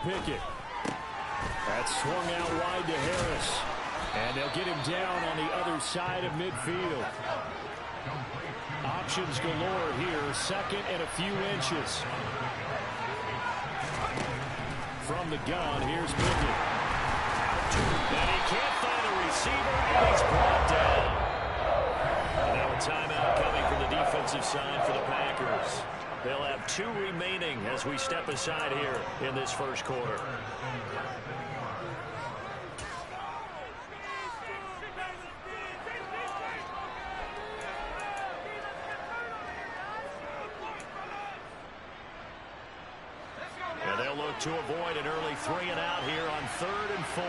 Pickett. That's swung out wide to Harris. And they'll get him down on the other side of midfield. Options galore here. Second and a few inches. From the gun, here's Pickett. And he can't find a receiver, and he's brought down. And now a timeout coming from the defensive side for the Packers. They'll have 2 remaining as we step aside here in this first quarter. And they'll look to avoid an early 3 and out here on 3rd and 4.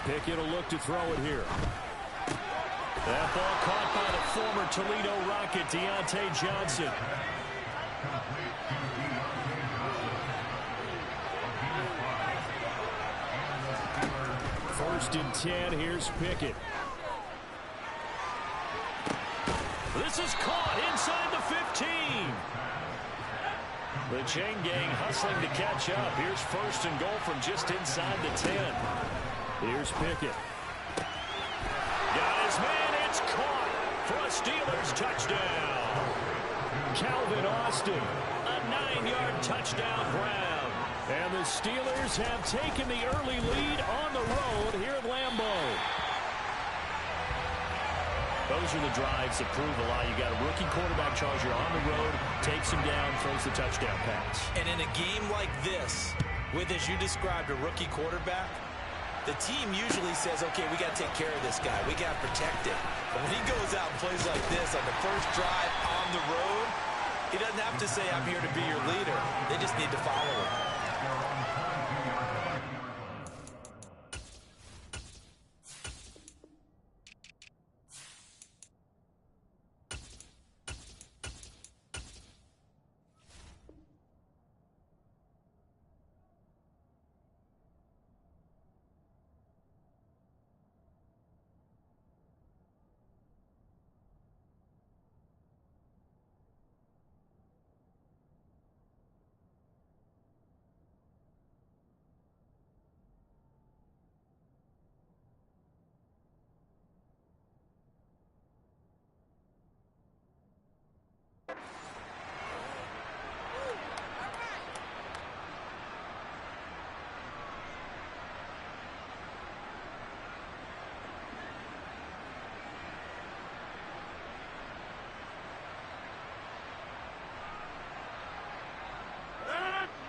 Pickett will look to throw it here. That ball caught by the former Toledo Rocket, Deontay Johnson. First and 10, here's Pickett. This is caught inside the 15. The chain gang hustling to catch up. Here's first and goal from just inside the 10. Here's Pickett. Got his man. It's caught for a Steelers touchdown. Calvin Austin, a 9-yard touchdown grab. And the Steelers have taken the early lead on the road here at Lambeau. Those are the drives that prove a lot. You got a rookie quarterback charger on the road, takes him down, throws the touchdown pass. And in a game like this, with, as you described, a rookie quarterback, the team usually says, okay, we got to take care of this guy. We got to protect him. But when he goes out and plays like this on the first drive on the road, he doesn't have to say, I'm here to be your leader. They just need to follow him.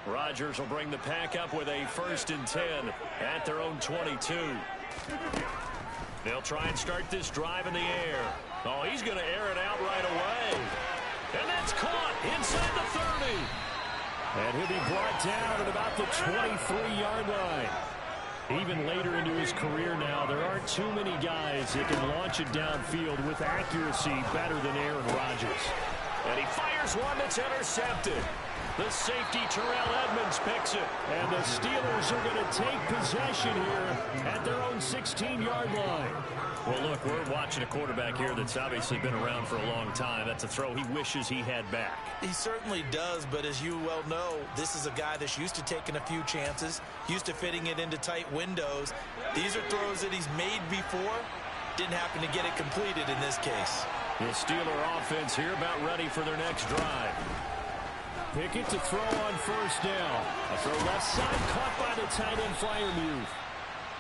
Rodgers will bring the pack up with a 1st and 10 at their own 22. They'll try and start this drive in the air. Oh, he's going to air it out right away. And that's caught inside the 30. And he'll be brought down at about the 23-yard line. Even later into his career now, there aren't too many guys that can launch it downfield with accuracy better than Aaron Rodgers. And he fires one that's intercepted. The safety, Terrell Edmonds, picks it. And the Steelers are going to take possession here at their own 16-yard line. Well, look, we're watching a quarterback here that's obviously been around for a long time. That's a throw he wishes he had back. He certainly does, but as you well know, this is a guy that's used to taking a few chances, used to fitting it into tight windows. These are throws that he's made before. Didn't happen to get it completed in this case. The Steeler offense here about ready for their next drive. Pickett to throw on 1st down. A throw left side, caught by the tight end Freiermuth.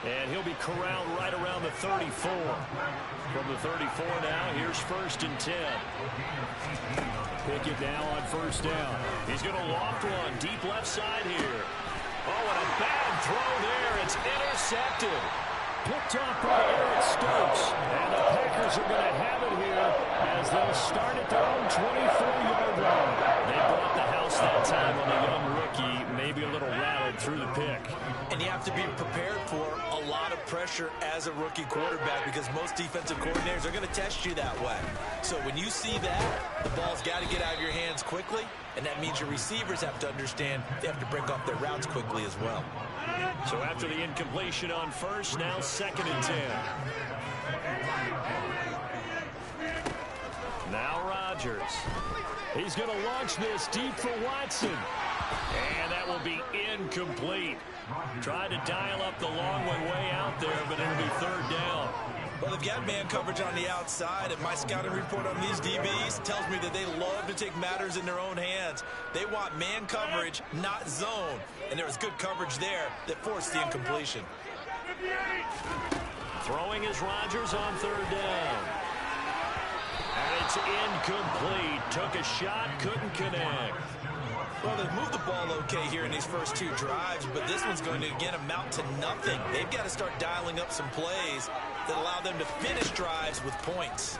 And he'll be corralled right around the 34. From the 34 now, here's 1st and 10. Pickett now on 1st down. He's going to loft one deep left side here. Oh, and a bad throw there. It's intercepted. Picked off by Eric Stokes. And the Packers are going to have it here as they'll start at their own 24-yard line. They brought the house that time on a young rookie, maybe a little rattled through the pick. And you have to be prepared for a lot of pressure as a rookie quarterback because most defensive coordinators are going to test you that way. So when you see that, the ball's got to get out of your hands quickly, and that means your receivers have to understand they have to break off their routes quickly as well. So after the incompletion on 1st, now 2nd and 10. Now Rodgers. He's going to launch this deep for Watson. And that will be incomplete. Tried to dial up the long one way out there, but it'll be third down. Well, they've got man coverage on the outside, and my scouting report on these DBs tells me that they love to take matters in their own hands. They want man coverage, not zone. And there was good coverage there that forced the incompletion. Throwing is Rodgers on third down. And it's incomplete. Took a shot, couldn't connect. Well, they've moved the ball okay here in these first two drives, but this one's going to, again, amount to nothing. They've got to start dialing up some plays that allow them to finish drives with points.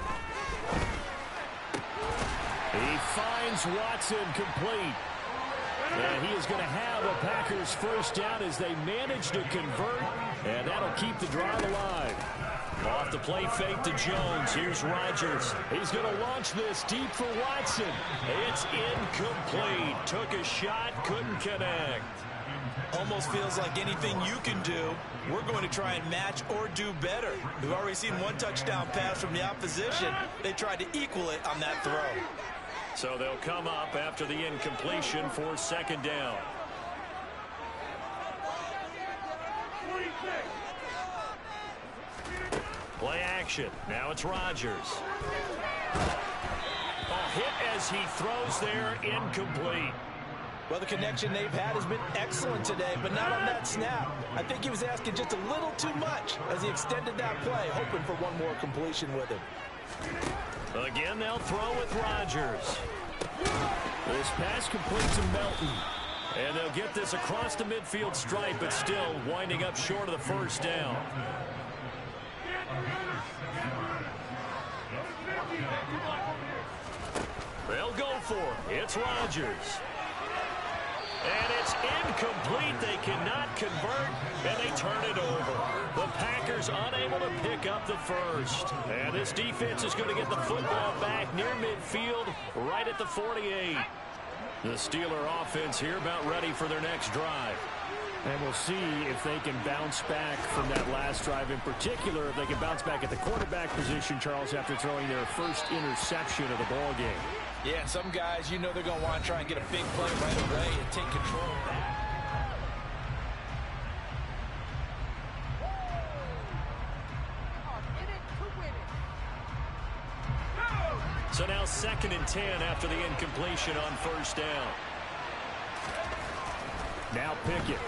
He finds Watson complete. And he is going to have a Packers first down as they manage to convert, and that'll keep the drive alive. Off the play fake to Jones. Here's Rodgers. He's going to launch this deep for Watson. It's incomplete. Took a shot, couldn't connect. Almost feels like anything you can do, we're going to try and match or do better. We've already seen one touchdown pass from the opposition. They tried to equal it on that throw. So they'll come up after the incompletion for second down. Play action. Now it's Rodgers. A hit as he throws there, incomplete. Well, the connection they've had has been excellent today, but not on that snap. I think he was asking just a little too much as he extended that play, hoping for one more completion with him. Again, they'll throw with Rodgers. This pass complete to Melton. And they'll get this across the midfield stripe, but still winding up short of the first down. They'll go for it. It's Rodgers. And it's incomplete. They cannot convert, and they turn it over. The Packers unable to pick up the first. And this defense is going to get the football back near midfield, right at the 48. The Steeler offense here about ready for their next drive. And we'll see if they can bounce back from that last drive. In particular, if they can bounce back at the quarterback position, Charles, after throwing their first interception of the ball game. Yeah, and some guys, you know they're going to want to try and get a big play right away and take control of that. So now 2nd and 10 after the incompletion on first down. Now Pickett.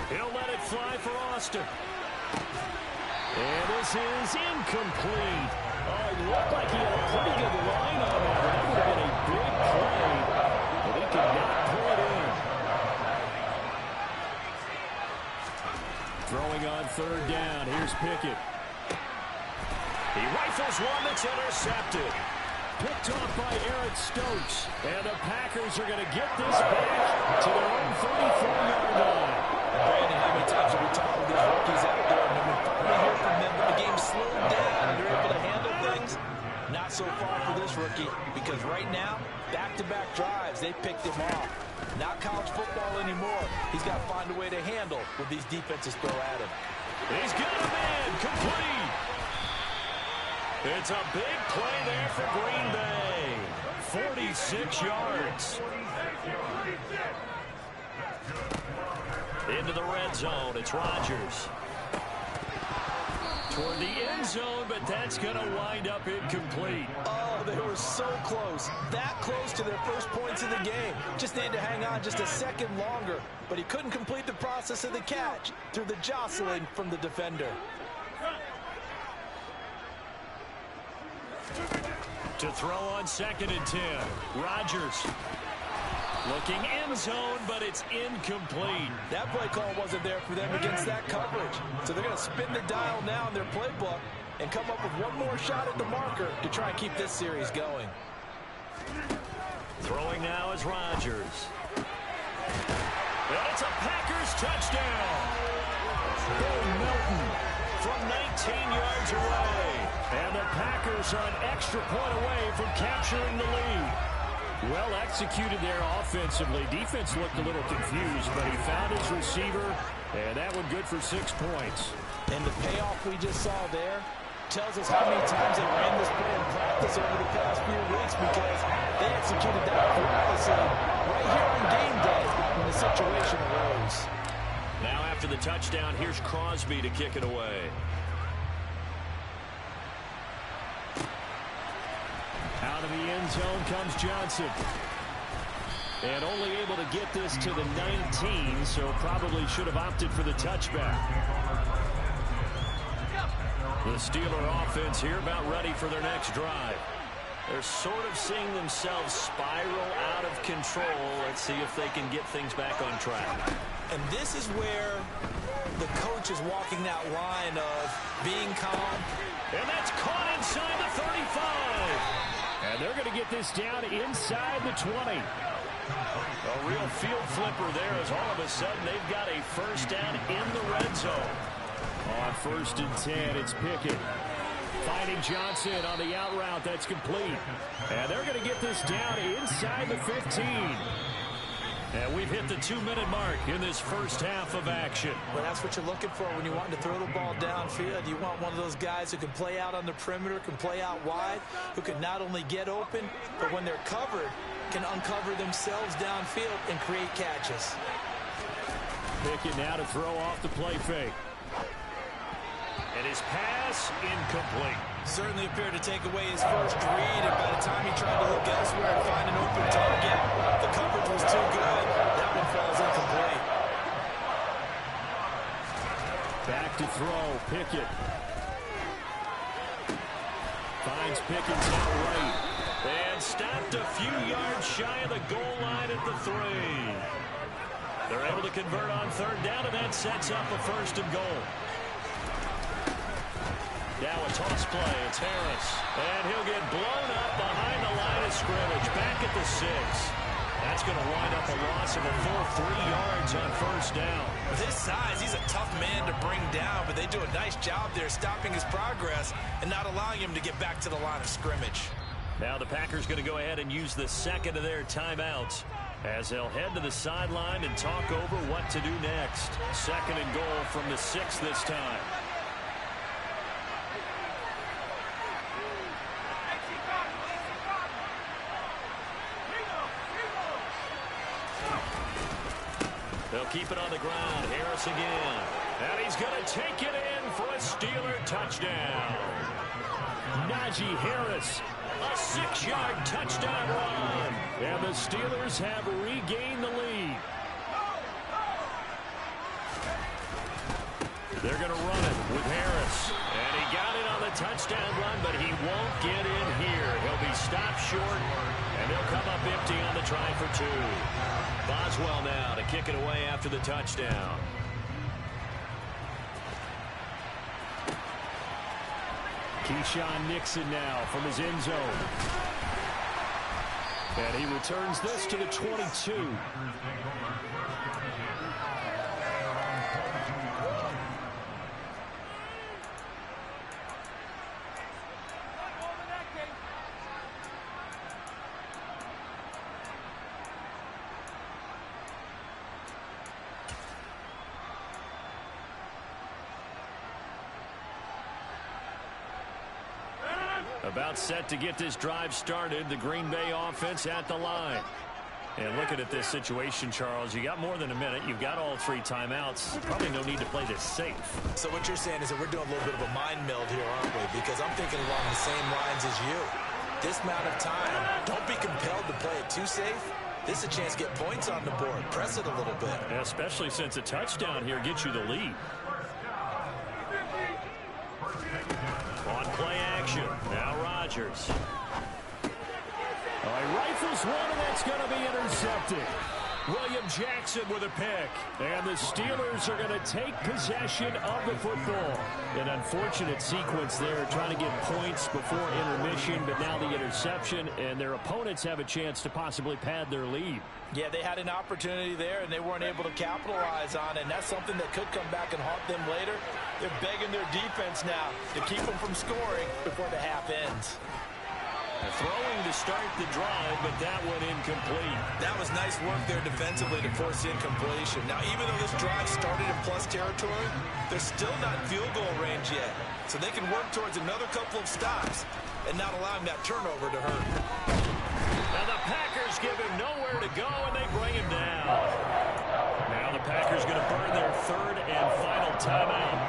He'll let it fly for Austin. And this is incomplete. Oh, it looked like he had a pretty good line on that. That would have been a big play, but he could not pull it in. Throwing on third down. Here's Pickett. He rifles one that's intercepted. Picked off by Eric Stokes. And the Packers are going to get this back to their own 34-yard line. Brandon, how many times have we talked with these rookies out there? And we finally hear from them, but the game slowed down and they're able to handle things. Not so far for this rookie, because right now, back-to-back drives, they picked him off. Not college football anymore. He's got to find a way to handle what these defenses throw at him. He's got him in, complete. It's a big play there for Green Bay. 46 yards. Into the red zone, it's Rodgers. Toward the end zone, but that's going to wind up incomplete. Oh, they were so close. That close to their first points of the game. Just needed to hang on just a second longer. But he couldn't complete the process of the catch through the jostling from the defender. To throw on 2nd and 10. Rodgers. Looking end zone, but it's incomplete. That play call wasn't there for them against that coverage. So they're going to spin the dial now in their playbook and come up with one more shot at the marker to try and keep this series going. Throwing now is Rodgers. And it's a Packers touchdown. Bill Melton from 19 yards away. And the Packers are an extra point away from capturing the lead. Well executed there offensively. Defense looked a little confused, but he found his receiver, and that one good for 6 points. And the payoff we just saw there, tells us how many times they ran this play in practice over the past few weeks, because they executed that flawlessly right here on game day when the situation arose. Now after the touchdown, here's Crosby to kick it away. Out of the end zone comes Johnson. And only able to get this to the 19, so probably should have opted for the touchback. The Steeler offense here about ready for their next drive. They're sort of seeing themselves spiral out of control. Let's see if they can get things back on track. And this is where the coach is walking that line of being calm. And that's caught inside the 35. And they're going to get this down inside the 20. A real field flipper there, as all of a sudden they've got a first down in the red zone. On 1st and 10, it's Pickett. Finding Johnson on the out route. That's complete. And they're going to get this down inside the 15. And we've hit the 2-minute mark in this first half of action. Well, that's what you're looking for when you want to throw the ball downfield. You want one of those guys who can play out on the perimeter, can play out wide, who can not only get open, but when they're covered, can uncover themselves downfield and create catches. Pickett now to throw off the play fake. And his pass incomplete. Certainly appeared to take away his first read, and by the time he tried to look elsewhere and find an open target, the coverage was too good. That one falls incomplete. Back to throw, Pickett. Finds Pickens out right. And stopped a few yards shy of the goal line at the 3. They're able to convert on 3rd down, and that sets up a 1st and goal. Now a toss play. It's Harris. And he'll get blown up behind the line of scrimmage. Back at the 6. That's going to wind up a loss of a full 3 yards on 1st down. With his size, he's a tough man to bring down, but they do a nice job there stopping his progress and not allowing him to get back to the line of scrimmage. Now the Packers going to go ahead and use the second of their timeouts as they'll head to the sideline and talk over what to do next. 2nd and goal from the 6 this time. They'll keep it on the ground. Harris again. And he's going to take it in for a Steeler touchdown. Najee Harris, a 6-yard touchdown run. And the Steelers have regained the lead. They're going to run it with Harris. And he got it on the touchdown run, but he won't get in here. He'll be stopped short, and they'll come up empty on the try for 2. Boswell now to kick it away after the touchdown. Keyshawn Nixon now from his end zone. And he returns this to the 22. About set to get this drive started. The Green Bay offense at the line. And looking at this situation, Charles, you got more than a minute. You've got all 3 timeouts. Probably no need to play this safe. So what you're saying is that we're doing a little bit of a mind meld here, aren't we? Because I'm thinking along the same lines as you. This amount of time, don't be compelled to play it too safe. This is a chance to get points on the board. Press it a little bit. Yeah, especially since a touchdown here gets you the lead. On play action. Now Rodgers. He rifles one, and that's going to be intercepted. William Jackson with a pick. And the Steelers are going to take possession of the football. An unfortunate sequence there, trying to get points before intermission, but now the interception, and their opponents have a chance to possibly pad their lead. Yeah, they had an opportunity there, and they weren't able to capitalize on it, and that's something that could come back and haunt them later. They're begging their defense now to keep them from scoring before the half ends. Throwing to start the drive, but that one incomplete. That was nice work there defensively to force the incompletion. Now, even though this drive started in plus territory, they're still not in field goal range yet. So they can work towards another couple of stops and not allowing that turnover to hurt. And the Packers give him nowhere to go, and they bring him down. Now the Packers going to burn their third and final timeout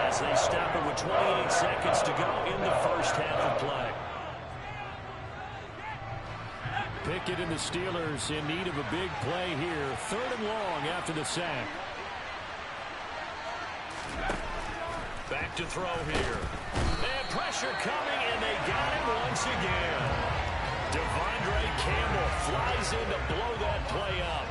as they stop it with 28 seconds to go in the first half of play. Pickett and the Steelers in need of a big play here. Third and long after the sack. Back to throw here. And pressure coming, and they got him once again. Devondre Campbell flies in to blow that play up.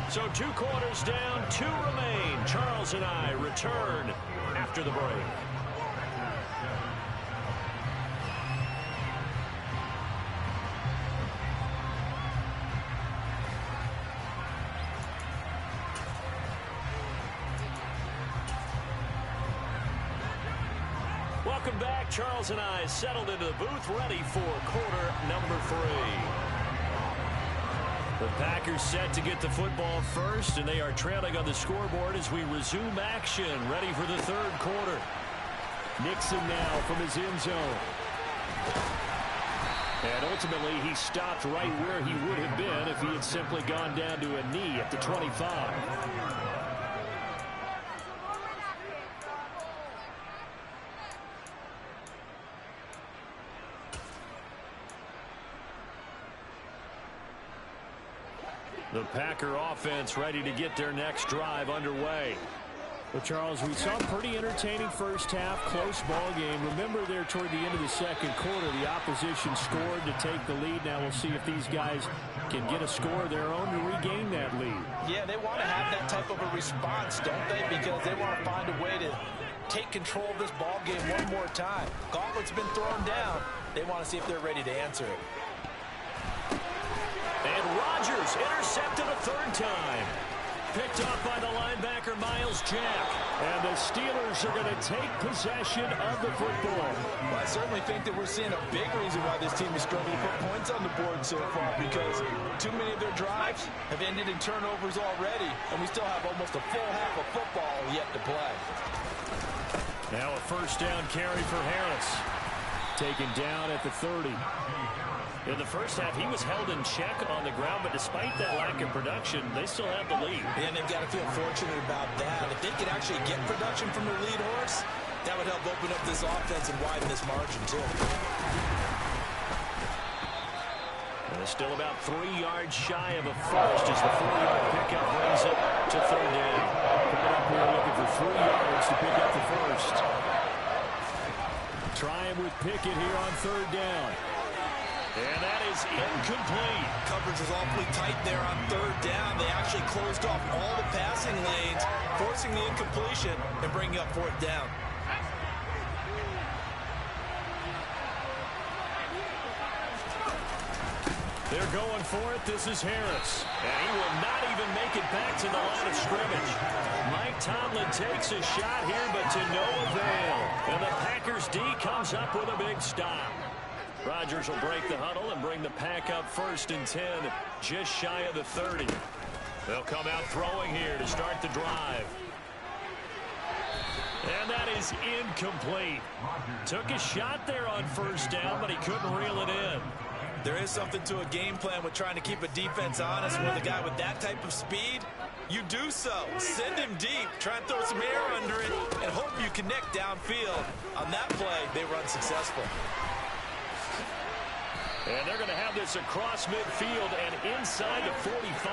So 2 quarters down, 2 remain. Charles and I return after the break. Welcome back. Charles and I settled into the booth, ready for quarter number 3. The Packers set to get the football first, and they are trailing on the scoreboard as we resume action, ready for the third quarter. Nixon now from his end zone. And ultimately, he stopped right where he would have been if he had simply gone down to a knee at the 25. The Packer offense ready to get their next drive underway. Well, Charles, we saw a pretty entertaining first half, close ball game. Remember there toward the end of the second quarter, the opposition scored to take the lead. Now we'll see if these guys can get a score of their own to regain that lead. Yeah, they want to have that type of a response, don't they? Because they want to find a way to take control of this ball game one more time. Gauntlet's been thrown down. They want to see if they're ready to answer it. And Rodgers intercepted a third time. Picked up by the linebacker, Miles Jack. And the Steelers are going to take possession of the football. Well, I certainly think that we're seeing a big reason why this team is struggling to put points on the board so far, because too many of their drives have ended in turnovers already, and we still have almost a full half of football yet to play. Now a first down carry for Harris. Taken down at the 30. In the first half, he was held in check on the ground, but despite that lack of production, they still have the lead. And they've got to feel fortunate about that. If they could actually get production from their lead horse, that would help open up this offense and widen this margin, too. And it's still about 3 yards shy of a first as the 4-yard pickup brings it to third down. Coming up, we're looking for 3 yards to pick up the first. Trying with Pickett here on third down. And that is incomplete. Coverage was awfully tight there on third down. They actually closed off all the passing lanes, forcing the incompletion and bringing up fourth down. They're going for it. This is Harris. And he will not even make it back to the line of scrimmage. Mike Tomlin takes a shot here, but to no avail. And the Packers D comes up with a big stop. Rodgers will break the huddle and bring the Pack up first and 10, just shy of the 30. They'll come out throwing here to start the drive. And that is incomplete. Took a shot there on first down, but he couldn't reel it in. There is something to a game plan with trying to keep a defense honest. With a guy with that type of speed, you do so. Send him deep, try and throw some air under it, and hope you connect downfield. On that play, they were unsuccessful. And they're going to have this across midfield and inside the 45.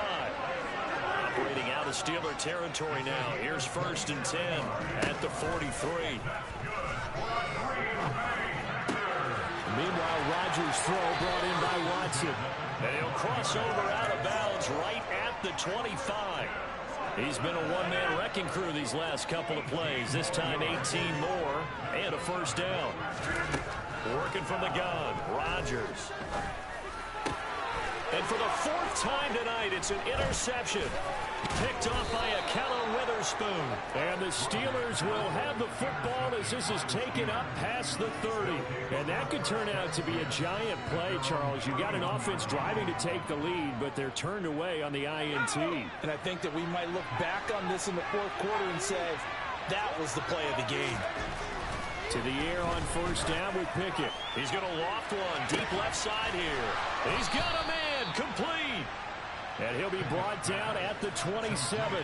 Operating out of Steeler territory now. Here's first and 10 at the 43. Meanwhile, Rodgers' throw brought in by Watson. And he'll cross over out of bounds right at the 25. He's been a one-man wrecking crew these last couple of plays. This time 18 more and a first down. Working from the gun, Rodgers. And for the fourth time tonight, it's an interception. Picked off by Akello Witherspoon. And the Steelers will have the football as this is taken up past the 30. And that could turn out to be a giant play, Charles. You got an offense driving to take the lead, but they're turned away on the INT. And I think that we might look back on this in the fourth quarter and say, that was the play of the game. To the air on first down with Pickett. He's going to loft one deep left side here. He's got a man complete. And he'll be brought down at the 27.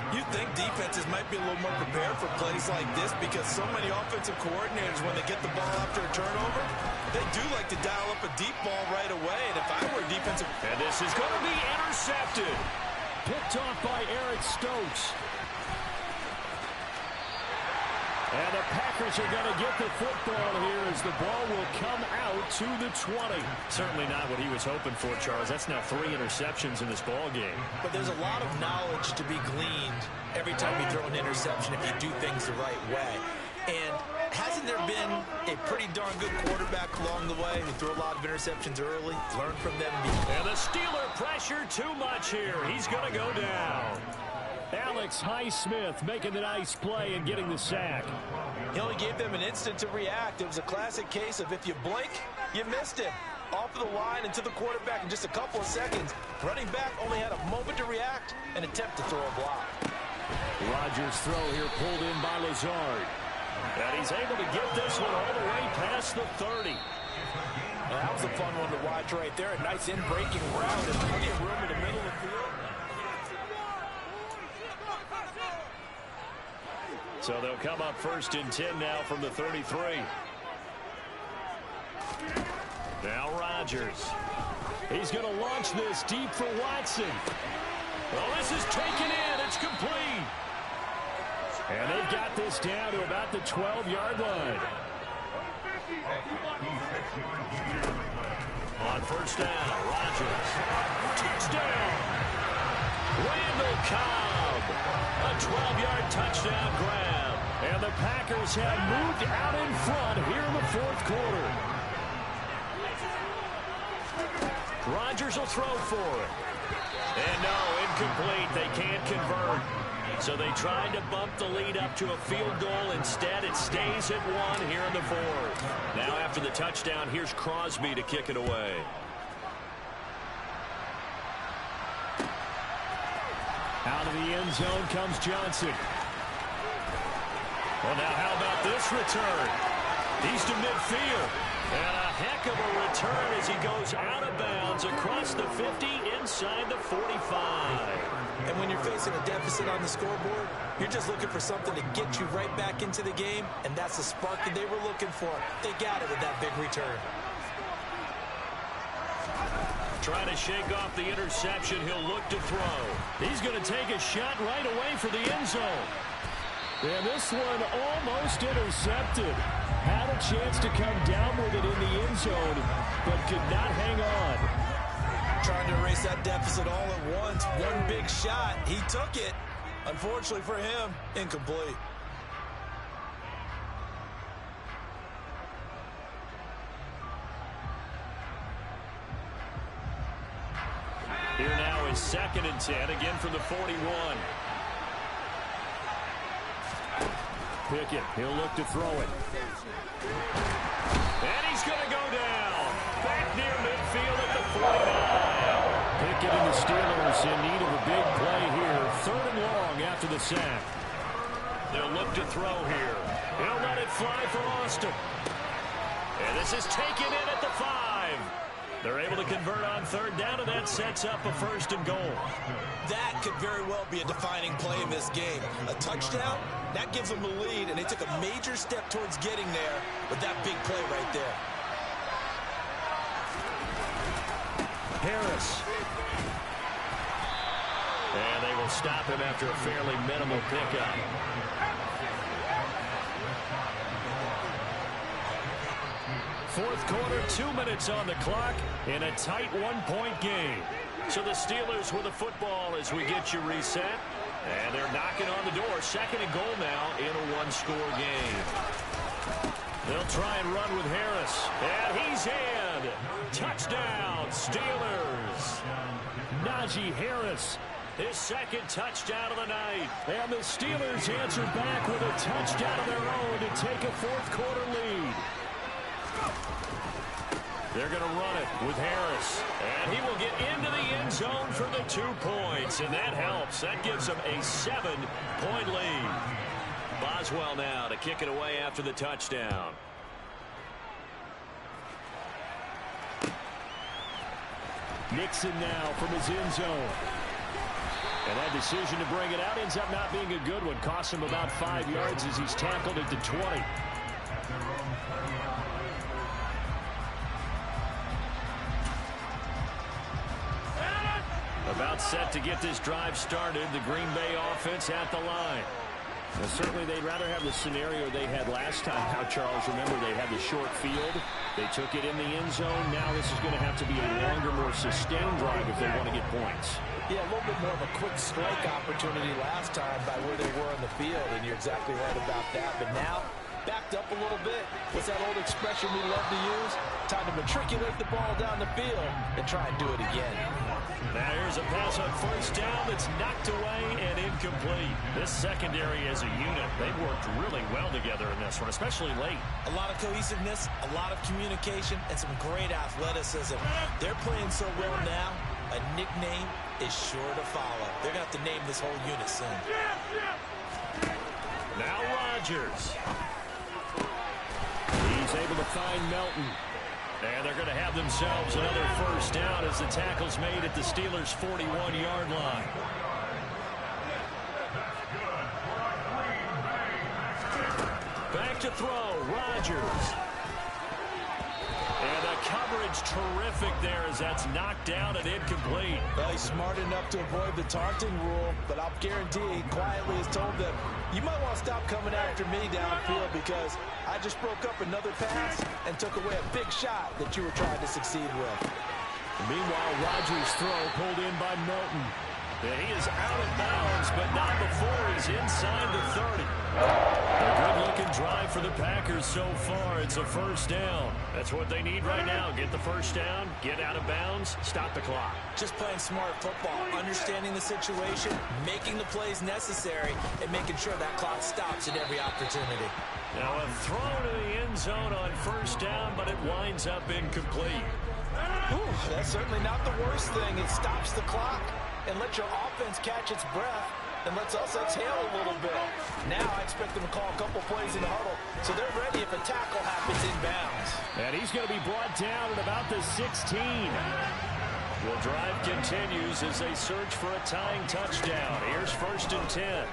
You think defenses might be a little more prepared for plays like this because so many offensive coordinators, when they get the ball after a turnover, they do like to dial up a deep ball right away. And if I were a defensive... And this is going to be intercepted. Picked off by Eric Stokes. And the Packers are going to get the football here as the ball will come out to the 20. Certainly not what he was hoping for, Charles. That's now 3 interceptions in this ball game. But there's a lot of knowledge to be gleaned every time you throw an interception if you do things the right way. And hasn't there been a pretty darn good quarterback along the way who threw a lot of interceptions early? Learn from them. And the Steeler pressure too much here. He's going to go down. Alex Highsmith making the nice play and getting the sack. He only gave them an instant to react. It was a classic case of if you blink, you missed him. Off of the line and to the quarterback in just a couple of seconds. Running back only had a moment to react and attempt to throw a block. Rodgers' throw here pulled in by Lazard. And he's able to get this one all the way past the 30. Now, that was a fun one to watch right there. A nice in-breaking route and plenty of room in the middle of the field. So they'll come up first and 10 now from the 33. Now Rodgers. He's going to launch this deep for Watson. Well, this is taken in. It's complete. And they've got this down to about the 12-yard line. On first down, Rodgers. Touchdown. Randall Cobb. A 12-yard touchdown grab. And the Packers have moved out in front here in the fourth quarter. Rodgers will throw for it. And no, incomplete. They can't convert. So they tried to bump the lead up to a field goal. Instead, it stays at 1 here in the fourth. Now after the touchdown, here's Crosby to kick it away. Out of the end zone comes Johnson. Well, now how about this return? He's to midfield. And a heck of a return as he goes out of bounds across the 50 inside the 45. And when you're facing a deficit on the scoreboard, you're just looking for something to get you right back into the game, and that's the spark that they were looking for. They got it with that big return. Trying to shake off the interception, he'll look to throw. He's going to take a shot right away for the end zone. And this one almost intercepted. Had a chance to come down with it in the end zone, but could not hang on. Trying to erase that deficit all at once. One big shot. He took it. Unfortunately for him, incomplete. Here now is 2nd and 10, again from the 41. Pickett, he'll look to throw it. And he's going to go down. Back near midfield at the 49. Pickett and the Steelers in need of a big play here. 3rd and long after the sack. They'll look to throw here. He'll let it fly for Austin. And this is taken in at the 5. They're able to convert on 3rd down, and that sets up a 1st and goal. That could very well be a defining play in this game. A touchdown, that gives them the lead, and they took a major step towards getting there with that big play right there. Harris. And they will stop him after a fairly minimal pickup. Fourth quarter, 2 minutes on the clock in a tight 1-point game. So the Steelers with the football as we get you reset. And they're knocking on the door. 2nd and goal now in a 1-score game. They'll try and run with Harris. And he's in. good. Touchdown, Steelers. Najee Harris, his second touchdown of the night. And the Steelers answer back with a touchdown of their own to take a fourth-quarter lead. They're going to run it with Harris. And he will get into the end zone for the 2 points. And that helps. That gives them a 7-point lead. Boswell now to kick it away after the touchdown. Nixon now from his end zone. And that decision to bring it out ends up not being a good one. Costs him about 5 yards as he's tackled at the 20. About set to get this drive started. The Green Bay offense at the line. Now, certainly they'd rather have the scenario they had last time. Now, Charles, remember they had the short field. They took it in the end zone. Now this is going to have to be a longer, more sustained drive if they want to get points. Yeah, a little bit more of a quick strike opportunity last time by where they were on the field, and you're exactly right about that. But now, backed up a little bit. What's that old expression we love to use? Time to matriculate the ball down the field and try and do it again. Now here's a pass on first down that's knocked away and incomplete. This secondary as a unit, they've worked really well together in this one, especially late. A lot of cohesiveness, a lot of communication, and some great athleticism. They're playing so well now, a nickname is sure to follow. They're going to have to name this whole unit soon. Now Rodgers. He's able to find Melton. And they're going to have themselves another first down as the tackle's made at the Steelers' 41-yard line. Back to throw, Rodgers. And the coverage terrific there as that's knocked down and incomplete. Well, he's smart enough to avoid the taunting rule, but I'll guarantee he quietly has told them, you might want to stop coming after me downfield because I just broke up another pass and took away a big shot that you were trying to succeed with. Meanwhile, Rodgers' throw pulled in by Melton. And he is out of bounds, but not before he's inside the 30. A good-looking drive for the Packers so far. It's a first down. That's what they need right now. Get the first down, get out of bounds, stop the clock. Just playing smart football, understanding the situation, making the plays necessary, and making sure that clock stops at every opportunity. Now a throw to the end zone on first down, but it winds up incomplete. Ooh, that's certainly not the worst thing. It stops the clock and lets your offense catch its breath and lets us exhale a little bit. Now I expect them to call a couple plays in the huddle so they're ready if a tackle happens inbounds. And he's going to be brought down at about the 16. The drive continues as they search for a tying touchdown. Here's first and 10. And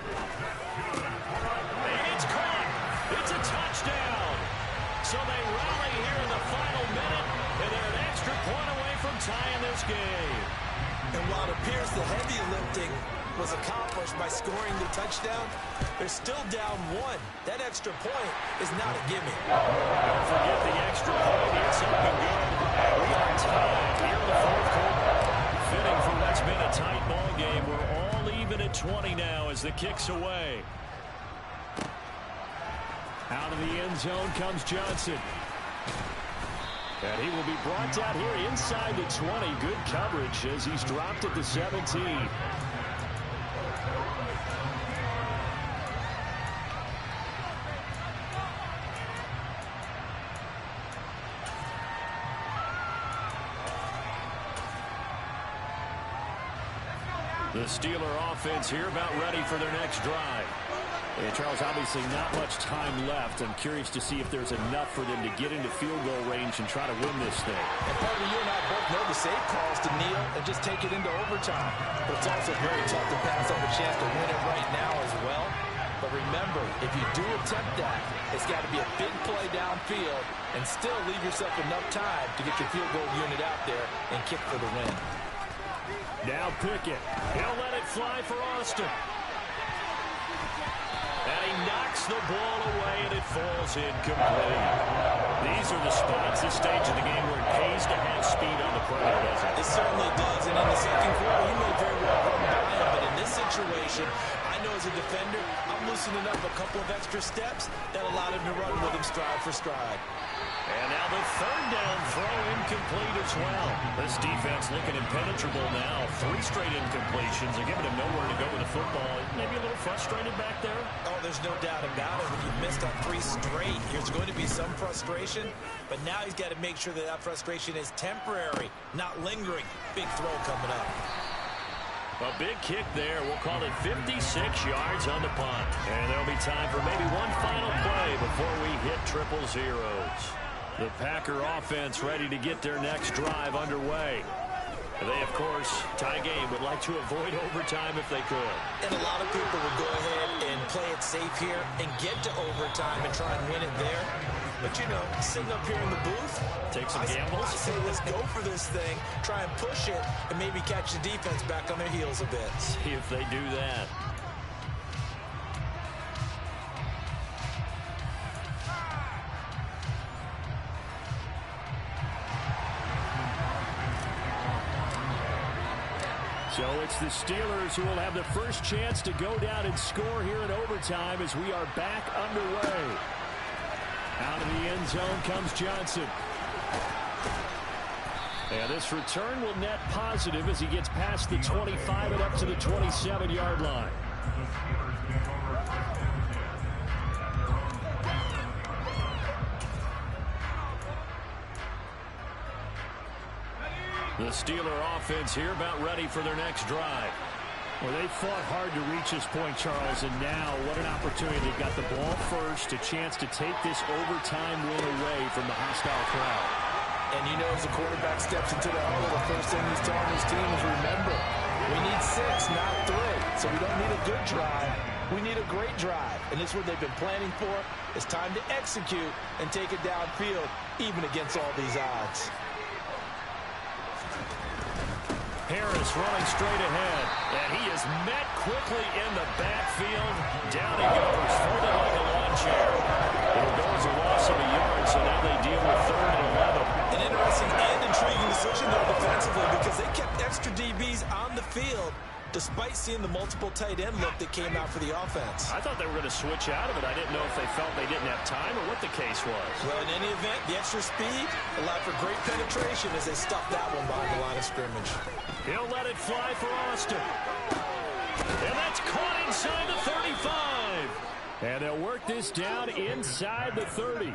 it's caught. It's a touchdown. So they rally here in the final minute, and they're an extra point away from tying this game. And while it appears the heavy lifting was accomplished by scoring the touchdown, they're still down one. That extra point is not a gimme. Don't forget the extra point. It's up and good. We are tied here in the fourth quarter. Fitting for what's been a tight ball game. We're all even at 20 now as the kick's away. Out of the end zone comes Johnson. And he will be brought down here inside the 20. Good coverage as he's dropped at the 17. The Steeler offense here about ready for their next drive. And Charles, obviously not much time left. I'm curious to see if there's enough for them to get into field goal range and try to win this thing. And partly you and I both know the safe calls to kneel and just take it into overtime. But it's also very tough to pass up a chance to win it right now as well. But remember, if you do attempt that, it's got to be a big play downfield and still leave yourself enough time to get your field goal unit out there and kick for the win. Now Pickett. He'll let it fly for Austin. And he knocks the ball away, and it falls incomplete. These are the spots, this stage of the game, where it pays to have speed on the perimeter, doesn't it? It certainly does, and in the second quarter, he may very well run by him, but in this situation, I I know as a defender, I'm loosening up a couple of extra steps that allowed him to run with him stride for stride. And now the third down throw incomplete as well. This defense looking impenetrable now. 3 straight incompletions. They're giving him nowhere to go with the football. Maybe a little frustrated back there. Oh, there's no doubt about it. When you missed on 3 straight, there's going to be some frustration. But now he's got to make sure that that frustration is temporary, not lingering. Big throw coming up. A big kick there. We'll call it 56 yards on the punt. And there'll be time for maybe one final play before we hit triple zeros. The Packer offense ready to get their next drive underway. They, of course, tie game, would like to avoid overtime if they could. And a lot of people would go ahead and play it safe here and get to overtime and try and win it there. But, you know, sitting up here in the booth, take some gambles. I say let's go for this thing, try and push it, and maybe catch the defense back on their heels a bit. See if they do that. So it's the Steelers who will have the first chance to go down and score here in overtime as we are back underway. Out of the end zone comes Johnson. And this return will net positive as he gets past the 25 and up to the 27-yard line. The Steeler offense here about ready for their next drive. Well, they fought hard to reach this point, Charles, and now what an opportunity. They've got the ball first, a chance to take this overtime win away from the hostile crowd. And you know, as the quarterback steps into the huddle, the first thing he's telling his team is, remember, we need 6, not 3. So we don't need a good drive. We need a great drive. And this is what they've been planning for. It's time to execute and take it downfield, even against all these odds. Harris running straight ahead, and he is met quickly in the backfield. Down he goes, folded like a lawn chair. It'll go as a loss of a yard, so now they deal with 3rd and 11. An interesting and intriguing decision there defensively, because they kept extra DBs on the field despite seeing the multiple tight end look that came out for the offense. I thought they were going to switch out of it. I didn't know if they felt they didn't have time or what the case was. Well, in any event, the extra speed allowed for great penetration as they stuffed that one behind the line of scrimmage. He'll let it fly for Austin. And that's caught inside the 35. And they'll work this down inside the 30.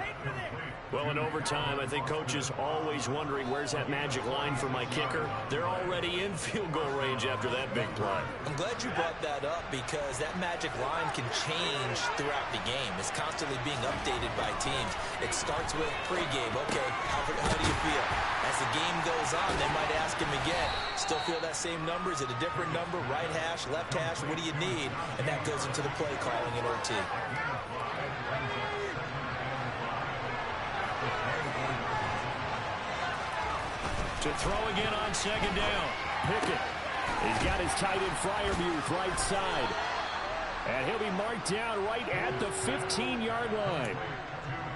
Well, in overtime, I think Coach is always wondering, where's that magic line for my kicker? They're already in field goal range after that big play. I'm glad you brought that up, because that magic line can change throughout the game. It's constantly being updated by teams. It starts with pregame. Okay, how do you feel? As the game goes on, they might ask him again, still feel that same number? Is it a different number? Right hash, left hash, what do you need? And that goes into the play calling in OT. To throw again on 2nd down. Pickett. He's got his tight end Freiermuth right side. And he'll be marked down right at the 15-yard line.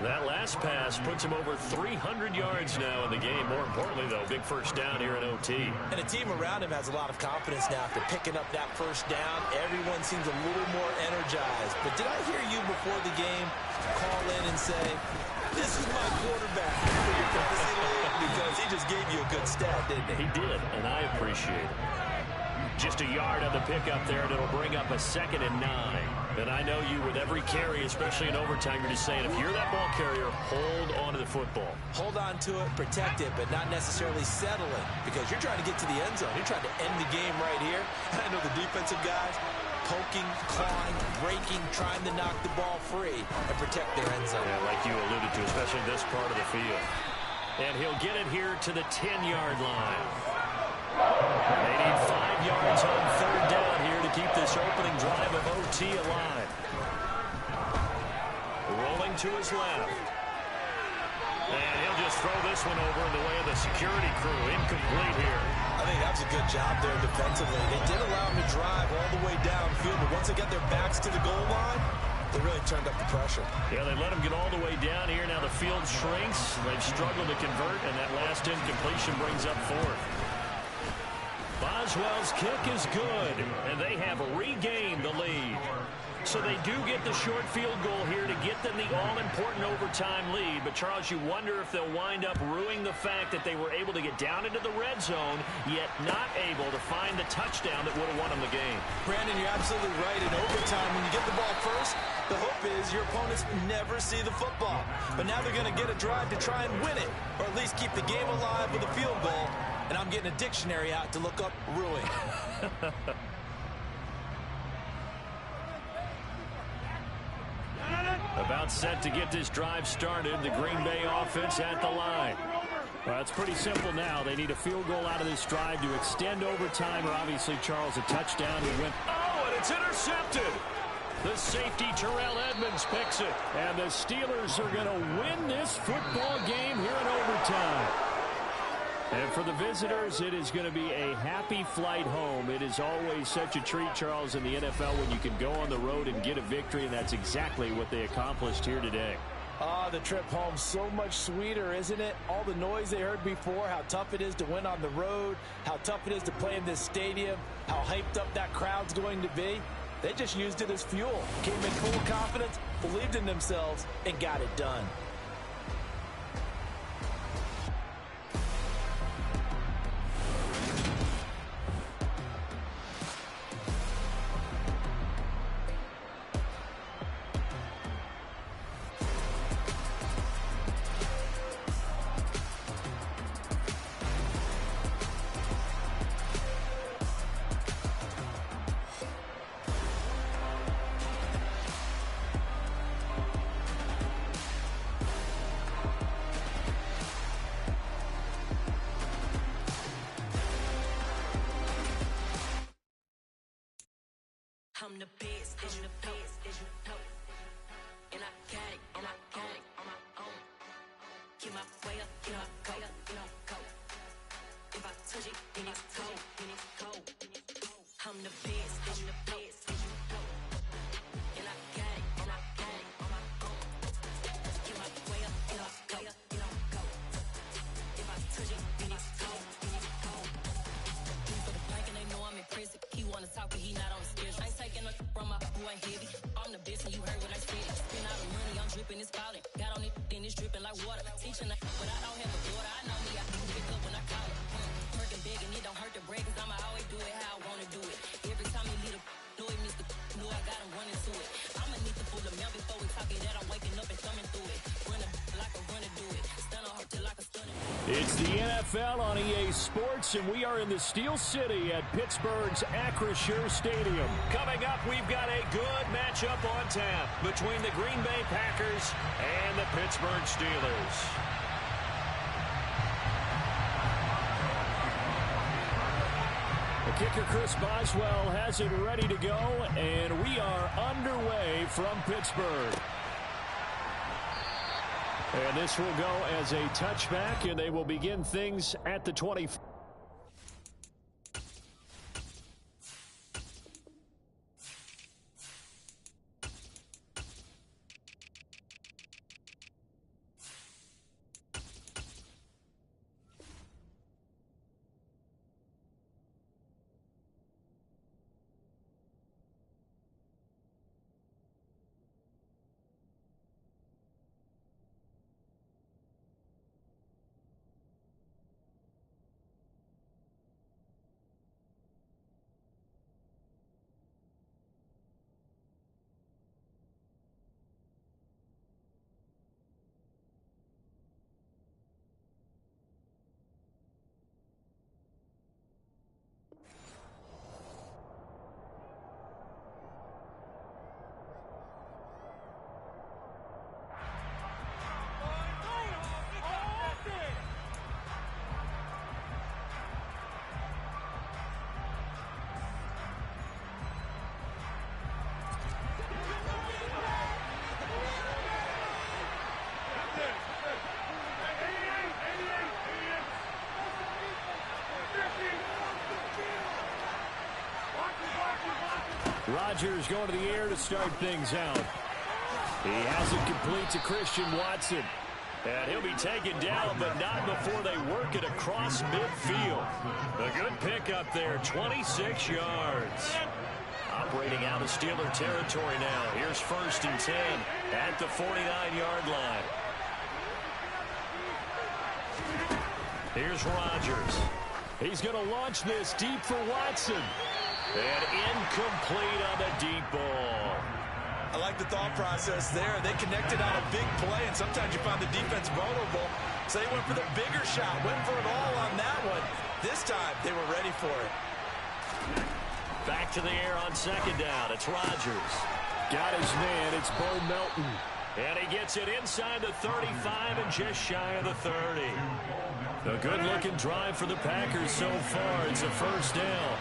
That last pass puts him over 300 yards now in the game. More importantly, though, big first down here in OT. And a team around him has a lot of confidence now after picking up that first down. Everyone seems a little more energized. But did I hear you before the game call in and say, this is my quarterback for your fantasy league? Because he just gave you a good stat, didn't he? He did, and I appreciate it. Just a yard on the pickup there, and it'll bring up a 2nd and 9. And I know you, with every carry, especially in overtime, you're just saying, if you're that ball carrier, hold on to the football. Hold on to it, protect it, but not necessarily settle it, because you're trying to get to the end zone. You're trying to end the game right here. And I know the defensive guys poking, clawing, breaking, trying to knock the ball free and protect their end zone. Yeah, like you alluded to, especially this part of the field. And he'll get it here to the 10-yard line. They need 5 yards on 3rd down here to keep this opening drive of OT alive. Rolling to his left. And he'll just throw this one over in the way of the security crew. Incomplete here. I think that was a good job there defensively. They did allow him to drive all the way downfield, but once they got their backs to the goal line, they really turned up the pressure. Yeah, they let him get all the way down here. Now the field shrinks. They've struggled to convert, and that last incompletion brings up 4th. Boswell's kick is good, and they have regained the lead. So they do get the short field goal here to get them the all-important overtime lead. But, Charles, you wonder if they'll wind up ruining the fact that they were able to get down into the red zone, yet not able to find the touchdown that would have won them the game. Brandon, you're absolutely right. In overtime, when you get the ball first, the hope is your opponents never see the football. But now they're going to get a drive to try and win it, or at least keep the game alive with a field goal. And I'm getting a dictionary out to look up ruin. About set to get this drive started. The Green Bay offense at the line. Well, it's pretty simple now. They need a field goal out of this drive to extend overtime, or obviously, Charles, a touchdown to win. Oh, and it's intercepted. The safety, Terrell Edmonds, picks it. And the Steelers are going to win this football game here in overtime. And for the visitors, it is going to be a happy flight home. It is always such a treat, Charles, in the NFL when you can go on the road and get a victory, and that's exactly what they accomplished here today. The trip home, so much sweeter, isn't it? All the noise they heard before, how tough it is to win on the road, how tough it is to play in this stadium, how hyped up that crowd's going to be. They just used it as fuel. Came in full of confidence, believed in themselves, and got it done. I'm the best, as you know, and I got it, on my own. Get my way up, go. If I touch it, then it's cold. I'm the best, as you know, and I got it, on my own. Get my way up, go. If I touch it, then it's cold. For the plank and they know I'm impressive. He wanna talk, but he not on the schedule. I ain't taking a from my boy heavy. I'm the best and you heard what I said. Spend all the money, I'm dripping, it's falling. Got on it, then it's dripping like water. Teaching the but I don't have a daughter. I know me, I can pick up when I call it. Working big and it don't hurt the break, cause I'ma always do it how I wanna do it. Every time you lead a know it means the know I got him running to it. I'ma need the full amount before we talk it that I'm waking up and thumbing through it. Running like a runner do it. Stun on her till like a stunner. It's the NFL on EA Sports, and we are in the Steel City at Pittsburgh's Acrisure Stadium. Coming up, we've got a good matchup on tap between the Green Bay Packers and the Pittsburgh Steelers. The kicker, Chris Boswell, has it ready to go, and we are underway from Pittsburgh. And this will go as a touchback, and they will begin things at the 20. Rodgers going to the air to start things out. He has it complete to Christian Watson. And he'll be taken down, but not before they work it across midfield. A good pickup there, 26 yards. Operating out of Steeler territory now. Here's 1st and 10 at the 49-yard line. Here's Rodgers. He's going to launch this deep for Watson. And incomplete on the deep ball. I like the thought process there. They connected on a big play, and sometimes you find the defense vulnerable. So they went for the bigger shot, went for it all on that one. This time, they were ready for it. Back to the air on 2nd down. It's Rodgers. Got his man. It's Bo Melton. And he gets it inside the 35 and just shy of the 30. A good-looking drive for the Packers so far. It's a 1st down.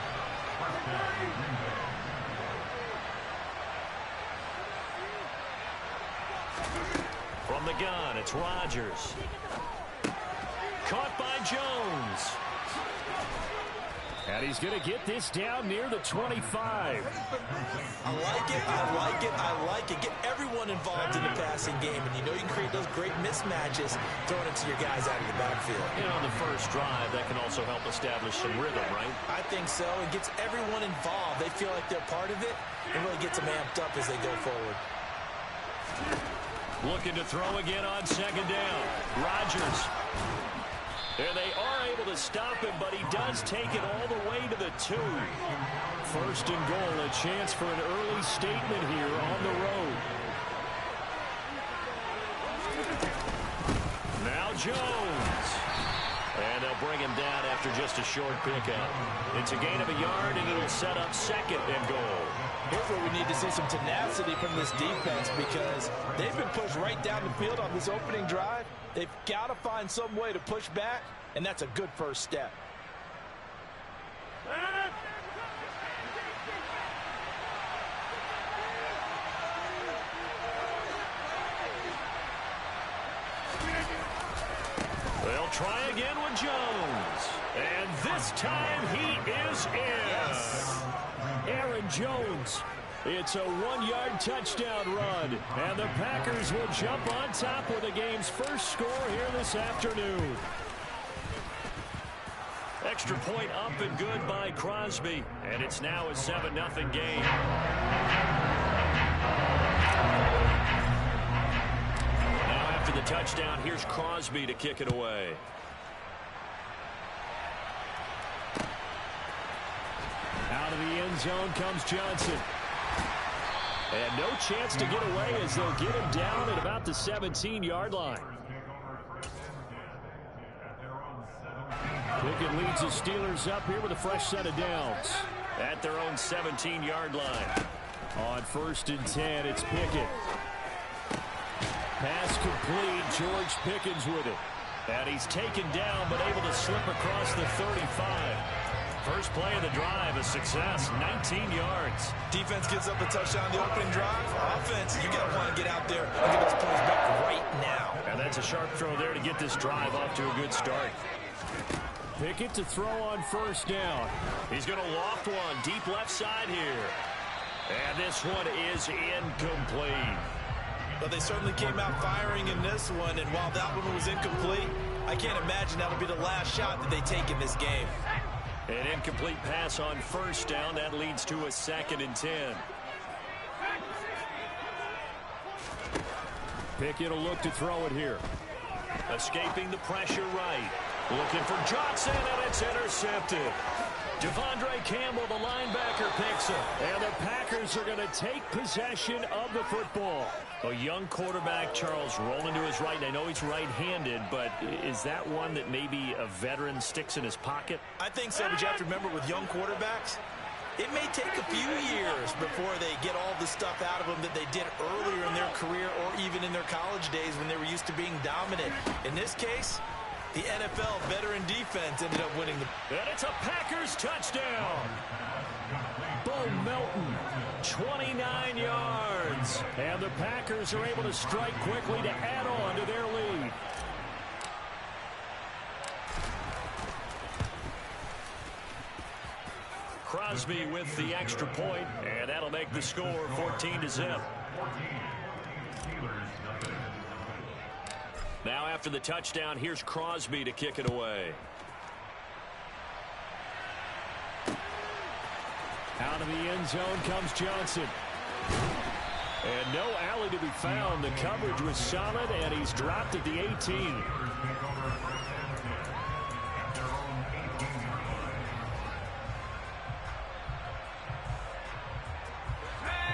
From the gun, it's Rodgers. Caught by Jones. And he's going to get this down near the 25. I like it, I like it, I like it. Get everyone involved in the passing game, and you know you can create those great mismatches throwing it to your guys out of the backfield. You know, on the first drive, that can also help establish some rhythm, right? I think so. It gets everyone involved. They feel like they're part of it, and really gets them amped up as they go forward. Looking to throw again on 2nd down. Rodgers. And they are able to stop him, but he does take it all the way to the 2. 1st and goal, a chance for an early statement here on the road. Now Jones. And they'll bring him down after just a short pickup. It's a gain of a yard, and it'll set up 2nd and goal. Here's where we need to see some tenacity from this defense, because they've been pushed right down the field on this opening drive. They've got to find some way to push back, and that's a good first step. They'll try again with Jones. And this time he is in. Yes. Aaron Jones. It's a 1-yard touchdown run. And the Packers will jump on top with the game's first score here this afternoon. Extra point up and good by Crosby. And it's now a 7-0 game. Now after the touchdown, here's Crosby to kick it away. Out of the end zone comes Johnson. And no chance to get away as they'll get him down at about the 17-yard line. Pickett leads the Steelers up here with a fresh set of downs at their own 17-yard line. On 1st and 10, it's Pickett. Pass complete. George Pickens with it. And he's taken down but able to slip across the 35. First play of the drive, a success, 19 yards. Defense gives up a touchdown the opening drive. Offense, you got to want to get out there and get those points back right now. And that's a sharp throw there to get this drive off to a good start. Pickett to throw on 1st down. He's going to loft one deep left side here. And this one is incomplete. But they certainly came out firing in this one, and while that one was incomplete, I can't imagine that'll be the last shot that they take in this game. An incomplete pass on 1st down. That leads to a 2nd and 10. Pickett will look to throw it here. Escaping the pressure right. Looking for Johnson, and it's intercepted. Devondre Campbell, the linebacker, picks it. And the Packers are going to take possession of the football. A young quarterback, Charles, rolling to his right. And I know he's right-handed, but is that one that maybe a veteran sticks in his pocket? I think so, but you have to remember with young quarterbacks, it may take a few years before they get all the stuff out of them that they did earlier in their career or even in their college days when they were used to being dominant. In this case, the NFL veteran defense ended up winning the... And it's a Packers touchdown. Bo Melton, 29 yards. And the Packers are able to strike quickly to add on to their lead. Crosby with the extra point, and that'll make the score 14-0. Now after the touchdown, here's Crosby to kick it away. Out of the end zone comes Johnson. And no alley to be found. The coverage was solid, and he's dropped at the 18.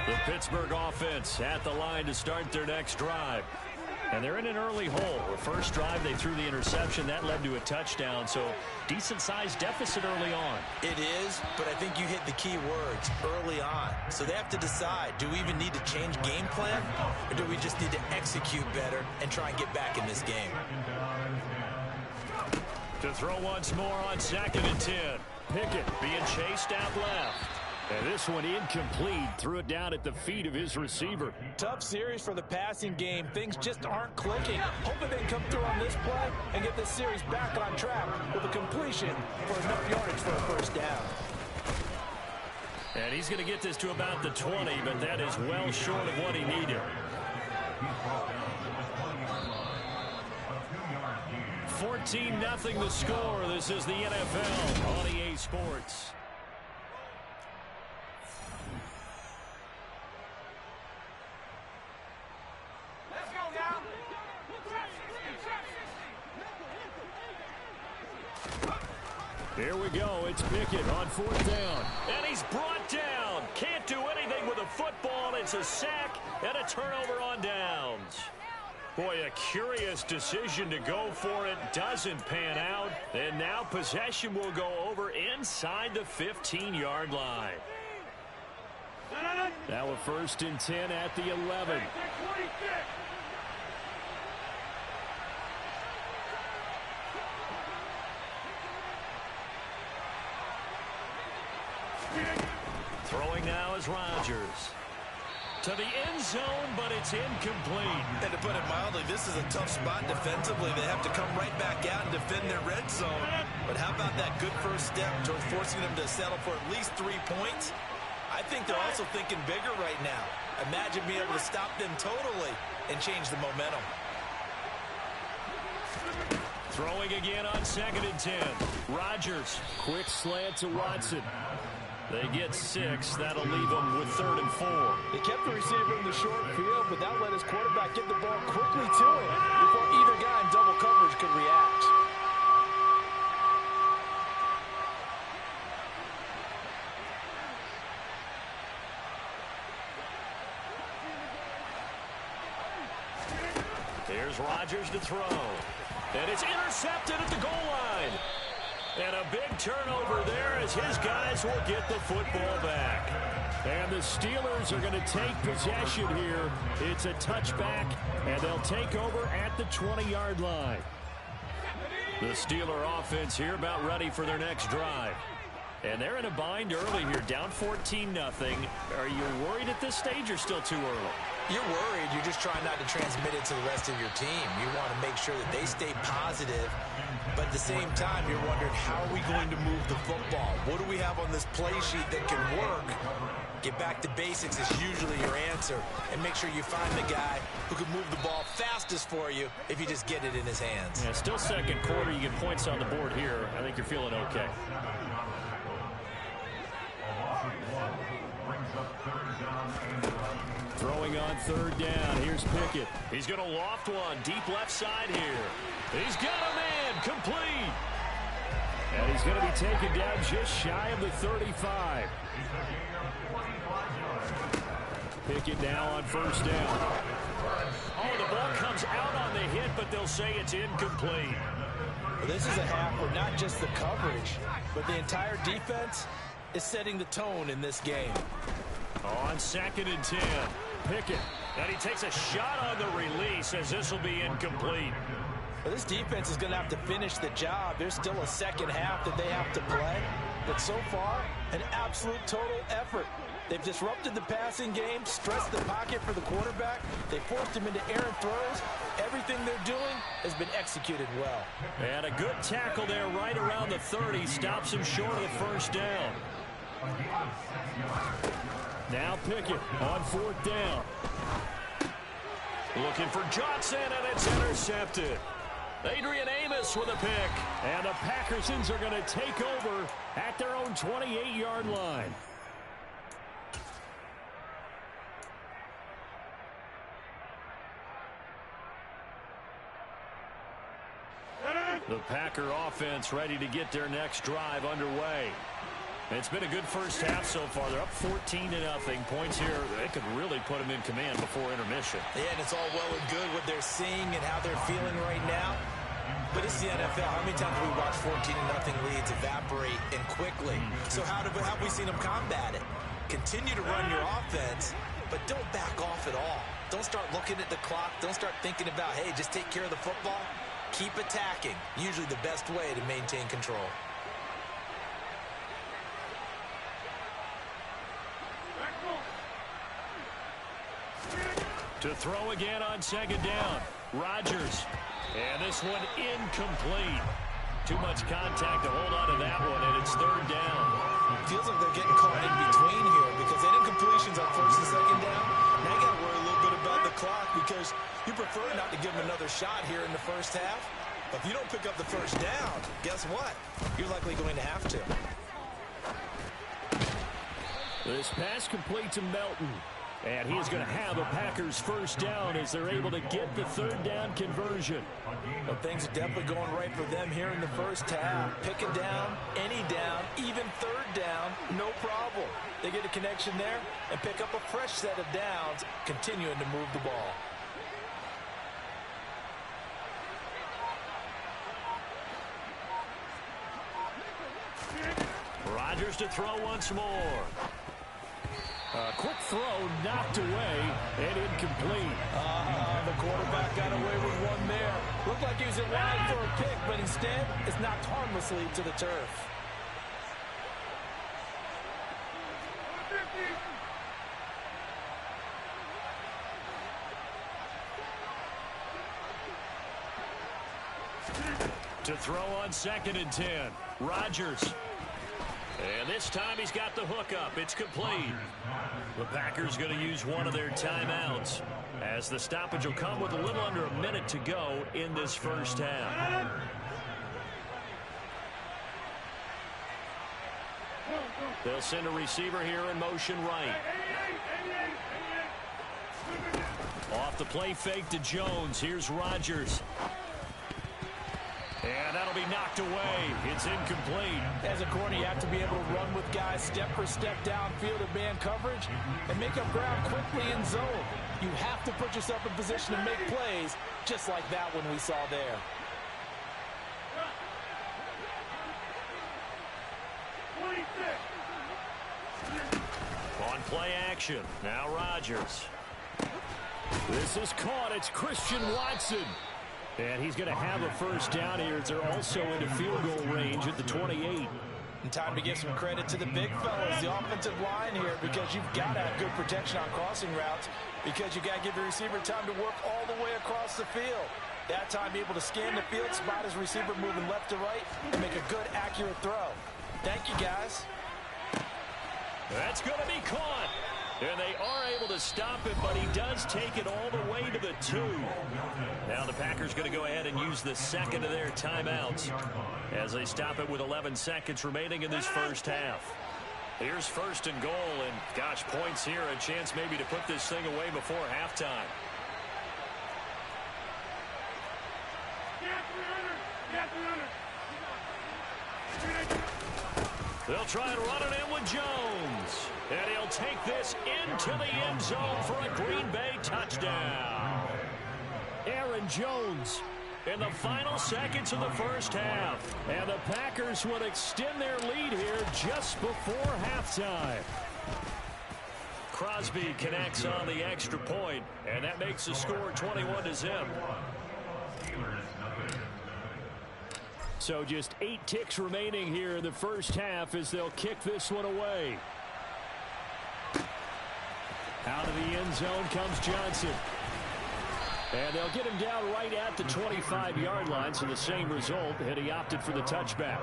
The Pittsburgh offense at the line to start their next drive. And they're in an early hole. The first drive, they threw the interception. That led to a touchdown, so decent-sized deficit early on. It is, but I think you hit the key words, early on. So they have to decide, do we even need to change game plan, or do we just need to execute better and try and get back in this game? To throw once more on 2nd and 10. Pickett being chased out left. And this one incomplete. Threw it down at the feet of his receiver. Tough series for the passing game. Things just aren't clicking. Hoping they can come through on this play and get this series back on track with a completion for enough yardage for a first down. And he's going to get this to about the 20, but that is well short of what he needed. 14-0 the score. This is the NFL on EA Sports. Here we go. It's Pickett on 4th down. And he's brought down. Can't do anything with a football. It's a sack and a turnover on downs. Boy, a curious decision to go for it. Doesn't pan out. And now possession will go over inside the 15-yard line. Now a 1st and 10 at the 11. Throwing now is Rodgers. To the end zone, but it's incomplete. And to put it mildly, this is a tough spot defensively. They have to come right back out and defend their red zone. But how about that good first step towards forcing them to settle for at least 3 points? I think they're also thinking bigger right now. Imagine being able to stop them totally and change the momentum. Throwing again on 2nd and 10. Rodgers, quick slant to Watson. They get 6. That'll leave them with 3rd and 4. They kept the receiver in the short field, but that let his quarterback get the ball quickly to him before either guy in double coverage could react. Here's Rodgers to throw. And it's intercepted at the goal line. And a big turnover there as his guys will get the football back. And the Steelers are going to take possession here. It's a touchback, and they'll take over at the 20-yard line. The Steeler offense here about ready for their next drive. And they're in a bind early here, down 14-0. Are you worried at this stage or still too early? You're worried. You're just trying not to transmit it to the rest of your team. You want to make sure that they stay positive. But at the same time, you're wondering, how are we going to move the football? What do we have on this play sheet that can work? Get back to basics is usually your answer. And make sure you find the guy who can move the ball fastest for you if you just get it in his hands. Yeah, still second quarter. You get points on the board here. I think you're feeling okay. Throwing on 3rd down. Here's Pickett. He's going to loft one deep left side here. He's got a man complete. And he's going to be taken down just shy of the 35. Pickett now on 1st down. Oh, the ball comes out on the hit, but they'll say it's incomplete. Well, this is a half where not just the coverage, but the entire defense is setting the tone in this game. On 2nd and 10, Pickett. And he takes a shot on the release as this will be incomplete. Well, this defense is going to have to finish the job. There's still a second half that they have to play. But so far, an absolute total effort. They've disrupted the passing game, stressed the pocket for the quarterback. They forced him into errant throws. Everything they're doing has been executed well. And a good tackle there right around the 30. Stops him short of the 1st down. Now Pickett on 4th down. Looking for Johnson, and it's intercepted. Adrian Amos with a pick. And the Packersons are going to take over at their own 28-yard line. The Packer offense ready to get their next drive underway. It's been a good first half so far. They're up 14-0. Points here, they could really put them in command before intermission. Yeah, and it's all well and good what they're seeing and how they're feeling right now. But it's the NFL. How many times have we watched 14-0 leads evaporate and quickly? So how have we seen them combat it? Continue to run your offense, but don't back off at all. Don't start looking at the clock. Don't start thinking about, hey, just take care of the football. Keep attacking. Usually the best way to maintain control. To throw again on second down. Rodgers. And this one incomplete. Too much contact to hold on to that one, and it's third down. Feels like they're getting caught in between here because that incompletion's on first and second down. Now you got to worry a little bit about the clock because you prefer not to give them another shot here in the first half. But if you don't pick up the first down, guess what? You're likely going to have to. This pass complete to Melton. And he's going to have a Packers first down as they're able to get the third down conversion. Well, things are definitely going right for them here in the first half. Pick a down, any down, even third down, no problem. They get a connection there and pick up a fresh set of downs, continuing to move the ball. Rodgers to throw once more. A quick throw knocked away and incomplete. The quarterback got away with one there. Looked like he was in line for a pick, but instead it's knocked harmlessly to the turf. To throw on second and 10. Rodgers. And this time he's got the hookup. It's complete. The Packers going to use one of their timeouts as the stoppage will come with a little under a minute to go in this first half. They'll send a receiver here in motion right. Off the play fake to Jones. Here's Rodgers. And that'll be knocked away. It's incomplete. As a corner, you have to be able to run with guys step for step downfield in man coverage and make up ground quickly in zone. You have to put yourself in position to make plays, just like that one we saw there. On play action. Now Rodgers. This is caught. It's Christian Watson. And he's going to have a first down here as they're also into field goal range at the 28. And time to give some credit to the big fellas, the offensive line here, because you've got to have good protection on crossing routes because you got to give the receiver time to work all the way across the field. That time, be able to scan the field, spot his receiver moving left to right, and make a good, accurate throw. Thank you, guys. That's going to be caught. And they are able to stop it, but he does take it all the way to the 2. Now the Packers going to go ahead and use the second of their timeouts as they stop it with 11 seconds remaining in this first half. Here's first and goal, and gosh, points here, a chance maybe to put this thing away before halftime. They'll try and run it in with Jones. And he'll take this into the end zone for a Green Bay touchdown. Aaron Jones in the final seconds of the first half. And the Packers would extend their lead here just before halftime. Crosby connects on the extra point, and that makes the score 21-0. So just 8 ticks remaining here in the first half as they'll kick this one away. Out of the end zone comes Johnson. And they'll get him down right at the 25-yard line, so the same result, and he opted for the touchback.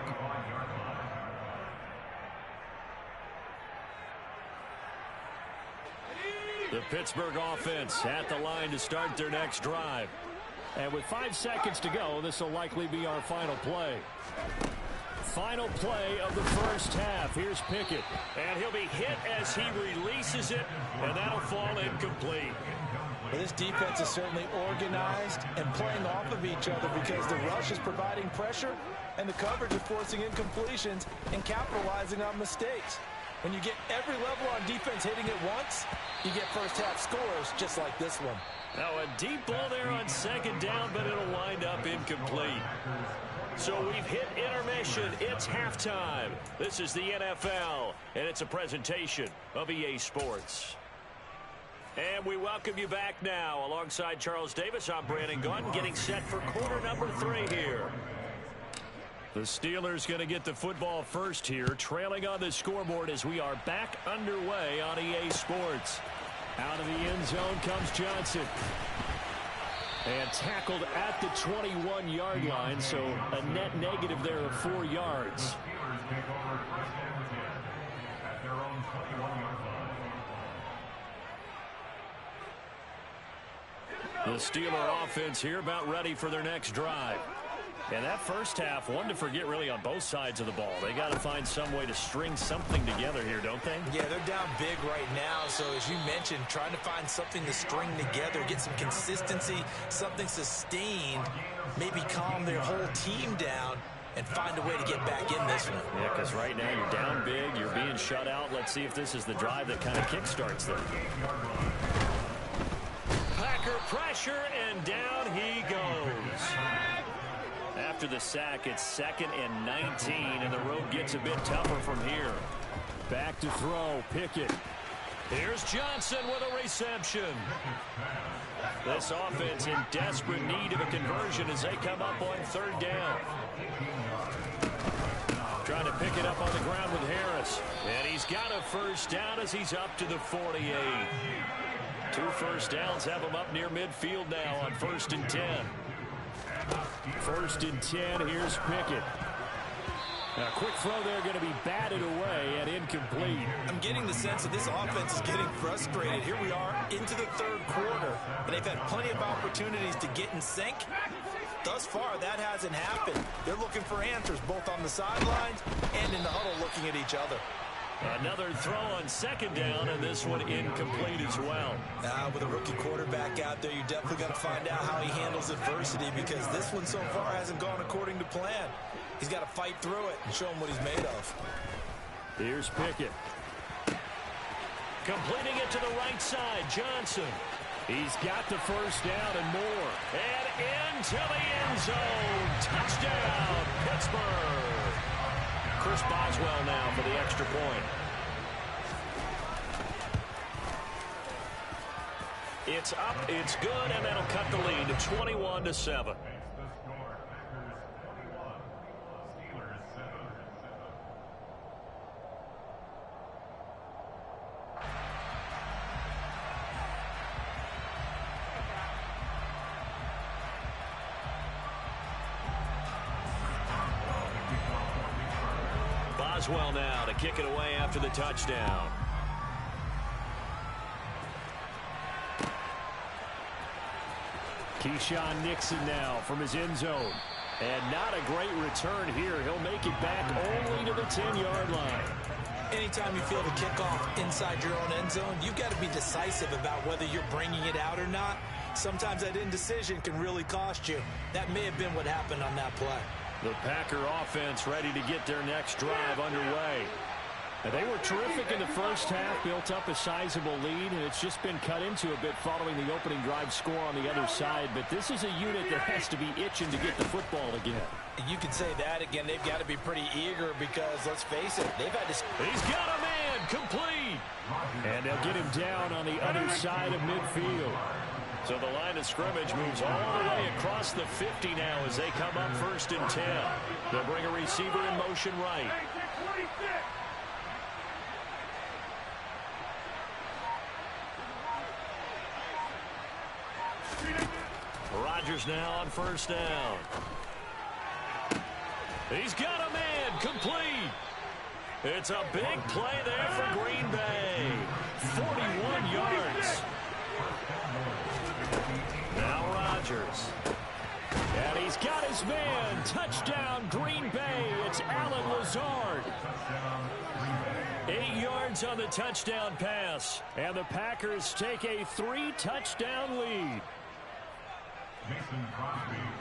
The Pittsburgh offense at the line to start their next drive. And with 5 seconds to go, this will likely be our final play. Final play of the first half. Here's Pickett. And he'll be hit as he releases it, and that'll fall incomplete. Well, this defense is certainly organized and playing off of each other because the rush is providing pressure and the coverage is forcing incompletions and capitalizing on mistakes. When you get every level on defense hitting it once, you get first half scores just like this one. Now a deep ball there on second down, but it'll wind up incomplete. So we've hit intermission. It's halftime. This is the NFL, and it's a presentation of EA Sports. And we welcome you back now. Alongside Charles Davis, I'm Brandon Gaudin, getting set for quarter number 3 here. The Steelers going to get the football first here, trailing on the scoreboard as we are back underway on EA Sports. Out of the end zone comes Johnson. And tackled at the 21-yard line, so a net negative there of 4 yards. The Steeler offense here about ready for their next drive. And that first half, one to forget really on both sides of the ball. They got to find some way to string something together here, don't they? Yeah, they're down big right now. So as you mentioned, trying to find something to string together, get some consistency, something sustained, maybe calm their whole team down and find a way to get back in this one. Yeah, because right now you're down big, you're being shut out. Let's see if this is the drive that kind of kickstarts them. Packer pressure, and down he goes. After the sack, it's 2nd and 19, and the road gets a bit tougher from here. Back to throw, Pickett. Here's Johnson with a reception. This offense in desperate need of a conversion as they come up on 3rd down. Trying to pick it up on the ground with Harris. And he's got a first down as he's up to the 48. 2 first downs have him up near midfield now on 1st and 10. 1st and 10, here's Pickett. Now, a quick throw there going to be batted away and incomplete. I'm getting the sense that this offense is getting frustrated. Here we are into the 3rd quarter, and they've had plenty of opportunities to get in sync. Thus far, that hasn't happened. They're looking for answers both on the sidelines and in the huddle looking at each other. Another throw on 2nd down, and this one incomplete as well. With a rookie quarterback out there, you're definitely going to find out how he handles adversity because this one so far hasn't gone according to plan. He's got to fight through it and show him what he's made of. Here's Pickett. Completing it to the right side, Johnson. He's got the first down and more. And into the end zone. Touchdown, Pittsburgh. Chris Boswell now for the extra point. It's up, it's good, and that'll cut the lead to 21-7. Boswell now to kick it away after the touchdown. Keyshawn Nixon now from his end zone. And not a great return here. He'll make it back only to the 10-yard line. Anytime you feel the kickoff inside your own end zone, you've got to be decisive about whether you're bringing it out or not. Sometimes that indecision can really cost you. That may have been what happened on that play. The Packer offense ready to get their next drive underway. And they were terrific in the first half, built up a sizable lead, and it's just been cut into a bit following the opening drive score on the other side. But this is a unit that has to be itching to get the football again. You can say that again. They've got to be pretty eager because, let's face it, they've had to... He's got a man, complete. And they'll get him down on the other side of midfield. So the line of scrimmage moves all the way across the 50 now as they come up 1st and 10. They'll bring a receiver in motion right. Rodgers now on 1st down. He's got a man, complete. It's a big play there for Green Bay. 41 yards. Now Rodgers. And he's got his man. Touchdown, Green Bay. It's Allen Lazard. 8 yards on the touchdown pass. And the Packers take a 3-touchdown lead.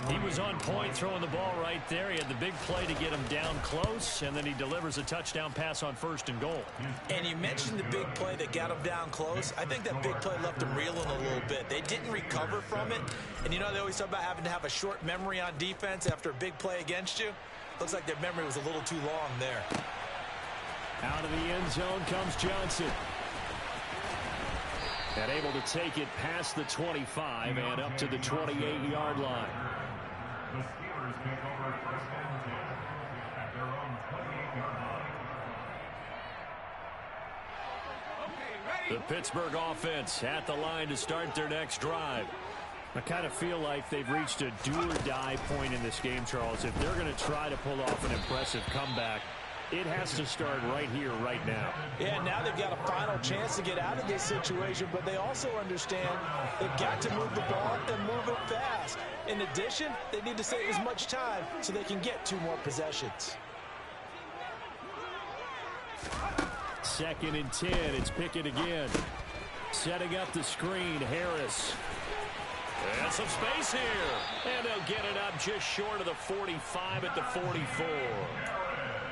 He was on point throwing the ball right there. He had the big play to get him down close, and then he delivers a touchdown pass on 1st and goal. And you mentioned the big play that got him down close. I think that big play left him reeling a little bit. They didn't recover from it. And you know they always talk about having to have a short memory on defense after a big play against you. Looks like their memory was a little too long there. Out of the end zone comes Johnson. And able to take it past the 25 and up to the 28-yard line. The Steelers take over 1st and 10 at their own 28-yard line. The Pittsburgh offense at the line to start their next drive. I kind of feel like they've reached a do-or-die point in this game, Charles. If they're going to try to pull off an impressive comeback, it has to start right here, right now. Yeah, now they've got a final chance to get out of this situation, but they also understand they've got to move the ball and move it fast. In addition, they need to save as much time so they can get 2 more possessions. 2nd and 10. It's Pickett again. Setting up the screen, Harris. And some space here. And they'll get it up just short of the 45 at the 44.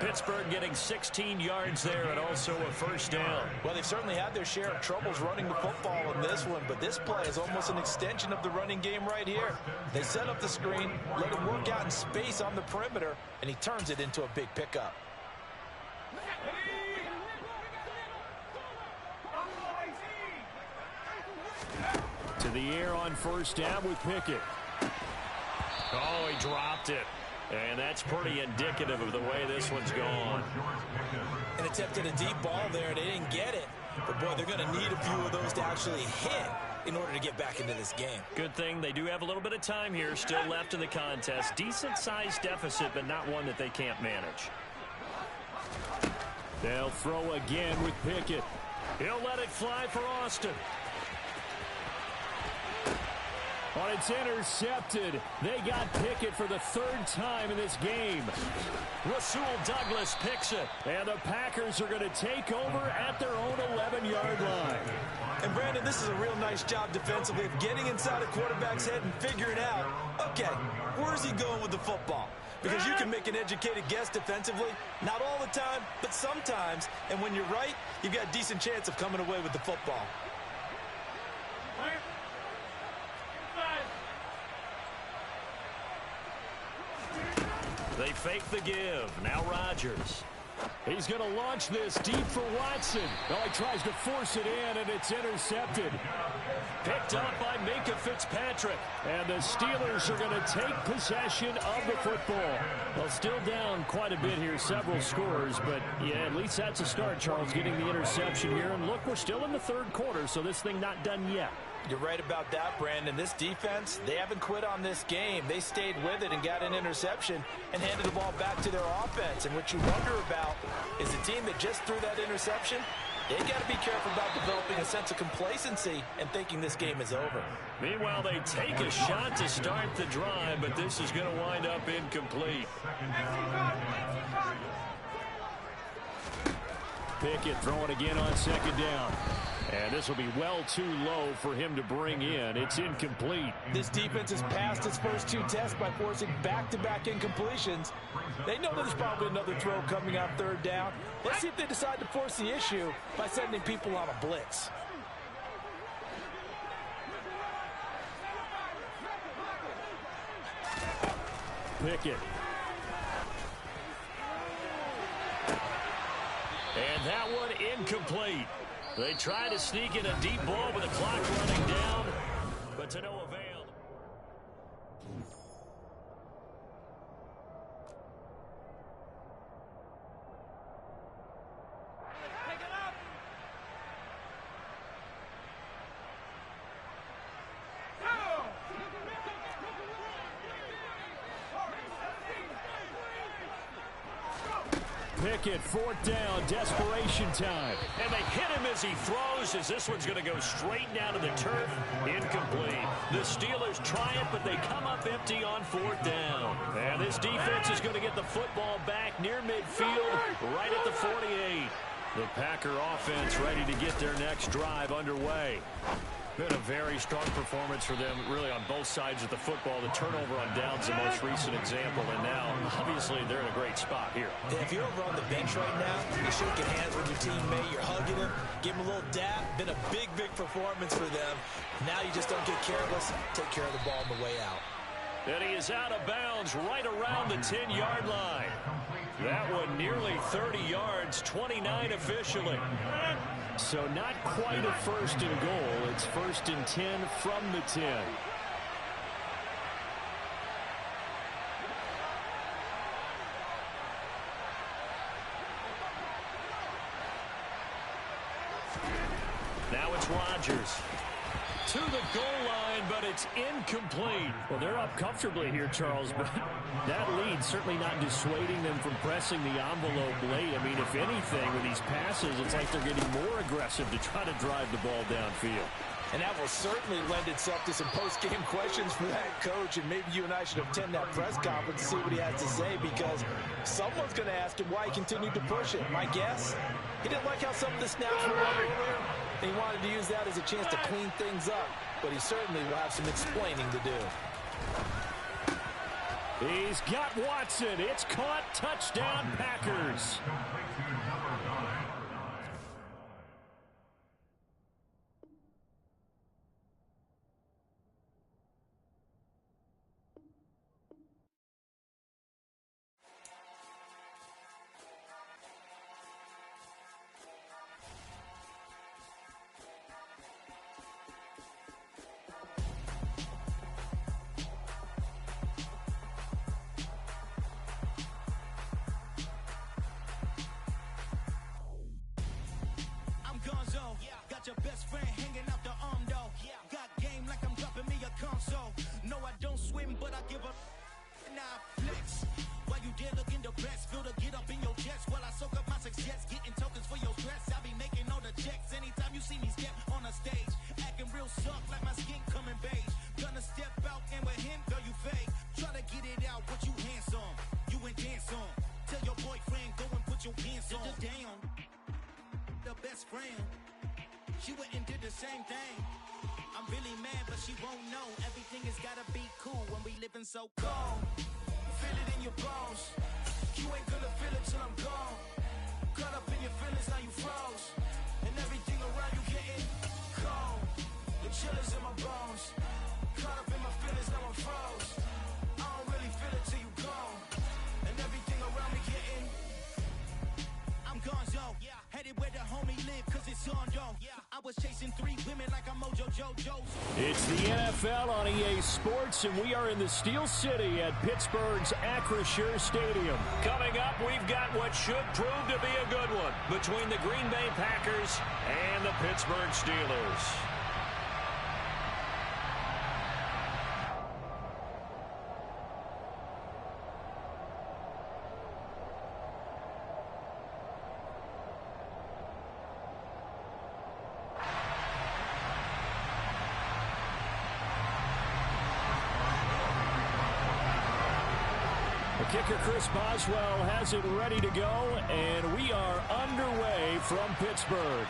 Pittsburgh getting 16 yards there and also a 1st down. Well, they've certainly had their share of troubles running the football in this one, but this play is almost an extension of the running game right here. They set up the screen, let him work out in space on the perimeter, and he turns it into a big pickup. To the air on 1st down with Pickett. Oh, he dropped it. And that's pretty indicative of the way this one's gone. An attempt at a deep ball there. They didn't get it. But, boy, they're going to need a few of those to actually hit in order to get back into this game. Good thing they do have a little bit of time here still left in the contest. Decent-sized deficit, but not one that they can't manage. They'll throw again with Pickett. He'll let it fly for Austin. But it's intercepted. They got Pickett for the 3rd time in this game. Rasul Douglas picks it. And the Packers are going to take over at their own 11-yard line. And, Brandon, this is a real nice job defensively of getting inside a quarterback's head and figuring out, okay, where's he going with the football? Because you can make an educated guess defensively, not all the time, but sometimes. And when you're right, you've got a decent chance of coming away with the football. They fake the give. Now Rodgers. He's going to launch this deep for Watson. Oh, he tries to force it in, and it's intercepted. Picked up by Minka Fitzpatrick. And the Steelers are going to take possession of the football. Well, still down quite a bit here, several scores. But, yeah, at least that's a start, Charles, getting the interception here. And, look, we're still in the 3rd quarter, so this thing not done yet. You're right about that, Brandon. This defense, they haven't quit on this game. They stayed with it and got an interception and handed the ball back to their offense. And what you wonder about is the team that just threw that interception, they got to be careful about developing a sense of complacency and thinking this game is over. Meanwhile, they take a shot to start the drive, but this is going to wind up incomplete. Pickett throwing again on 2nd down. And this will be well too low for him to bring in. It's incomplete. This defense has passed its first 2 tests by forcing back-to-back incompletions. They know there's probably another throw coming on 3rd down. Let's see if they decide to force the issue by sending people on a blitz. Pickett. And that one incomplete. They try to sneak in a deep ball with the clock running down, but to no avail. pocket. 4th down, desperation time. And they hit him as he throws, as this one's going to go straight down to the turf. Incomplete. The Steelers triumph, but they come up empty on 4th down. And this defense is going to get the football back near midfield, right at the 48. The Packer offense ready to get their next drive underway. Been a very strong performance for them, really, on both sides of the football. The turnover on downs, the most recent example, and now, obviously, they're in a great spot here. Yeah, if you're over on the bench right now, you're shaking hands with your teammate, you're hugging him, give him a little dap. Been a big, big performance for them. Now you just don't get careless. Take care of the ball on the way out. And he is out of bounds right around the 10-yard line. That one nearly 30 yards, 29 officially. So not quite a 1st and goal. It's 1st and 10 from the 10. Now it's Rodgers. To the goal line, but it's incomplete. Well, they're up comfortably here, Charles, but that lead certainly not dissuading them from pressing the envelope late. I mean, if anything, with these passes, it's like they're getting more aggressive to try to drive the ball downfield. And that will certainly lend itself to some post-game questions for that coach, and maybe you and I should attend that press conference to see what he has to say, because someone's going to ask him why he continued to push it. My guess, he didn't like how some of the snaps were run earlier, and he wanted to use that as a chance to clean things up, but he certainly will have some explaining to do. He's got Watson. It's caught. Touchdown, Packers. Got your best friend hanging out the arm though. Got game like I'm dropping me a console. No, I don't swim, but I give up. Now flex. While you there looking the best, feel the get up in your chest. While I soak up my success, getting tokens for your stress. I be making all the checks anytime you see me step on a stage. Acting real soft like my skin coming beige. Gonna step out and with him, girl, you fake. Try to get it out, what you handsome. You ain't dance on. Tell your boyfriend, go and put your pants on. Down. The best friend. She went and did the same thing. I'm really mad, but she won't know. Everything has gotta be cool when we living so cold. Feel it in your bones. You ain't gonna feel it till I'm gone. Caught up in your feelings, now you froze. And everything around you getting cold. The chill is in my bones. Caught up in my feelings, now I'm froze. I don't really feel it till you gone. And everything around me getting I'm gone, yo. Headed where the homie live, cause it's on, yo. I was chasing 3 women like I'm Mojo Jojo. It's the NFL on EA Sports, and we are in the Steel City at Pittsburgh's Acrisure Stadium. Coming up, we've got what should prove to be a good one between the Green Bay Packers and the Pittsburgh Steelers. Kicker Chris Boswell has it ready to go, and we are underway from Pittsburgh.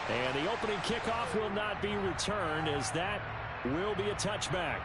And the opening kickoff will not be returned, as that will be a touchback.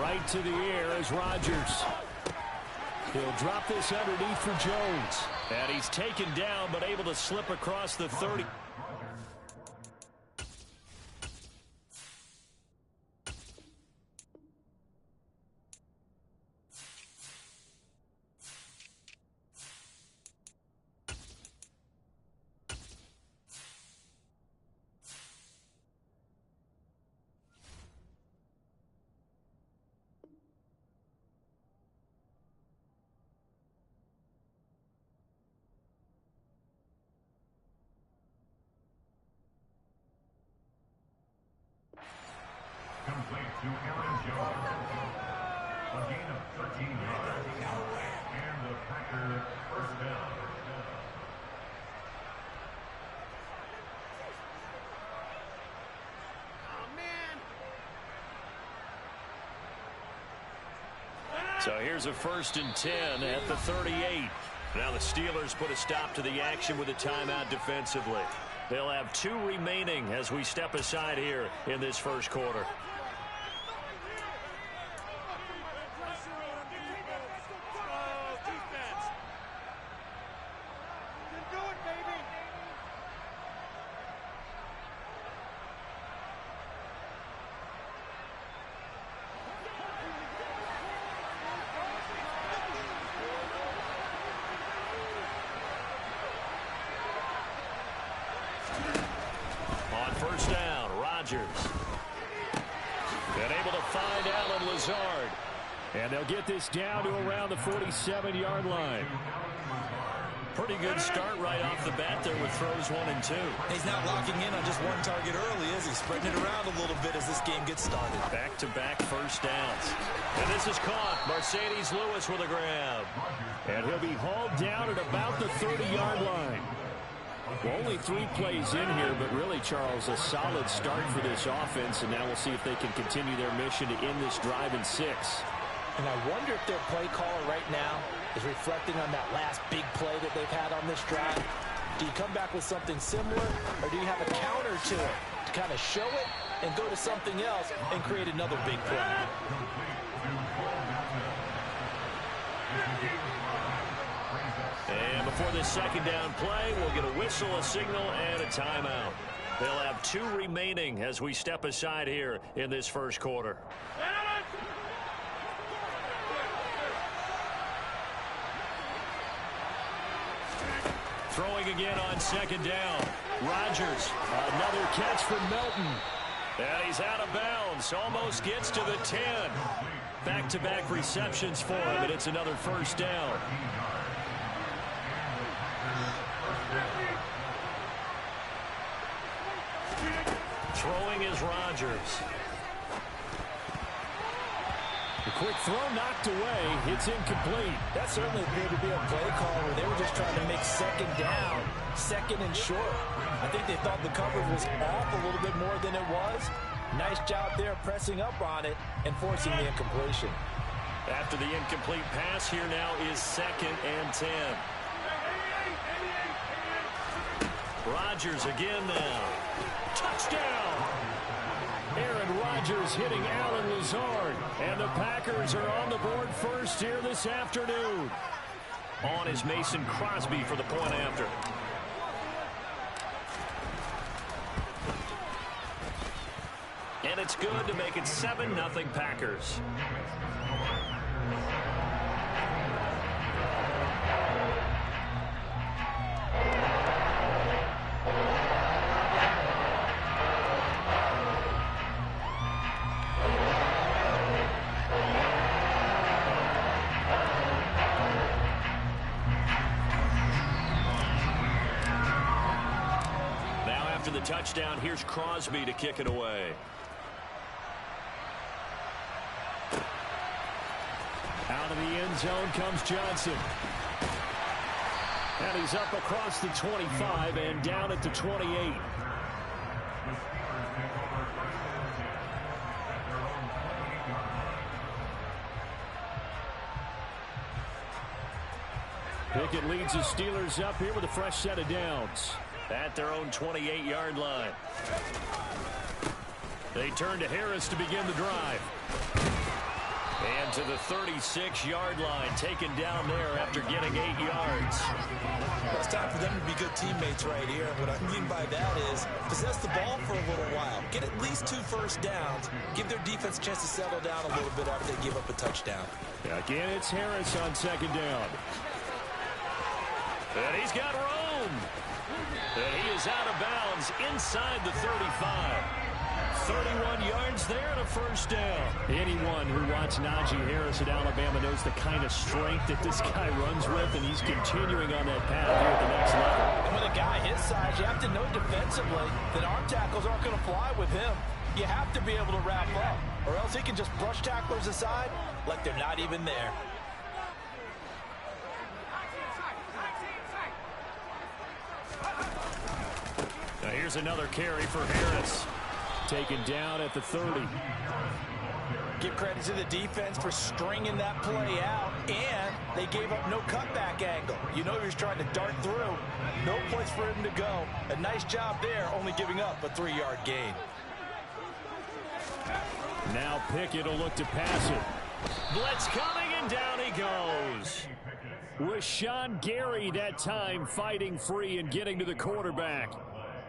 Right to the air is Rodgers. He'll drop this underneath for Jones. And he's taken down, but able to slip across the 30. to Aaron Jones. A gain of 13 yards. And the Packer first down. So here's a 1st and 10 at the 38. Now the Steelers put a stop to the action with a timeout defensively. They'll have 2 remaining as we step aside here in this first quarter. First down, Rodgers. And able to find Allen Lazard. And they'll get this down to around the 47-yard line. Pretty good start right off the bat there with throws 1 and 2. He's not locking in on just one target early, is he? Spreading it around a little bit as this game gets started. Back-to-back first downs. And this is caught. Mercedes Lewis with a grab. And he'll be hauled down at about the 30-yard line. Well, only 3 plays in here, but really, Charles, a solid start for this offense, and now we'll see if they can continue their mission to end this drive in 6. And I wonder if their play caller right now is reflecting on that last big play that they've had on this drive. Do you come back with something similar, or do you have a counter to it to kind of show it and go to something else and create another big play? And before this second down play, we'll get a whistle, a signal, and a timeout. They'll have 2 remaining as we step aside here in this first quarter. Throwing again on second down. Rodgers, another catch from Melton. And he's out of bounds, almost gets to the 10. Back-to-back receptions for him, and it's another first down. Throwing is Rodgers. The quick throw knocked away. It's incomplete. That certainly appeared to be a play call where they were just trying to make second down, second and short. I think they thought the coverage was off a little bit more than it was. Nice job there pressing up on it and forcing the incompletion. After the incomplete pass, here now is 2nd and 10. Rodgers again now. Touchdown! Aaron Rodgers hitting Allen Lazard. And the Packers are on the board first here this afternoon. On is Mason Crosby for the point after. And it's good to make it 7-0 Packers. After the touchdown, here's Crosby to kick it away. Out of the end zone comes Johnson. And he's up across the 25 and down at the 28. Pickett leads the Steelers up here with a fresh set of downs. At their own 28-yard line. They turn to Harris to begin the drive. And to the 36-yard line, taken down there after getting 8 yards. Well, it's time for them to be good teammates right here. What I mean by that is possess the ball for a little while. Get at least 2 first downs. Give their defense a chance to settle down a little bit after they give up a touchdown. Again, it's Harris on second down. And he's got room. And he is out of bounds inside the 35. 31 yards there and a first down. Anyone who watched Najee Harris at Alabama knows the kind of strength that this guy runs with, and he's continuing on that path here at the next level. And with a guy his size, you have to know defensively that arm tackles aren't going to fly with him. You have to be able to wrap up, or else he can just brush tacklers aside like they're not even there. Now here's another carry for Harris. Taken down at the 30. Give credit to the defense for stringing that play out, and they gave up no cutback angle. You know he was trying to dart through. No place for him to go. A nice job there, only giving up a 3-yard gain. Now Pickett will look to pass it. Blitz coming, and down he goes. With Sean Gary that time fighting free and getting to the quarterback.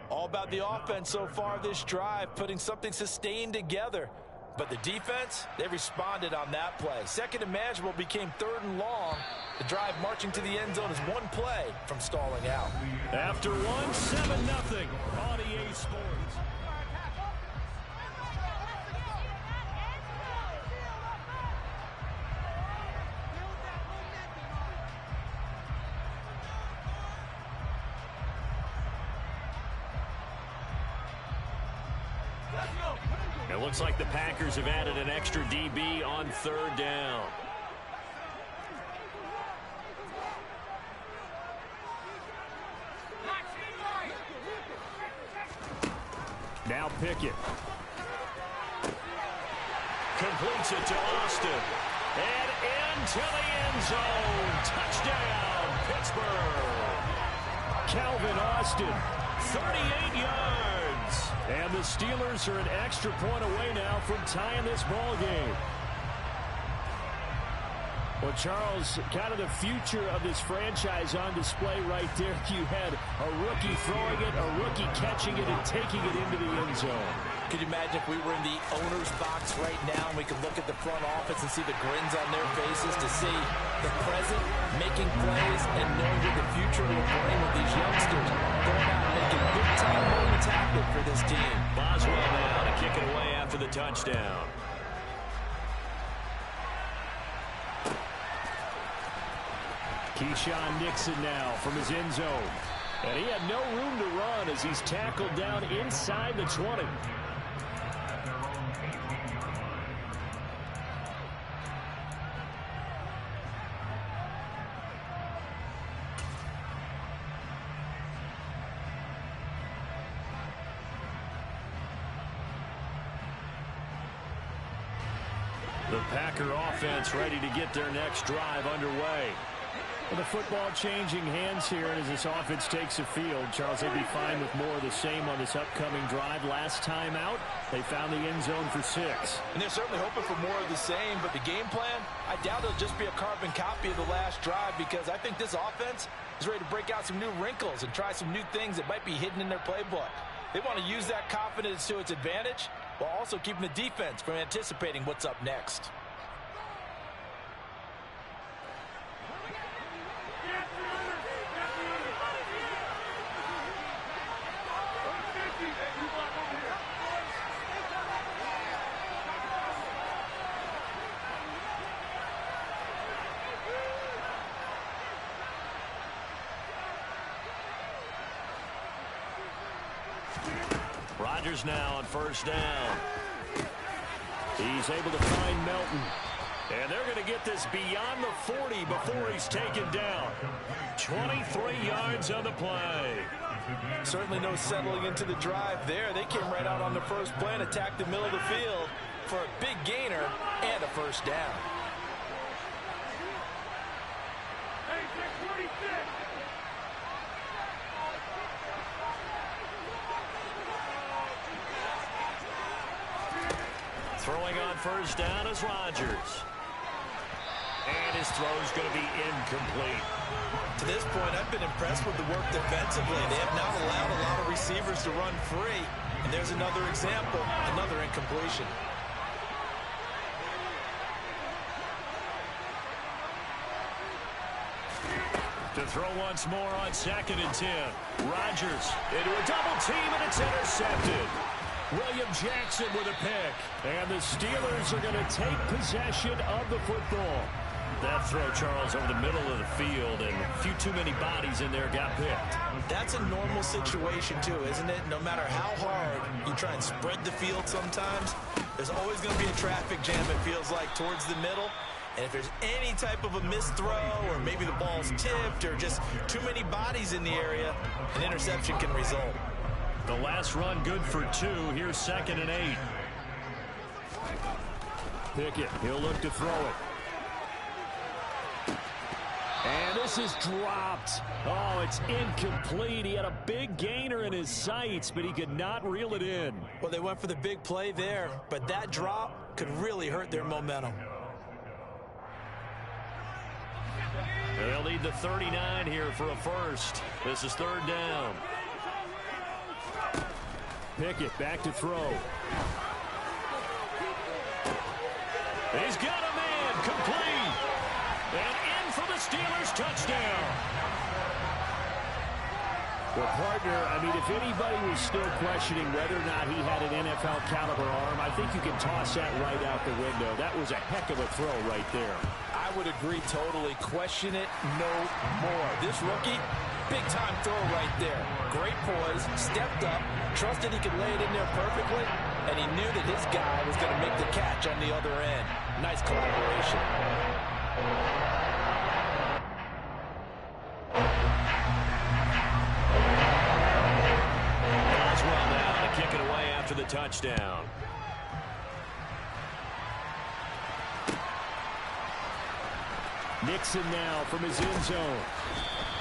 All about the offense so far this drive, putting something sustained together. But the defense, they responded on that play. Second and manageable became 3rd and long. The drive marching to the end zone is one play from stalling out. After 7-0 on EA Sports. It looks like the Packers have added an extra DB on 3rd down. Now Pickett. Completes it to Austin. And into the end zone. Touchdown, Pittsburgh. Calvin Austin, 38 yards. And the Steelers are an extra point away now from tying this ball game. Well, Charles, kind of the future of this franchise on display right there. You had a rookie throwing it, a rookie catching it, and taking it into the end zone. Could you imagine if we were in the owner's box right now and we could look at the front office and see the grins on their faces, to see the present making plays and knowing what the future will bring with these youngsters going out and making big-time moments happen for this team. Boswell now to kick it away after the touchdown. Keyshawn Nixon now from his end zone. And he had no room to run as he's tackled down inside the 20. The Packer offense ready to get their next drive underway. Well, the football changing hands here, and as this offense takes the field, Charles, they'd be fine with more of the same on this upcoming drive. Last time out, they found the end zone for 6. And they're certainly hoping for more of the same, but the game plan, I doubt it'll just be a carbon copy of the last drive, because I think this offense is ready to break out some new wrinkles and try some new things that might be hidden in their playbook. They want to use that confidence to its advantage, while also keeping the defense from anticipating what's up next. Rodgers now on 1st down. He's able to find Melton. And they're going to get this beyond the 40 before he's taken down. 23 yards on the play. Certainly no settling into the drive there. They came right out on the first play and attacked the middle of the field for a big gainer and a 1st down. Throwing on 1st down is Rodgers. And his throw's going to be incomplete. To this point, I've been impressed with the work defensively. They have not allowed a lot of receivers to run free. And there's another example, another incompletion. To throw once more on 2nd and 10. Rodgers into a double team, and it's intercepted. William Jackson with a pick. And the Steelers are going to take possession of the football. That throw, Charles, over the middle of the field, and a few too many bodies in there got picked. That's a normal situation, too, isn't it? No matter how hard you try and spread the field sometimes, there's always going to be a traffic jam, it feels like, towards the middle. And if there's any type of a missed throw, or maybe the ball's tipped, or just too many bodies in the area, an interception can result. The last run good for 2. Here's 2nd and 8. Pickett, he'll look to throw it. And this is dropped. Oh, it's incomplete. He had a big gainer in his sights, but he could not reel it in. Well, they went for the big play there, but that drop could really hurt their momentum. They'll need the 39 here for a first. This is 3rd down. Pickett back to throw. He's got a man, complete. And in for the Steelers touchdown. Well, partner, I mean, if anybody was still questioning whether or not he had an NFL caliber arm, I think you can toss that right out the window. That was a heck of a throw right there. I would agree totally. Question it no more. This rookie, big-time throw right there. Great poise, stepped up, trusted he could lay it in there perfectly, and he knew that his guy was going to make the catch on the other end. Nice collaboration. Well now to kick it away after the touchdown. Nixon now from his end zone.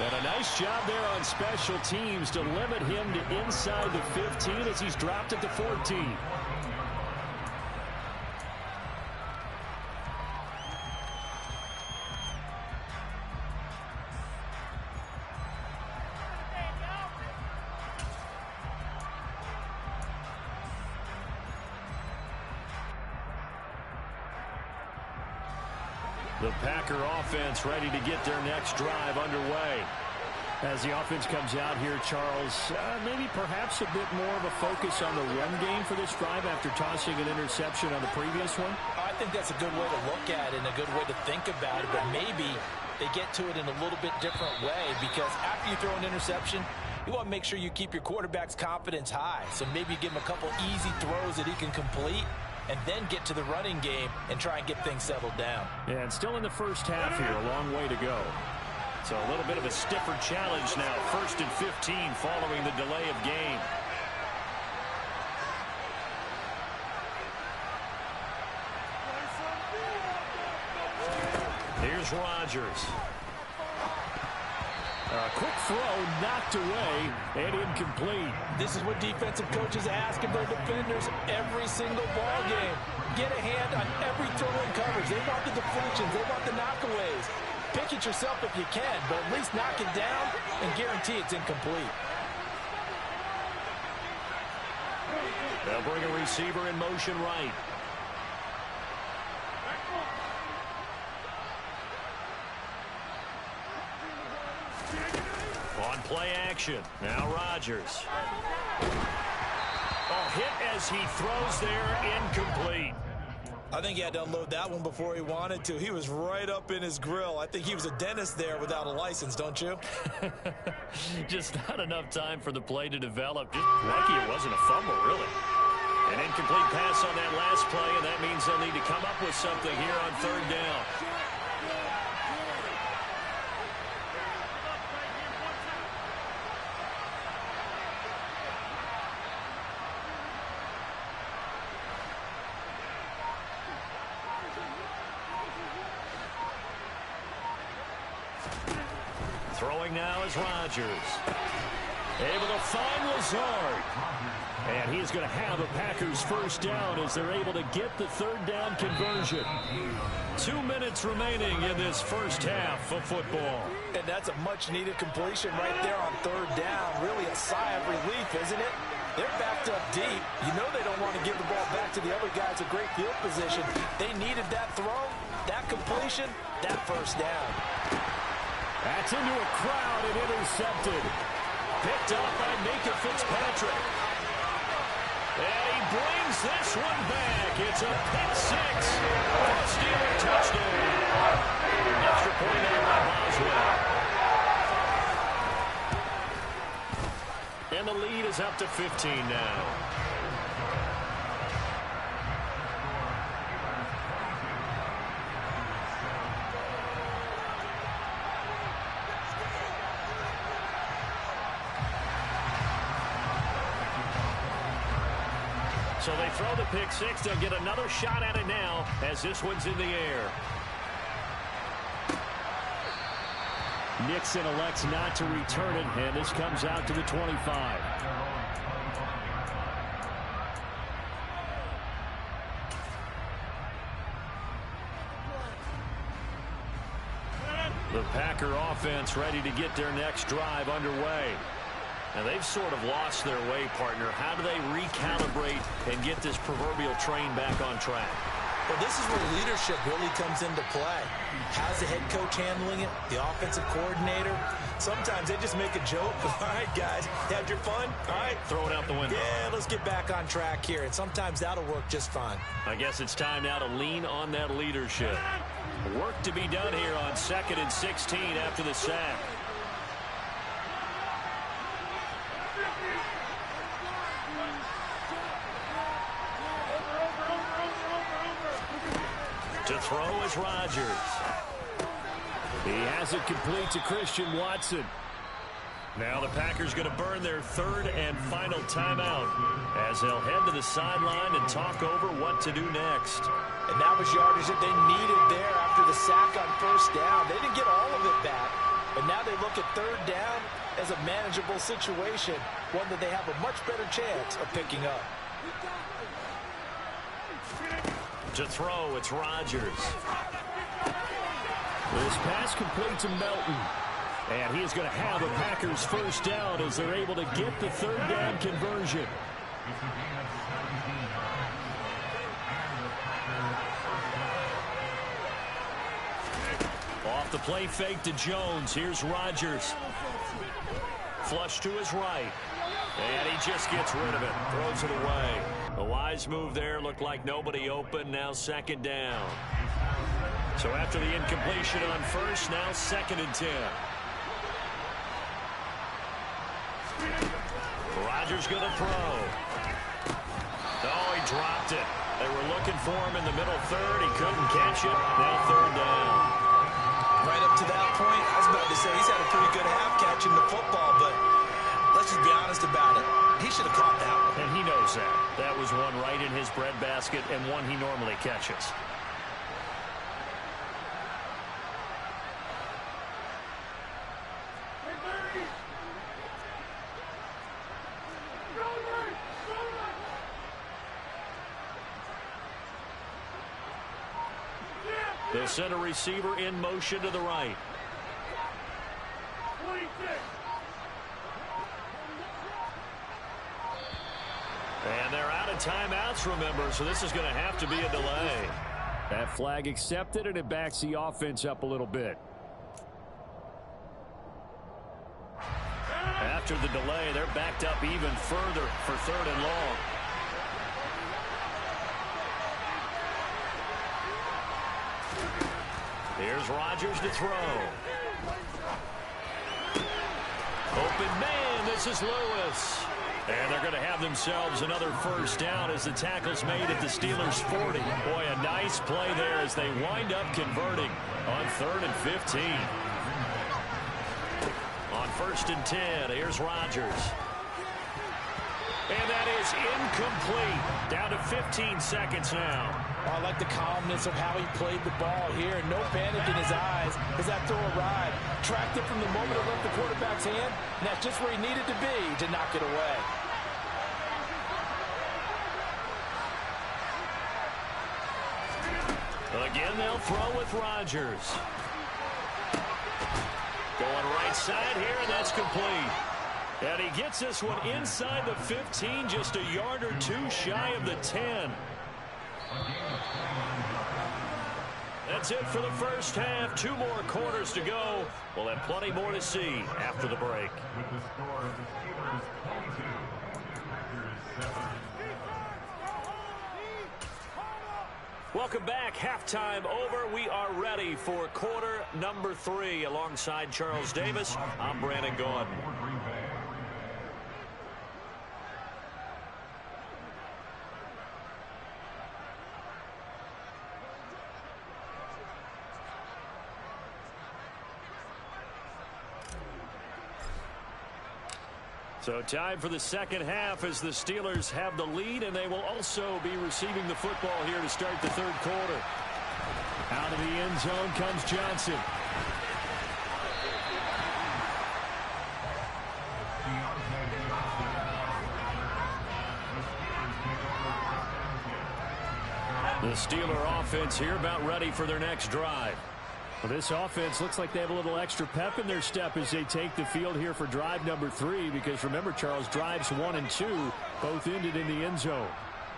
And a nice job there on special teams to limit him to inside the 15 as he's dropped at the 14. The Packer offense ready to get their next drive underway. As the offense comes out here, Charles, maybe perhaps a bit more of a focus on the run game for this drive after tossing an interception on the previous one? I think that's a good way to look at it and a good way to think about it, but maybe they get to it in a little bit different way, because after you throw an interception, you want to make sure you keep your quarterback's confidence high. So maybe give him a couple easy throws that he can complete, and then get to the running game and try and get things settled down. Yeah, and still in the first half here, a long way to go. So a little bit of a stiffer challenge now. 1st and 15 following the delay of game. Here's Rodgers. A quick throw knocked away and incomplete. This is what defensive coaches ask of their defenders every single ball game. Get a hand on every throw and coverage. They want the deflections. They want the knockaways. Pick it yourself if you can, but at least knock it down and guarantee it's incomplete. They'll bring a receiver in motion right. On play action. Now Rodgers. Oh, hit as he throws there, incomplete. I think he had to unload that one before he wanted to. He was right up in his grill. I think he was a dentist there without a license, don't you? Just not enough time for the play to develop. Just lucky it wasn't a fumble, really. An incomplete pass on that last play, and that means they'll need to come up with something here on 3rd down. Throwing now is Rodgers. Able to find Lazard. And he's going to have a Packers first down as they're able to get the 3rd down conversion. 2 minutes remaining in this first half of football. And that's a much-needed completion right there on 3rd down. Really a sigh of relief, isn't it? They're backed up deep. You know they don't want to give the ball back to the other guy. It's a great field position. They needed that throw, that completion, that first down. That's into a crowd and intercepted. Picked up by Micah Fitzpatrick. And he brings this one back. It's a pick 6 for a Steeler touchdown. is up to 15 now. So they throw the pick six. They'll get another shot at it now as this one's in the air. Nixon elects not to return it, and this comes out to the 25. The Packer offense ready to get their next drive underway. And they've sort of lost their way, partner. How do they recalibrate and get this proverbial train back on track? Well, this is where leadership really comes into play. How's the head coach handling it? The offensive coordinator? Sometimes they just make a joke. All right, guys, had your fun? All right. Throw it out the window. Yeah, let's get back on track here. And sometimes that'll work just fine. I guess it's time now to lean on that leadership. Work to be done here on 2nd and 16 after the sack. To throw is Rodgers. He has it complete to Christian Watson. Now the Packers going to burn their 3rd and final timeout as they'll head to the sideline and talk over what to do next. And that was yardage that they needed there after the sack on 1st down. They didn't get all of it back, but now they look at 3rd down as a manageable situation, one that they have a much better chance of picking up. To throw, it's Rodgers. This pass complete to Melton. And he's going to have a Packers 1st down as they're able to get the 3rd down conversion. Off the play fake to Jones. Here's Rodgers. Flush to his right. And he just gets rid of it. Throws it away. A wise move there. Looked like nobody open. Now 2nd down. So after the incompletion on 1st, now 2nd and 10. Rodgers going to throw. Oh, he dropped it. They were looking for him in the middle 3rd. He couldn't catch it. Now 3rd down. Right up to that point, I was about to say he's had a pretty good half catching the football, but let's just be honest about it. He should have caught that one. And he knows that. That was one right in his breadbasket and one he normally catches. They'll send a receiver in motion to the right. And they're out of timeouts, remember, so this is going to have to be a delay. That flag accepted, and it backs the offense up a little bit. After the delay, they're backed up even further for 3rd and long. Here's Rodgers to throw. Open man, this is Lewis. And they're going to have themselves another 1st down as the tackle's made at the Steelers' 40. Boy, a nice play there as they wind up converting on 3rd and 15. On 1st and 10, here's Rodgers. And that is incomplete. Down to 15 seconds now. Oh, I like the calmness of how he played the ball here. No panic in his eyes as that throw arrived. Tracked it from the moment it left the quarterback's hand, and that's just where he needed to be to knock it away. Again, they'll throw with Rodgers. Going right side here, and that's complete. And he gets this one inside the 15, just a yard or two shy of the 10. That's it for the 1st half. 2 more quarters to go. We'll have plenty more to see after the break. With the score of the Steelers 22, Packers 7. Welcome back. Halftime over. We are ready for quarter number 3. Alongside Charles Davis, I'm Brandon Gaudin. So time for the second half as the Steelers have the lead, and they will also be receiving the football here to start the third quarter. Out of the end zone comes Johnson. The Steeler offense here about ready for their next drive. Well, this offense looks like they have a little extra pep in their step as they take the field here for drive number 3, because remember, Charles, drives 1 and 2 both ended in the end zone.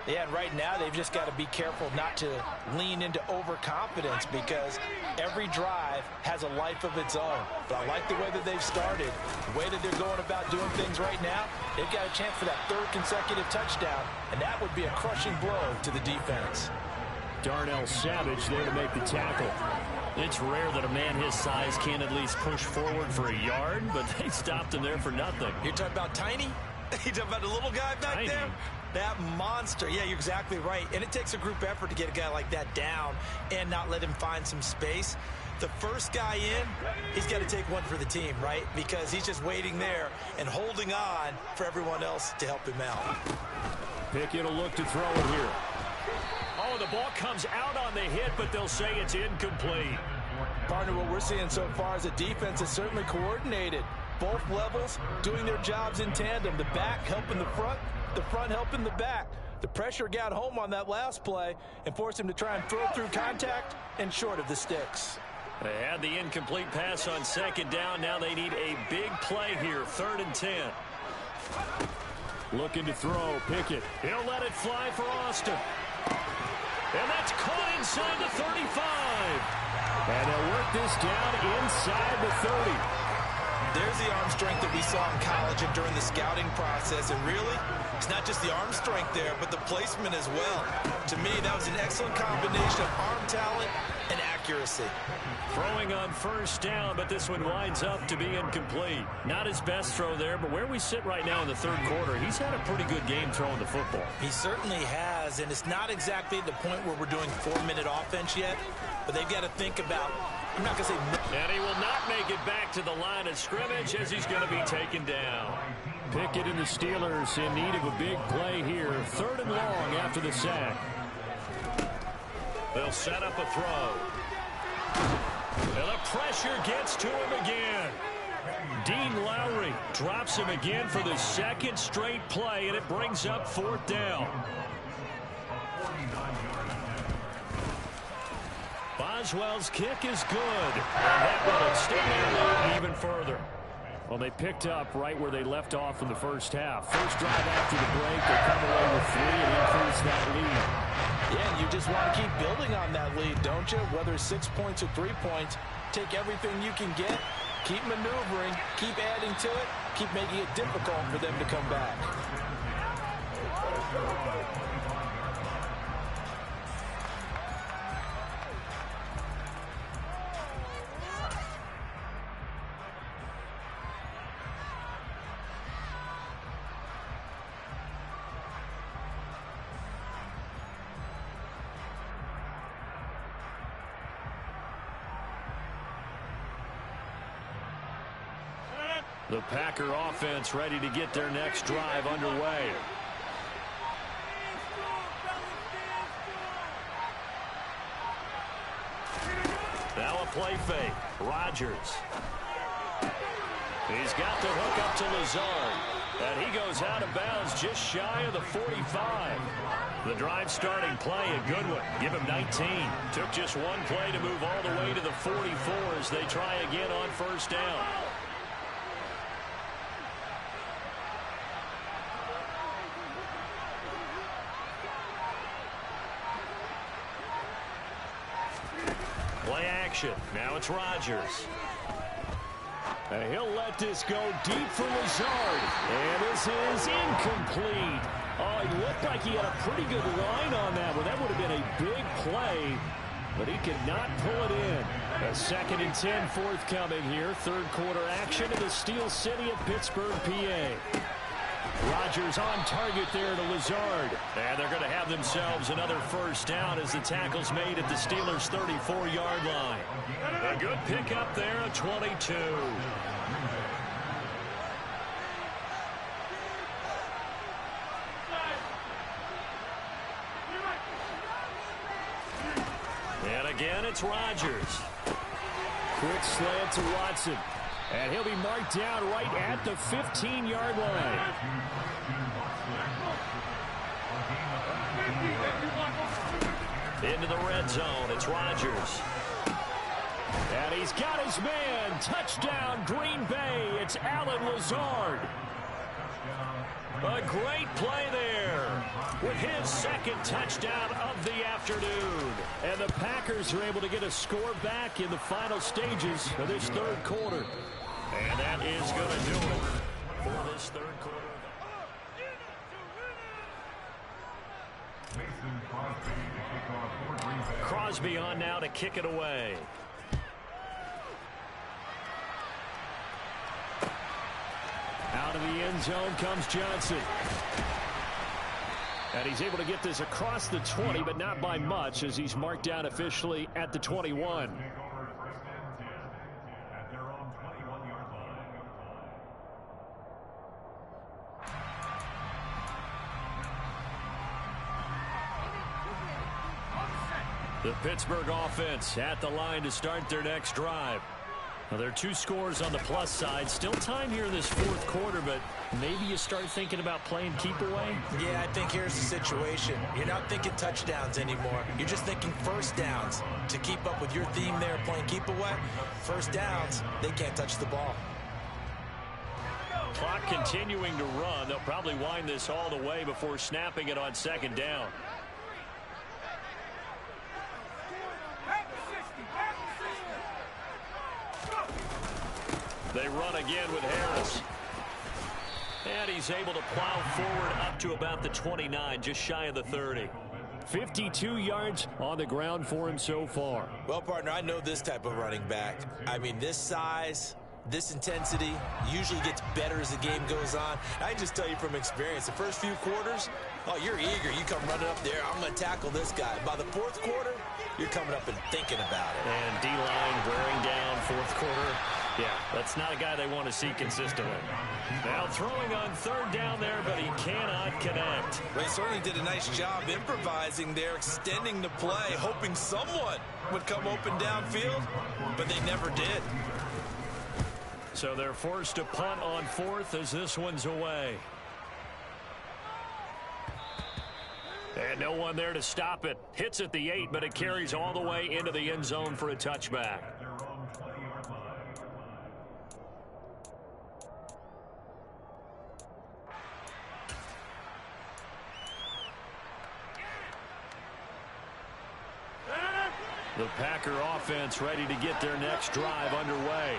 Yeah, and right now they've just got to be careful not to lean into overconfidence, because every drive has a life of its own. But I like the way that they've started, the way that they're going about doing things right now. They've got a chance for that 3rd consecutive touchdown, and that would be a crushing blow to the defense. Darnell Savage there to make the tackle. It's rare that a man his size can't at least push forward for a yard, but they stopped him there for nothing. You're talking about tiny? You're talking about the little guy back there? That monster. Yeah, you're exactly right. And it takes a group effort to get a guy like that down and not let him find some space. The first guy in, he's got to take one for the team, right? Because he's just waiting there and holding on for everyone else to help him out. Pickett will look to throw it here. Oh, the ball comes out on the hit, but they'll say it's incomplete. Partner, what we're seeing so far is the defense is certainly coordinated. Both levels doing their jobs in tandem. The back helping the front helping the back. The pressure got home on that last play and forced him to try and throw through contact and short of the sticks. They had the incomplete pass on 2nd down. Now they need a big play here, 3rd and 10. Looking to throw, Pickett. He'll let it fly for Austin. And that's caught inside the 35. And they'll work this down inside the 30. There's the arm strength that we saw in college and during the scouting process. And really, it's not just the arm strength there, but the placement as well. To me, that was an excellent combination of arm talent and accuracy. Throwing on 1st down, but this one winds up to be incomplete. Not his best throw there, but where we sit right now in the 3rd quarter, he's had a pretty good game throwing the football. He certainly has, and it's not exactly the point where we're doing 4-minute offense yet, but they've got to think about, I'm not going to say... And he will not make it back to the line of scrimmage as he's going to be taken down. Pickett and the Steelers in need of a big play here. 3rd and long after the sack. They'll set up a throw. And the pressure gets to him again. Dean Lowry drops him again for the 2nd straight play, and it brings up 4th down. Boswell's kick is good. And that will extend their lead even further. Well, they picked up right where they left off in the first half. First drive after the break, they come away with 3 and increase that lead. Yeah, and you just want to keep building on that lead, don't you? Whether it's 6 points or 3 points, take everything you can get, keep maneuvering, keep adding to it, keep making it difficult for them to come back. The Packer offense ready to get their next drive underway. Now a play fake. Rodgers. He's got the hook up to Lazard. And he goes out of bounds just shy of the 45. The drive starting play, a good one. Give him 19. Took just one play to move all the way to the 44 as they try again on 1st down. Play action. Now it's Rodgers. And he'll let this go deep for Lazard. And this is incomplete. Oh, it looked like he had a pretty good line on that one. That would have been a big play, but he could not pull it in. A 2nd and 10 forthcoming here. 3rd quarter action in the Steel City of Pittsburgh, PA. Rodgers on target there to Lazard. And they're going to have themselves another 1st down as the tackle's made at the Steelers' 34-yard line. A good pickup there, a 22. again. It's Rodgers. Quick slant to Watson. And he'll be marked down right at the 15-yard line. Into the red zone. It's Rodgers. And he's got his man. Touchdown, Green Bay. It's Allen Lazard. A great play there with his second touchdown of the afternoon. And the Packers are able to get a score back in the final stages of this third quarter. And that is going to do it for this third quarter. Crosby on now to kick it away. Out of the end zone comes Johnson. And he's able to get this across the 20, but not by much, as he's marked down officially at the 21. The Pittsburgh offense at the line to start their next drive. Well, there are 2 scores on the plus side. Still time here in this fourth quarter, but maybe you start thinking about playing keep away? Yeah, I think here's the situation. You're not thinking touchdowns anymore. You're just thinking first downs. To keep up with your theme there, playing keep away, first downs, they can't touch the ball. Clock continuing to run. They'll probably wind this all the way before snapping it on second down. They run again with Harris. And he's able to plow forward up to about the 29, just shy of the 30. 52 yards on the ground for him so far. Well, partner, I know this type of running back. I mean, this size, this intensity usually gets better as the game goes on. I just tell you from experience, the first few quarters, oh, you're eager. You come running up there, I'm going to tackle this guy. By the fourth quarter, you're coming up and thinking about it. And D-line wearing down fourth quarter. Yeah, that's not a guy they want to see consistently. Now throwing on third down there, but he cannot connect. Well, he certainly did a nice job improvising there, extending the play, hoping someone would come open downfield, but they never did. So they're forced to punt on fourth as this one's away. And no one there to stop it. Hits at the 8, but it carries all the way into the end zone for a touchback. The Packer offense ready to get their next drive underway.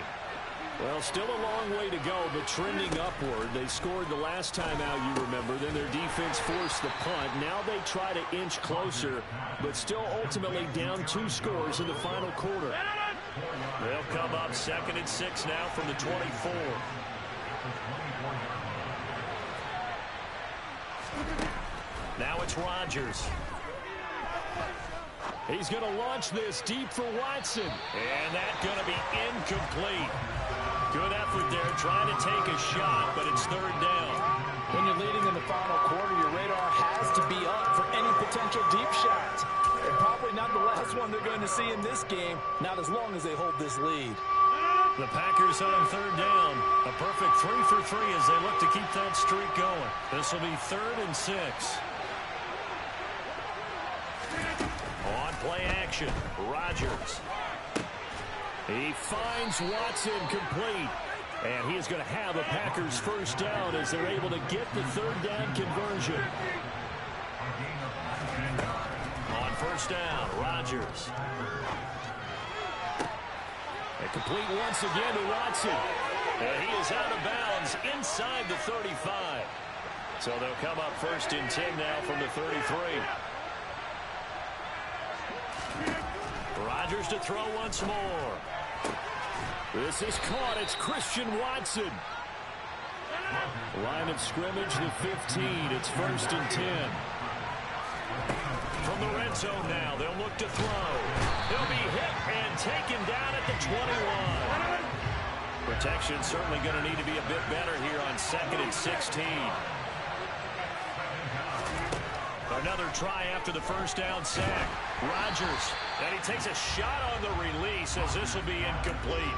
Well, still a long way to go, but trending upward. They scored the last time out, you remember. Then their defense forced the punt. Now they try to inch closer, but still ultimately down 2 scores in the final quarter. They'll come up 2nd and 6 now from the 24. Now it's Rodgers. He's going to launch this deep for Watson. And that's going to be incomplete. Good effort there trying to take a shot, but it's third down. When you're leading in the final quarter, your radar has to be up for any potential deep shots. And probably not the last one they're going to see in this game, not as long as they hold this lead. The Packers on third down. A perfect 3 for 3 as they look to keep that streak going. This will be 3rd and 6. On play action, Rodgers. He finds Watson complete. And he is going to have a Packers first down as they're able to get the third down conversion. On first down, Rodgers. And complete once again to Watson. And he is out of bounds inside the 35. So they'll come up 1st and 10 now from the 33. Rodgers to throw once more. This is caught. It's Christian Watson. Line of scrimmage, the 15. It's 1st and 10. From the red zone now, they'll look to throw. He'll be hit and taken down at the 21. Protection certainly going to need to be a bit better here on 2nd and 16. Another try after the first down sack. Rodgers, And he takes a shot on the release as this will be incomplete.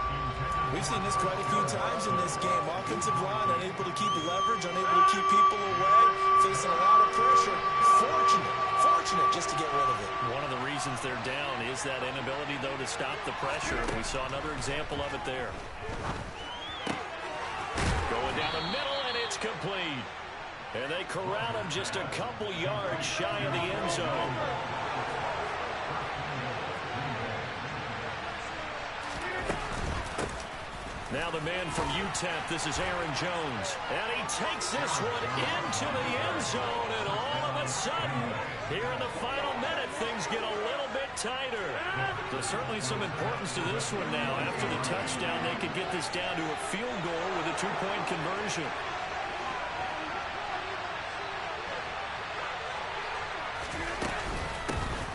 We've seen this quite a few times in this game. Offensive line unable to keep leverage, unable to keep people away, facing a lot of pressure. Fortunate just to get rid of it. One of the reasons they're down is that inability, though, to stop the pressure. We saw another example of it there. Going down the middle, and it's complete. And they corral him just a couple yards shy of the end zone. Now the man from UTEP, this is Aaron Jones. And he takes this one into the end zone, and all of a sudden, here in the final minute, things get a little bit tighter. There's certainly some importance to this one now. After the touchdown, they could get this down to a field goal with a two-point conversion.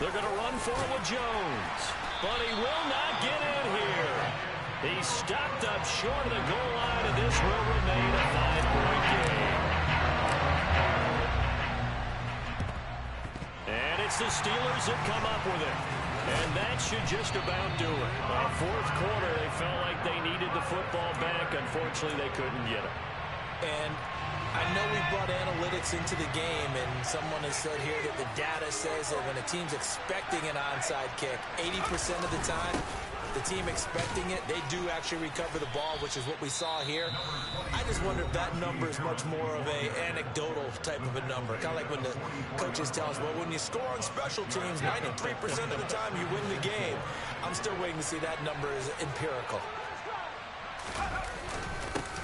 They're going to run for it with Jones, but he will not get in here. He's stopped up short of the goal line, and this will remain a 5-point game. And it's the Steelers that come up with it. And that should just about do it. Fourth quarter, they felt like they needed the football back. Unfortunately, they couldn't get it. And I know we brought analytics into the game, and someone has said here that the data says that when a team's expecting an onside kick, 80% of the time, the team expecting it, they do actually recover the ball, which is what we saw here. I just wonder if that number is much more of a anecdotal type of a number. Kind of like when the coaches tell us, well, when you score on special teams, 93% of the time you win the game. I'm still waiting to see that number is empirical.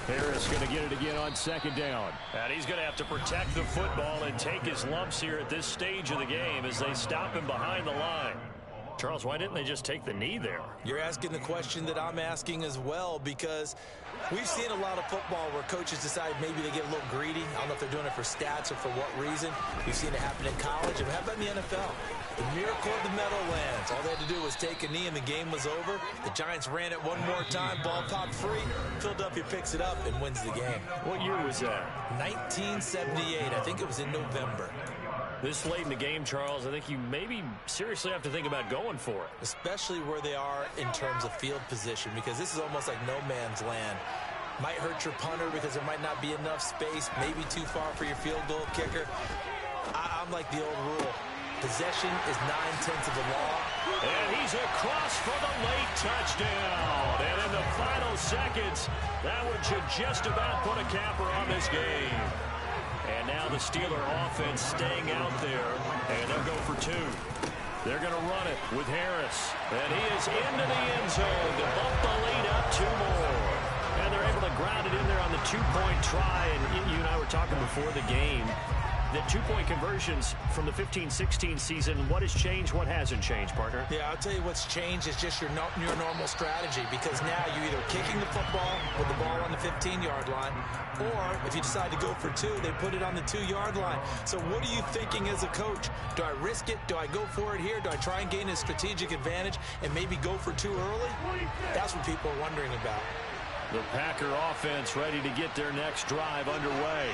Harris going to get it again on second down. And he's going to have to protect the football and take his lumps here at this stage of the game as they stop him behind the line. Charles, why didn't they just take the knee there? You're asking the question that I'm asking as well, because we've seen a lot of football where coaches decide maybe they get a little greedy. I don't know if they're doing it for stats or for what reason. We've seen it happen in college, and how about in the NFL? The miracle of the Meadowlands. All they had to do was take a knee, and the game was over. The Giants ran it one more time. Ball popped free. Philadelphia picks it up and wins the game. What year was that? 1978. I think it was in November. This late in the game, Charles, I think you maybe seriously have to think about going for it. Especially where they are in terms of field position, because this is almost like no man's land. Might hurt your punter because there might not be enough space, maybe too far for your field goal kicker. I'm like the old rule. Possession is 9/10 of the law. And he's across for the late touchdown. And in the final seconds, that one should just about put a capper on this game. And now the Steeler offense staying out there, and they'll go for two. They're going to run it with Harris, and he is into the end zone to bump the lead up two more. And they're able to ground it in there on the two-point try, and you and I were talking before the game. The two-point conversions from the 15-16 season, what has changed, what hasn't changed, partner? Yeah, I'll tell you what's changed is just your normal strategy, because now you're either kicking the football with the ball on the 15-yard line, or if you decide to go for two, they put it on the 2-yard line. So what are you thinking as a coach? Do I risk it? Do I go for it here? Do I try and gain a strategic advantage and maybe go for two early? That's what people are wondering about. The Packer offense ready to get their next drive underway.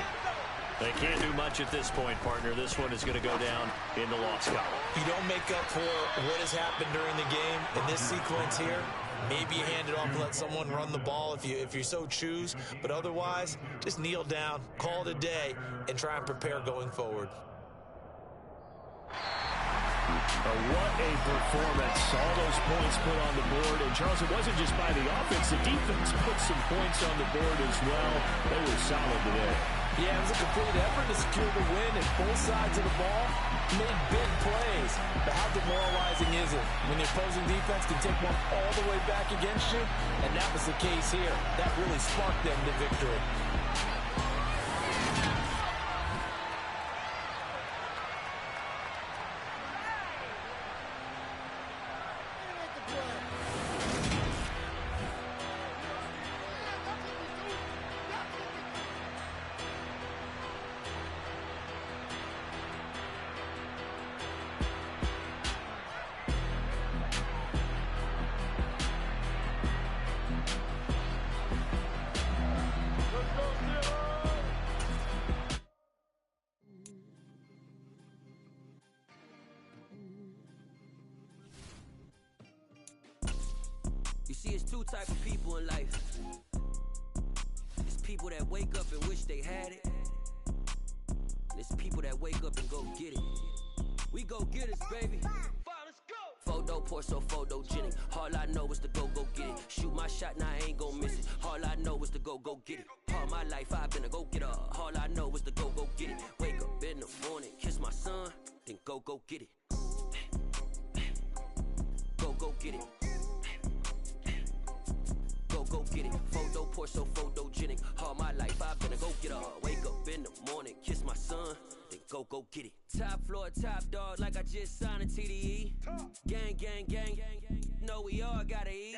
They can't do much at this point, partner. This one is going to go down in the loss column. You don't make up for what has happened during the game in this sequence here. Maybe you hand it off and let someone run the ball if you so choose. But otherwise, just kneel down, call it a day, and try and prepare going forward. What a performance. All those points put on the board. And, Charles, it wasn't just by the offense. The defense put some points on the board as well. They were solid today. Yeah, it was a complete effort to secure the win, and both sides of the ball made big plays. But how demoralizing is it when the opposing defense can take one all the way back against you? And that was the case here. That really sparked them to victory. It's two type of people in life. It's people that wake up and wish they had it. And it's people that wake up and go get it. We go get it, baby. Photo poor, so photogenic. All I know is to go get it. Shoot my shot, now I ain't gon' miss it. All I know is to go get it. All my life I've been a go-getter. All I know is to go get it. Wake up in the morning, kiss my son, then go get it. Go get it. Go get it. Photo poor, so photogenic. All my life I've been a go-getter. Wake up in the morning, kiss my son, then go get it. Top floor, top dog, like I just signed a TDE. Gang, gang, gang, gang, gang. Know we all gotta eat.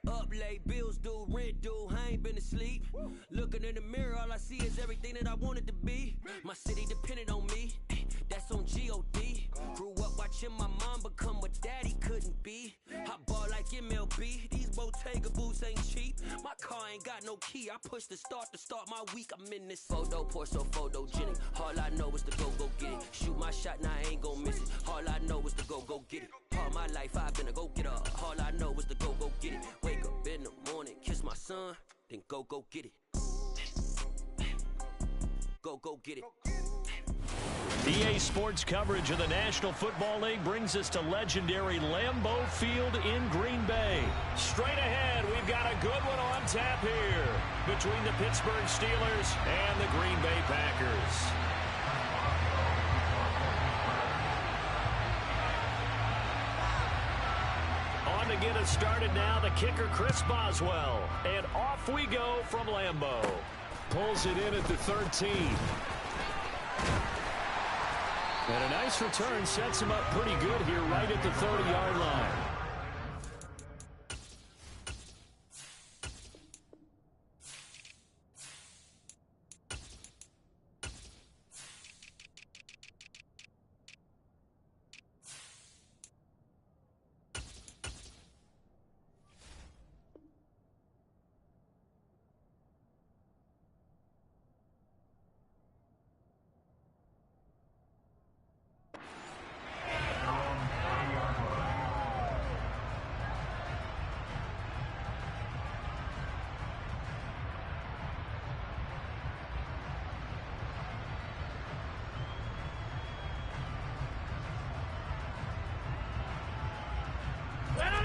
Up late, bills due, rent due, I ain't been asleep. Looking in the mirror, all I see is everything that I wanted to be. My city depended on me, that's on G.O.D. Grew up watching my mom become what daddy couldn't be. I ball like MLB, these Bottega boots ain't cheap. My car ain't got no key, I push the start to start my week. I'm in this photo poor, so photogenic. All I know is to go get it. Shoot my shot, now I ain't gon' miss it. All I know is to go get it. All my life I've been a go-getter. All I know is to go get it. Wake up in the morning, kiss my son, then go get it. Go get it. EA Sports coverage of the National Football League brings us to legendary Lambeau Field in Green Bay. Straight ahead, we've got a good one on tap here between the Pittsburgh Steelers and the Green Bay Packers. On to get us started now, the kicker Chris Boswell. And off we go from Lambeau. Pulls it in at the 13. And a nice return sets him up pretty good here right at the 30-yard line.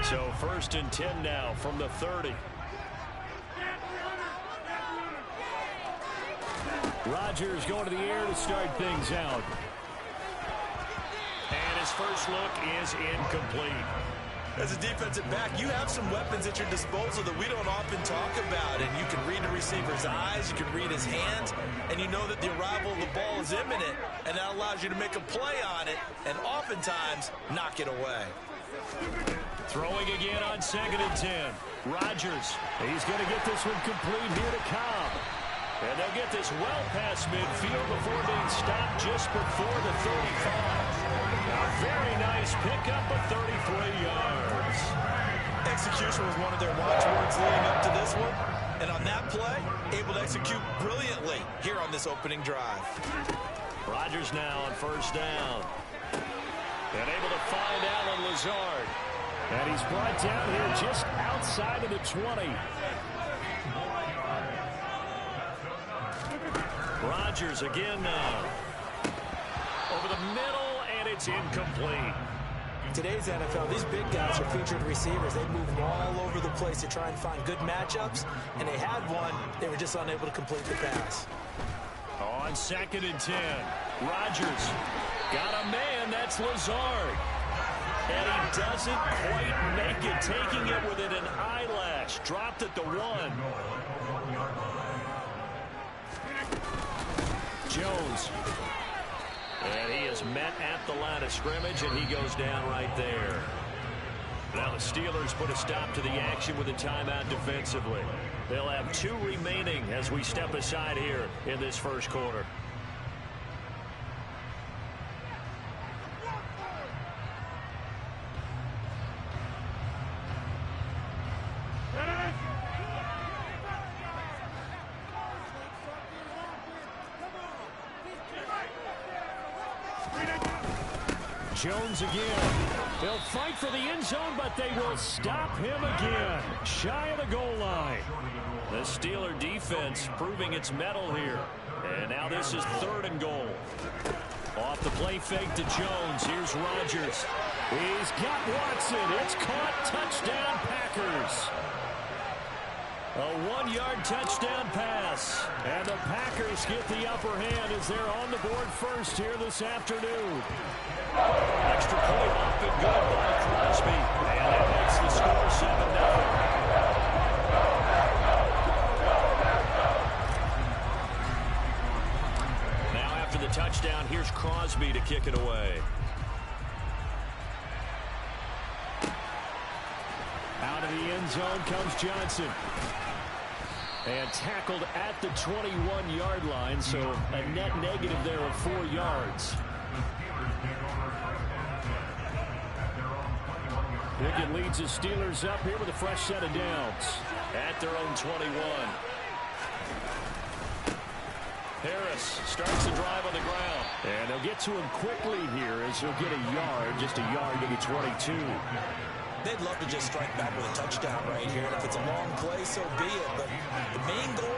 So 1st and 10 now from the 30. Rodgers going to the air to start things out. And his first look is incomplete. As a defensive back, you have some weapons at your disposal that we don't often talk about. And you can read the receiver's eyes, you can read his hands, and you know that the arrival of the ball is imminent, and that allows you to make a play on it and oftentimes knock it away. Throwing again on 2nd and 10. Rodgers, he's going to get this one complete here to Cobb. And they'll get this well past midfield before being stopped just before the 35. A very nice pickup of 33 yards. Execution was one of their watchwords leading up to this one. And on that play, able to execute brilliantly here on this opening drive. Rodgers now on 1st down. And able to find Allen Lazard. And he's brought down here just outside of the 20. Rodgers again now. Over the middle, and it's incomplete. Today's NFL, these big guys are featured receivers. They move all over the place to try and find good matchups, and they had one. They were just unable to complete the pass. On 2nd and 10, Rodgers got a man. That's Lazard. And he doesn't quite make it, taking it within an eyelash. Dropped at the 1. Jones. And he is met at the line of scrimmage, and he goes down right there. Now the Steelers put a stop to the action with a timeout defensively. They'll have 2 remaining as we step aside here in this first quarter. Jones again. They'll fight for the end zone, but they will stop him again. Shy of the goal line. The Steeler defense proving its mettle here. And now this is 3rd and goal. Off the play fake to Jones. Here's Rodgers. He's got Watson. It's caught. Touchdown, Packers. A 1-yard touchdown pass. And the Packers get the upper hand as they're on the board first here this afternoon. Extra point up and good by Crosby. And that makes the score 7-0. Now after the touchdown, here's Crosby to kick it away. Out of the end zone comes Johnson. And tackled at the 21-yard line, so a net negative there of 4 yards. Pickett leads the Steelers up here with a fresh set of downs. At their own 21. Harris starts the drive on the ground. And they'll get to him quickly here as he'll get a yard, just a yard to the 22. They'd love to just strike back with a touchdown right here. And if it's a long play, so be it. But the main goal,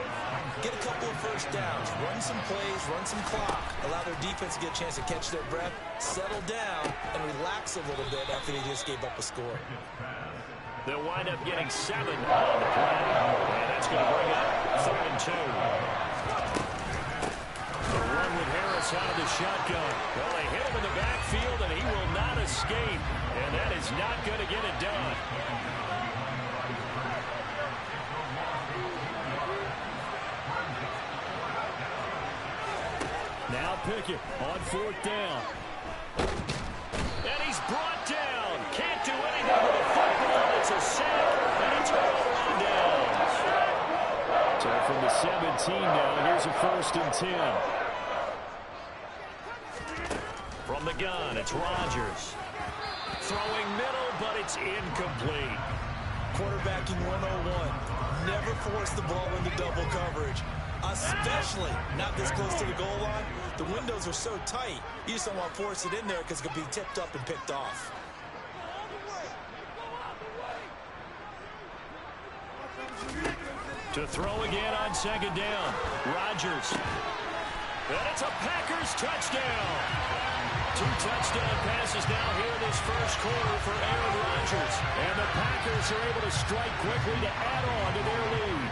get a couple of first downs, run some plays, run some clock, allow their defense to get a chance to catch their breath, settle down, and relax a little bit after they just gave up a score. They'll wind up getting 7 on the play. And that's going to bring up 3rd and 2. The run with Harris out of the shotgun. Well, they hit him in the backfield, and he will not escape. And that is not going to get it done. Now Pickett on 4th down. And he's brought down. Can't do anything with the football. It's a sack, and a turnover on downs. So from the 17 now, here's a 1st and 10. From the gun, it's Rodgers. Throwing middle, but it's incomplete. Quarterbacking 101. Never force the ball into double coverage, especially not this close to the goal line. The windows are so tight, you just don't want to force it in there because it could be tipped up and picked off. To throw again on 2nd down. Rodgers. And it's a Packers touchdown. 2 touchdown passes now here in this first quarter for Aaron Rodgers. And the Packers are able to strike quickly to add on to their lead.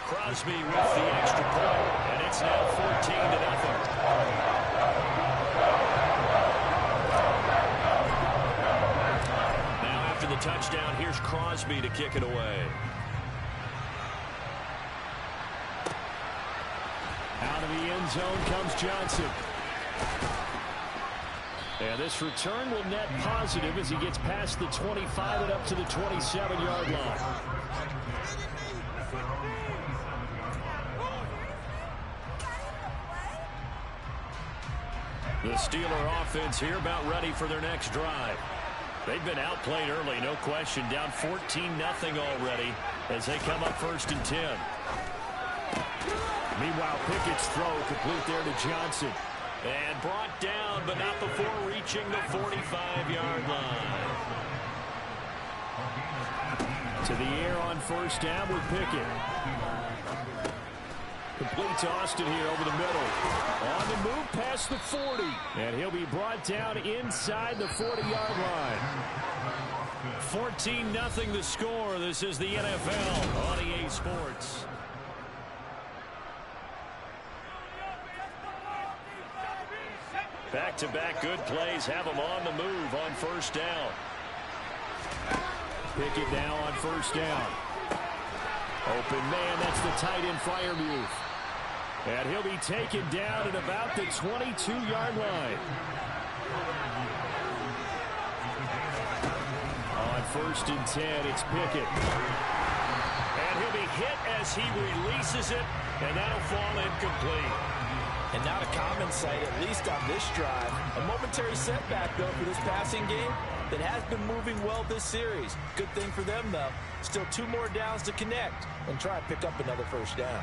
Crosby with the extra point, and it's now 14-0. The touchdown, here's Crosby to kick it away. Out of the end zone comes Johnson. And this return will net positive as he gets past the 25 and up to the 27-yard line. The Steeler offense here about ready for their next drive. They've been outplayed early, no question. Down 14-0 already as they come up 1st and 10. Meanwhile, Pickett's throw complete there to Johnson. And brought down, but not before reaching the 45-yard line. To the air on 1st down with Pickett. Complete to Austin here over the middle. On the move past the 40. And he'll be brought down inside the 40-yard line. 14-0 the score. This is the NFL on EA Sports. Back-to-back good plays have them on the move on 1st down. Pickett now on 1st down. Open man, that's the tight end Freiermuth. And he'll be taken down at about the 22-yard line. On 1st and 10, it's Pickett. And he'll be hit as he releases it, and that'll fall incomplete. And not a common sight, at least on this drive. A momentary setback, though, for this passing game that has been moving well this series. Good thing for them, though. Still 2 more downs to connect and try and pick up another first down.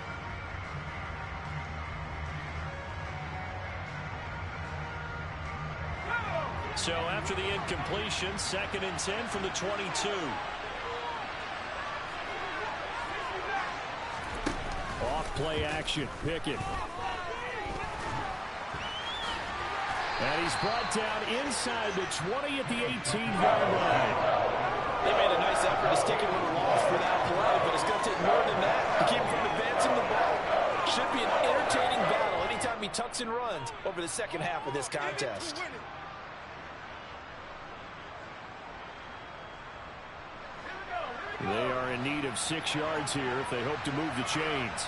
So after the incompletion, 2nd and 10 from the 22. Off play action, Pickett. And he's brought down inside the 20 at the 18-yard line. They made a nice effort to stick it with a loss for that play, but it's going to take more than that to keep him from advancing the ball. Should be an entertaining battle anytime he tucks and runs over the second half of this contest. They are in need of 6 yards here if they hope to move the chains.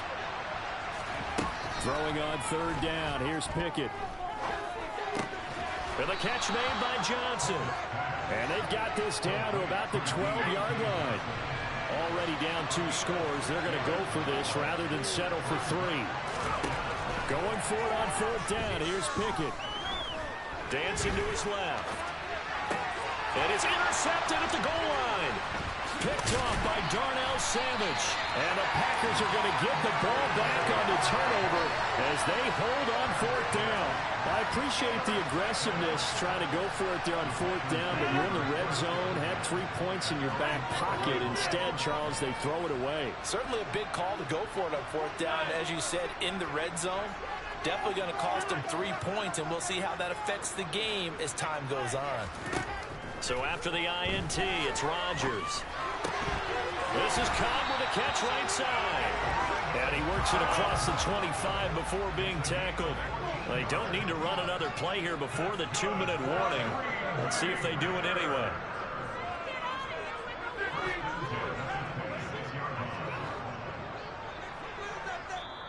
Throwing on 3rd down. Here's Pickett. And the catch made by Johnson. And they've got this down to about the 12-yard line. Already down 2 scores. They're going to go for this rather than settle for 3. Going for it on 4th down. Here's Pickett. Dancing to his left. And it's intercepted at the goal line. Picked off by Darnell Savage. And the Packers are going to get the ball back on the turnover as they hold on 4th down. I appreciate the aggressiveness trying to go for it there on 4th down, but you're in the red zone, had 3 points in your back pocket. Instead, Charles, they throw it away. Certainly a big call to go for it on 4th down. As you said, in the red zone, definitely going to cost them 3 points, and we'll see how that affects the game as time goes on. So after the INT, it's Rodgers. This is Cobb with a catch right side. And he works it across the 25 before being tackled. They don't need to run another play here before the 2-minute warning. Let's see if they do it anyway.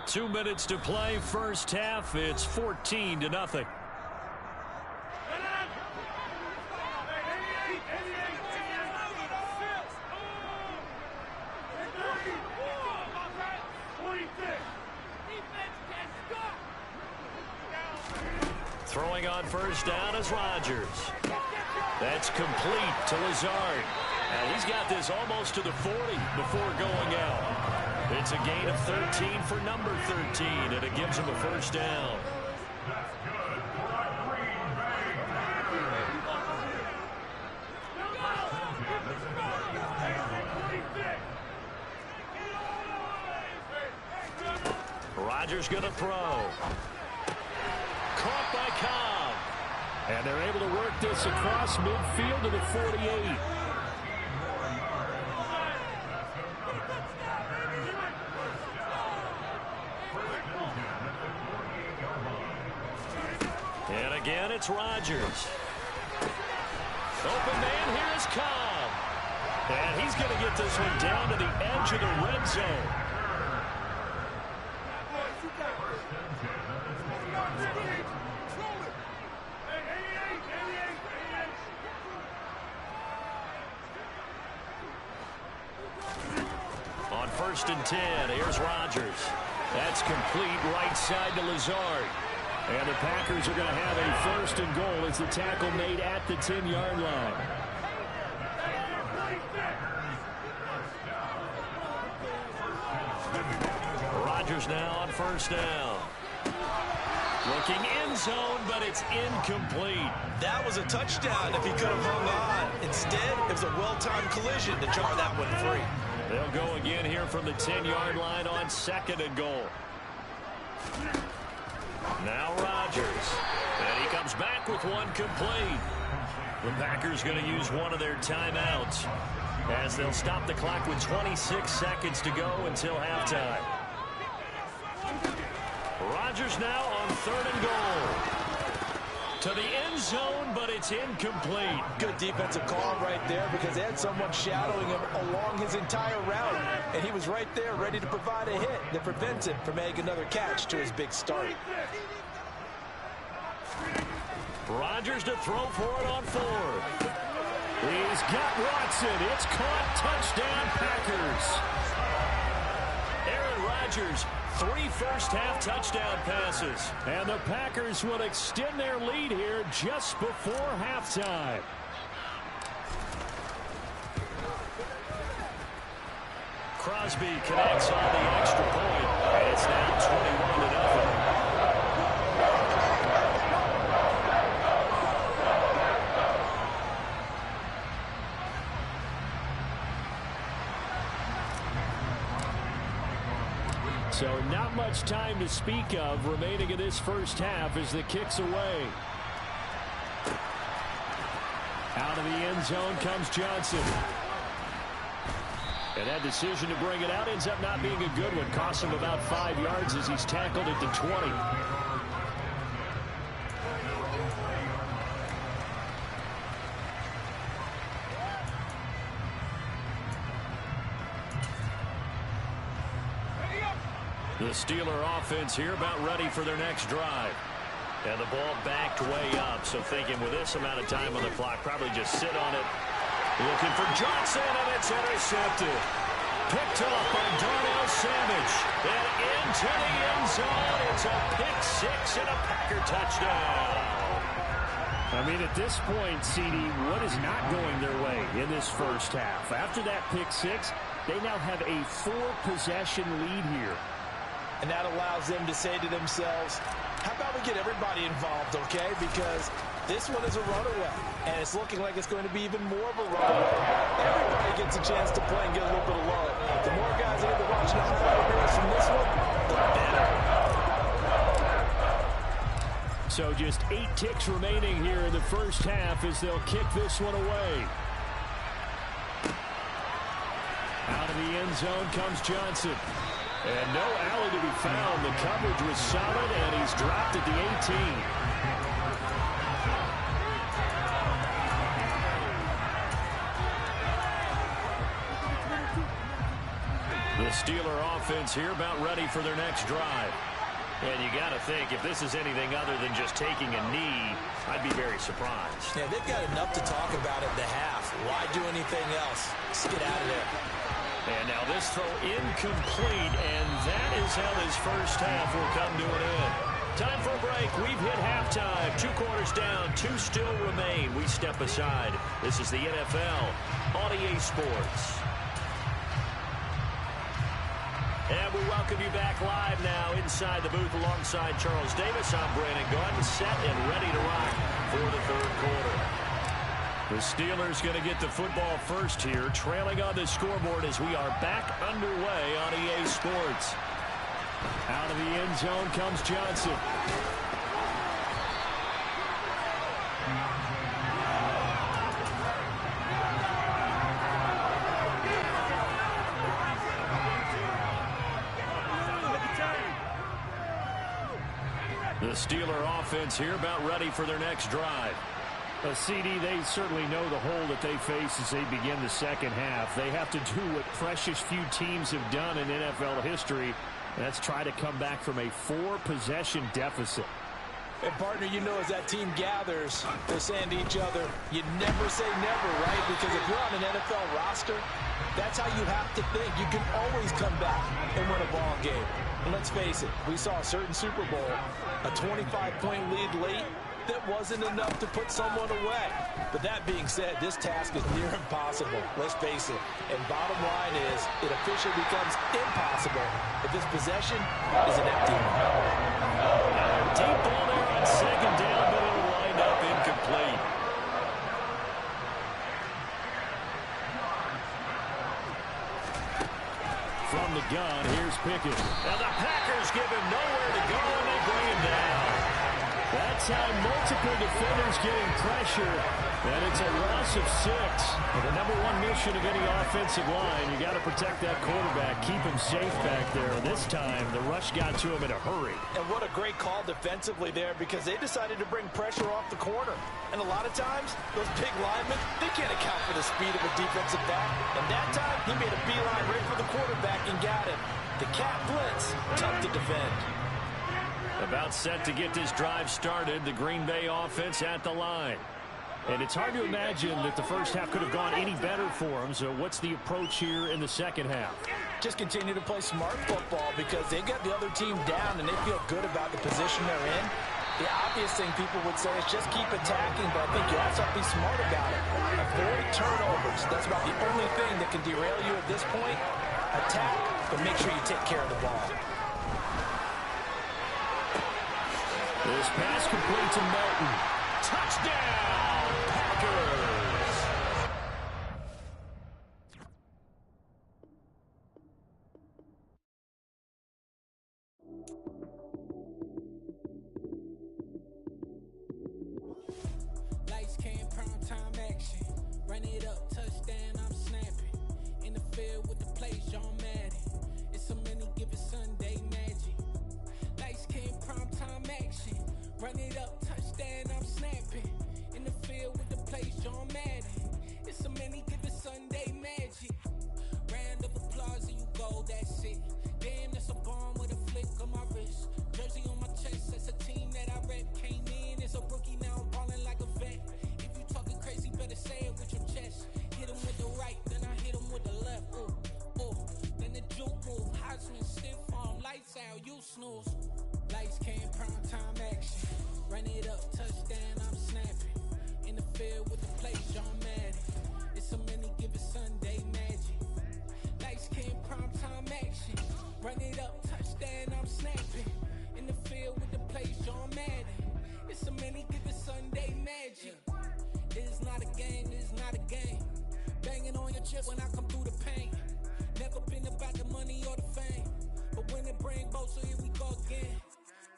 Two minutes to play, first half. It's 14-0. Throwing on first down is Rodgers. That's complete to Lazard. And he's got this almost to the 40 before going out. It's a gain of 13 for number 13, and it gives him a first down. Rodgers going to throw. Caught by Cobb. And they're able to work this across midfield to the 48. And again, it's Rodgers. Open man, here is Cobb. And he's going to get this one down to the edge of the red zone. On 1st and 10, here's Rodgers. That's complete right side to Lazard. And the Packers are going to have a 1st and goal as the tackle made at the 10-yard line. Rodgers now on 1st down. Looking end zone, but it's incomplete. That was a touchdown if he could have hung on. Instead, it was a well-timed collision to jar that one free. They'll go again here from the 10-yard line on 2nd and goal. Now Rodgers. And he comes back with one complete. The Packers going to use one of their timeouts as they'll stop the clock with 26 seconds to go until halftime. Rodgers now on 3rd and goal. To the end zone, but it's incomplete. Good defensive call right there because they had someone shadowing him along his entire route. And he was right there ready to provide a hit that prevents him from making another catch to his big start. Rodgers to throw for it on 4th. He's got Watson. It's caught. Touchdown, Packers. Aaron Rodgers 3 first-half touchdown passes. And the Packers will extend their lead here just before halftime. Crosby connects on the extra point, and it's now 21-0. So not much time to speak of remaining in this first half as the kick's away. Out of the end zone comes Johnson. And that decision to bring it out ends up not being a good one. Costs him about 5 yards as he's tackled at the 20. The Steeler offense here about ready for their next drive. And the ball backed way up, so thinking with this amount of time on the clock, probably just sit on it. Looking for Johnson, and it's intercepted. Picked up by Darnell Savage. And into the end zone. It's a pick-6 and a Packer touchdown. I mean, at this point, CD, what is not going their way in this first half? After that pick-6, they now have a 4-possession lead here. And that allows them to say to themselves, how about we get everybody involved, okay? Because this one is a runaway, and it's looking like it's going to be even more of a runaway. Everybody gets a chance to play and get a little bit of love. The more guys that get to watch non-fighter minutes from this one, the better. So just 8 ticks remaining here in the first half as they'll kick this one away. Out of the end zone comes Johnson. And no alley to be found. The coverage was solid, and he's dropped at the 18. The Steeler offense here about ready for their next drive. And you got to think, if this is anything other than just taking a knee, I'd be very surprised. Yeah, they've got enough to talk about at the half. Why do anything else? Just get out of there. And now this throw incomplete, and that is how this first half will come to an end. Time for a break. We've hit halftime. 2 quarters down, 2 still remain. We step aside. This is the NFL on EA Sports. And we welcome you back live now inside the booth alongside Charles Davis. I'm Brandon Gaudin, set and ready to rock for the third quarter. The Steelers going to get the football first here, trailing on the scoreboard as we are back underway on EA Sports. Out of the end zone comes Johnson. The Steeler offense here about ready for their next drive. CD, they certainly know the hole that they face as they begin the second half. They have to do what precious few teams have done in NFL history. That's try to come back from a 4-possession deficit. And, partner, you know as that team gathers, they're saying to each other, you never say never, right? Because if you're on an NFL roster, that's how you have to think. You can always come back and win a ball game. And let's face it, we saw a certain Super Bowl, a 25-point lead late, that wasn't enough to put someone away. But that being said, this task is near impossible. Let's face it. And bottom line is, it officially becomes impossible if this possession is an empty one. Deep ball there on second down, but it'll wind up incomplete. From the gun, here's Pickett. Now the Packers give him nowhere to go, and they bring him down. That time, multiple defenders getting pressure, and it's a loss of 6. And the number 1 mission of any offensive line, you got to protect that quarterback, keep him safe back there. This time, the rush got to him in a hurry. And what a great call defensively there, because they decided to bring pressure off the corner. And a lot of times, those big linemen, they can't account for the speed of a defensive back. And that time, he made a beeline right for the quarterback and got him. The cat blitz, tough to defend. About set to get this drive started, the Green Bay offense at the line. And it's hard to imagine that the first half could have gone any better for them. So what's the approach here in the second half? Just continue to play smart football because they got the other team down and they feel good about the position they're in. The obvious thing people would say is just keep attacking, but I think you also have to be smart about it. Avoid turnovers. That's about the only thing that can derail you at this point. Attack, but make sure you take care of the ball. This pass complete to Melton. Touchdown, Packers! Lights came, prime time action. Run it up, touchdown, I'm snapping. In the field with the plays, John Madden. It's a many given Sunday magic. Lights came, prime time action. Run it up, touchdown, I'm snapping. In the field with the plays, John Madden. It's a many given Sunday magic. Round of applause and you go, that's it. Damn, that's a bomb with a flick on my wrist. Jersey on my chest, that's a team that I rep. Came in as a rookie, now I'm ballin' like a vet. If you talking crazy, better say it with your chest. Hit him with the right, then I hit him with the left. Ooh, ooh, then the juke move. Heisman, stiff arm, lights out, you snooze. Lights came, prime time action. Run it up, touchdown, I'm snapping. In the field with the plays, John Madden. It's a many given Sunday magic. Lights came, prime time action. Run it up, touchdown, I'm snapping. In the field with the plays, John Madden. It's a many given Sunday magic. It's not a game, it's not a game. Banging on your chest when I come through the paint. Never been about the money or the fame. But when it bring both, so here we go again.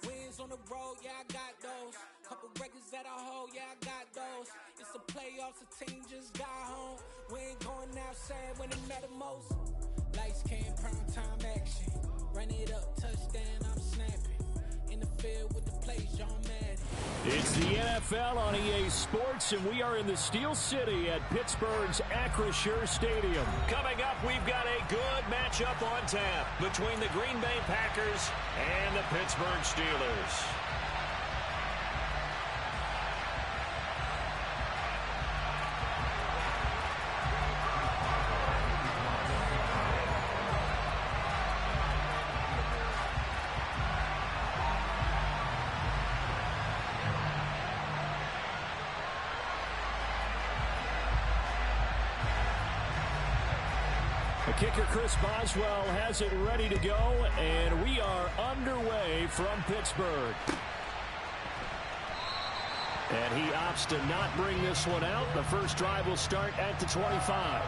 Wins on the road, yeah, I got those. Couple records that I hold, yeah, I got those. It's the playoffs, the team just got home. We ain't going outside when it matter most. Lights came, prime time action. Run it up, touchdown, I'm snapping. In the field with the plays, John Madden. It's the NFL on EA Sports, and we are in the Steel City at Pittsburgh's Acrisure Stadium. Coming up, we've got a good matchup on tap between the Green Bay Packers and the Pittsburgh Steelers. Kicker Chris Boswell has it ready to go, and we are underway from Pittsburgh. And he opts to not bring this one out. The first drive will start at the 25.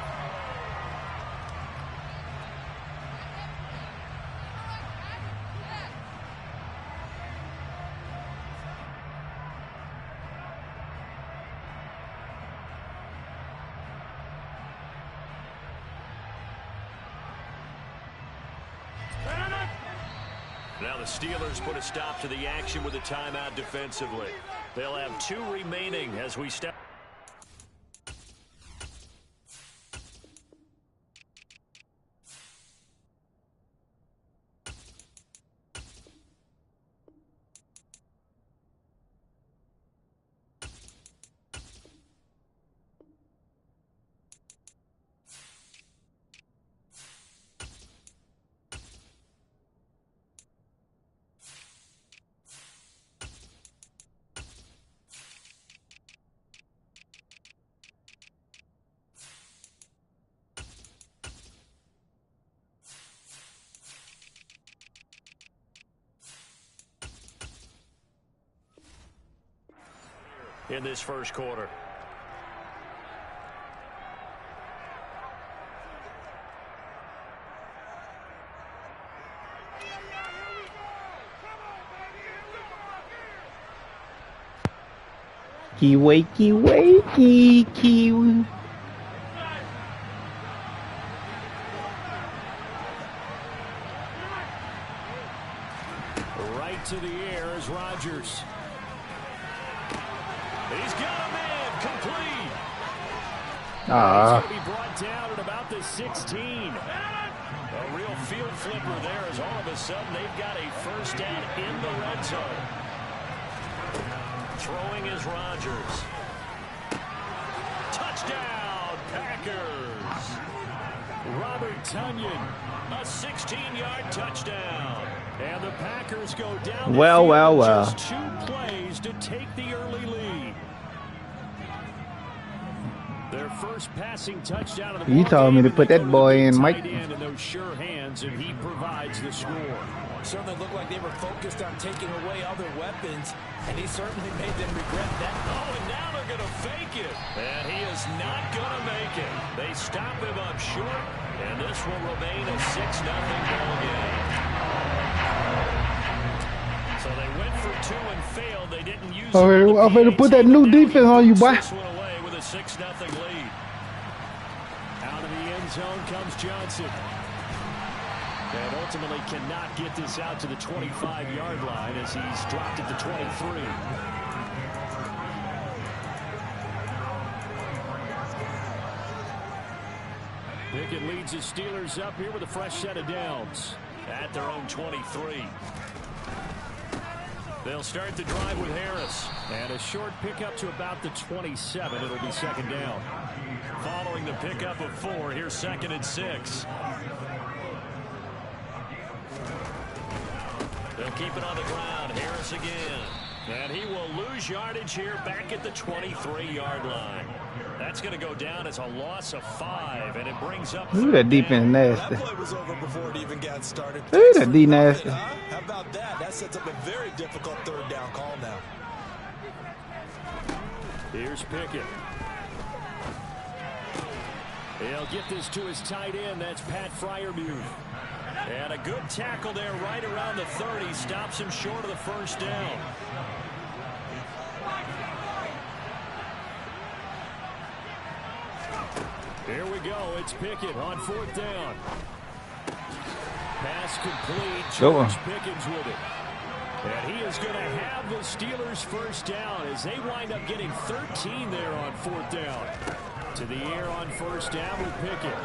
Now the Steelers put a stop to the action with a timeout defensively. They'll have 2 remaining as we step. In this first quarter. Wakey, wakey, kiwi. Right to the air is Rodgers. He's got a man complete. He's going to be brought down at about the 16. A real field flipper there as all of a sudden they've got a first down in the red zone. Throwing is Rodgers. Touchdown, Packers. Robert Tonyan, a 16-yard touchdown. And the Packers go down the field with just 2 plays to take the early lead. Their first passing touchdown of the ball. You told me to put that boy in, Mike. In those sure hands, and he provides the score. Certainly looked like they were focused on taking away other weapons, and he certainly made them regret that. Oh, and now they're going to fake it. And he is not going to make it. They stop him up short, and this will remain a 6-0 ball game. So they went for 2 and failed. They didn't use it. I'm going to put that new defense on you, boy. This one away with a 6-0 lead. Out of the end zone comes Johnson. And ultimately cannot get this out to the 25-yard line as he's dropped at the 23. Pickett leads the Steelers up here with a fresh set of downs at their own 23. They'll start the drive with Harris. And a short pickup to about the 27. It'll be 2nd down. Following the pickup of 4, here's 2nd and 6. They'll keep it on the ground. Harris again. And he will lose yardage here back at the 23-yard line. That's going to go down as a loss of 5, and it brings up. Ooh, that defense nasty. That play was over before it even got started. Ooh, that D nasty. How about that? That sets up a very difficult 3rd down call now. Here's Pickett. He'll get this to his tight end. That's Pat Freiermuth. And a good tackle there right around the 30. Stops him short of the 1st down. Here we go. It's Pickett on 4th down. Pass complete. George Pickens with it. And he is going to have the Steelers' 1st down as they wind up getting 13 there on 4th down. To the air on 1st down with Pickett.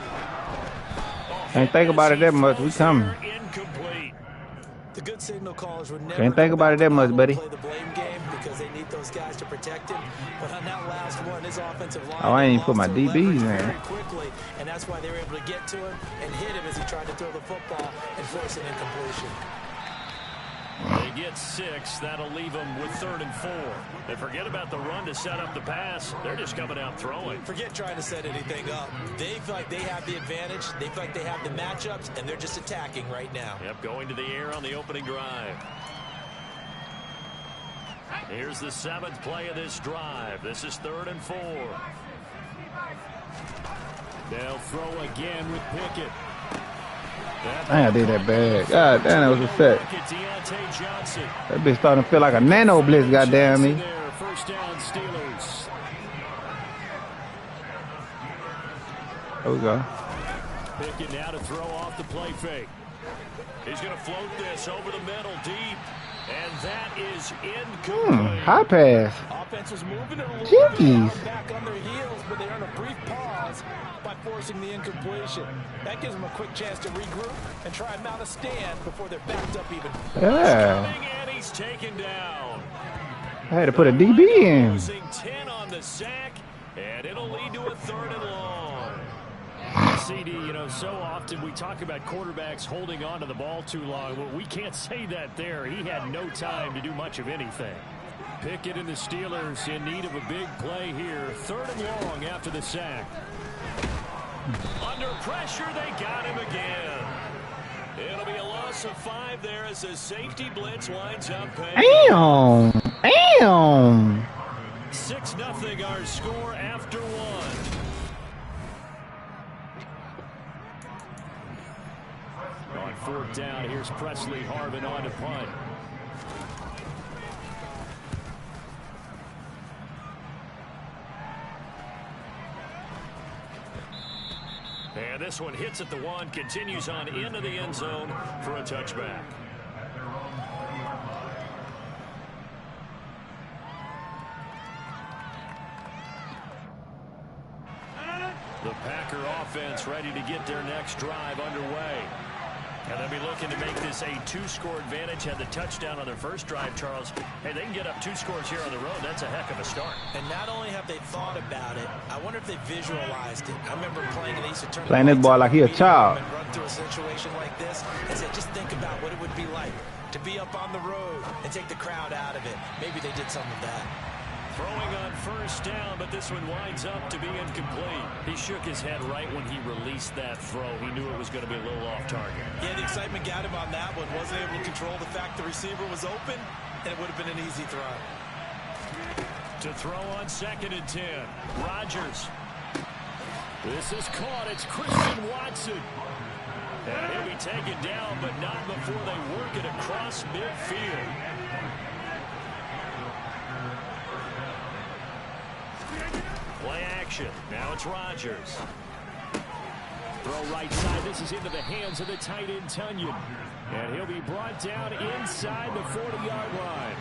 Can't think about it that much. We coming. Incomplete. The good signal callers would never Can't think about it that much, buddy. play the blame game because they need those guys to protect him. But on that last one, his offensive line. Oh, I ain't put my DBs in very quickly, and that's why they were able to get to him and hit him as he tried to throw the football and force an incompletion. They get 6. That'll leave them with 3rd and 4. And forget about the run to set up the pass. They're just coming out throwing. Forget trying to set anything up. They feel like they have the advantage. They feel like they have the matchups, and they're just attacking right now. Yep, going to the air on the opening drive. Here's the 7th play of this drive. This is 3rd and 4. They'll throw again with Pickett. I did that bad. God damn, that was a set. That bitch starting to feel like a nano blitz, goddamn me. 1st down, Steelers. There we go. Pickett now to throw off the play fake. He's going to float this over the middle deep. And that is incomplete. High pass. Offense is moving it a little Jeez. bit back on their heels, but they earn a brief pause by forcing the incompletion. That gives them a quick chance to regroup and try and mount a stand before they're backed up even. Yeah. And he's taken down. I had to put a DB in. Losing 10 on the sack, and it'll lead to a 3rd and long. CD, you know, so often we talk about quarterbacks holding on to the ball too long. Well, we can't say that there. He had no time to do much of anything. Pickett and the Steelers in need of a big play here. 3rd and long after the sack. Under pressure, they got him again. It'll be a loss of 5 there as the safety blitz winds up paying. Damn. Damn. 6-0 our score after 1. On 4th down, here's Presley Harvin on to punt. And this one hits at the 1, continues on into the end zone for a touchback. The Packer offense ready to get their next drive underway. And they'll be looking to make this a 2-score advantage. Had the touchdown on their first drive, Charles. Hey, they can get up 2 scores here on the road. That's a heck of a start. And not only have they thought about it, I wonder if they visualized it. I remember playing in the Eastern Tournament. Playing this boy like he a child. And run through a situation like this and say, just think about what it would be like to be up on the road and take the crowd out of it. Maybe they did some of that. Throwing on first down, but this one winds up to be incomplete. He shook his head right when he released that throw. He knew it was going to be a little off target. Yeah, the excitement got him on that one. Wasn't able to control the fact the receiver was open, and it would have been an easy throw. To throw on 2nd and 10. Rodgers. This is caught. It's Christian Watson. And he'll be taken down, but not before they work it across midfield. Play action. Now it's Rodgers. Throw right side. This is into the hands of the tight end, Tunyon. And he'll be brought down inside the 40-yard line.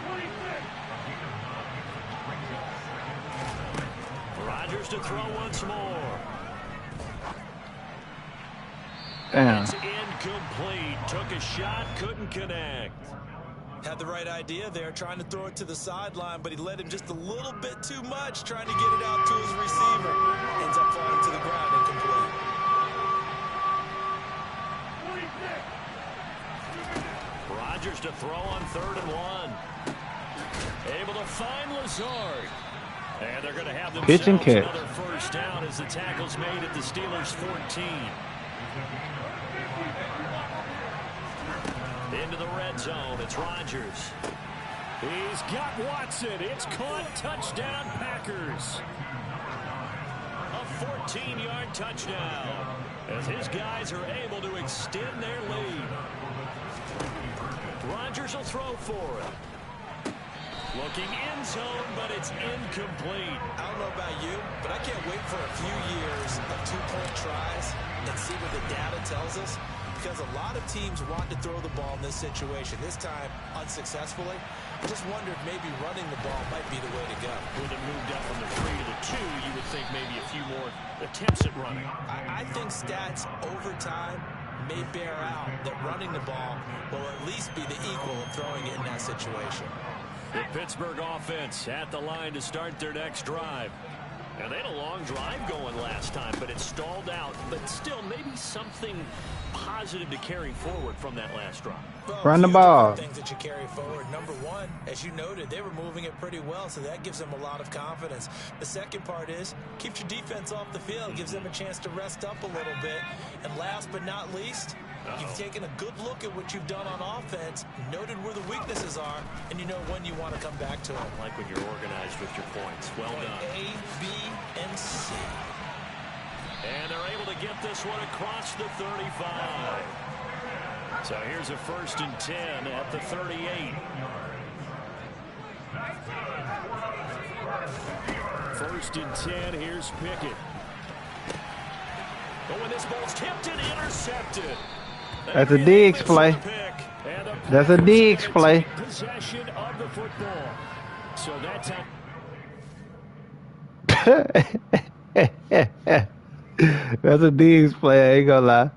Rodgers to throw once more. Damn. It's incomplete. Took a shot, couldn't connect. Had the right idea there, trying to throw it to the sideline, but he led him just a little bit too much, trying to get it out to his receiver. Ends up falling to the ground incomplete. Rodgers to throw on 3rd and 1. Able to find Lazard. And they're going to have Pitch and themselves catch. another first down as the tackle's made at the Steelers' 14. Into the red zone. It's Rodgers. He's got Watson. It's caught. Touchdown, Packers. A 14-yard touchdown as his guys are able to extend their lead. Rodgers will throw for it. Looking end zone, but it's incomplete. I don't know about you, but I can't wait for a few years of 2-point tries and see what the data tells us. Because a lot of teams want to throw the ball in this situation. This time, unsuccessfully. I just wonder if maybe running the ball might be the way to go. With it moved up from the 3 to the 2, you would think maybe a few more attempts at running. I think stats over time may bear out that running the ball will at least be the equal of throwing it in that situation. The Pittsburgh offense at the line to start their next drive. Now, they had a long drive going last time, but it stalled out. But still, maybe something positive to carry forward from that last drive. Well, Run the ball. Things that you carry forward. Number one, as you noted, they were moving it pretty well, so that gives them a lot of confidence. The second part is, keeps your defense off the field, gives them a chance to rest up a little bit. And last but not least, you've taken a good look at what you've done on offense, noted where the weaknesses are, and you know when you want to come back to them. Like when you're organized with your points. Well done. A, B, and C. And they're able to get this one across the 35. So here's a 1st and 10 at the 38. 1st and 10, here's Pickett. But when this ball's tipped and intercepted. That's a Diggs play. That's a Diggs play. Possession of the football. So that's how. That's a Diggs play. I ain't gonna lie.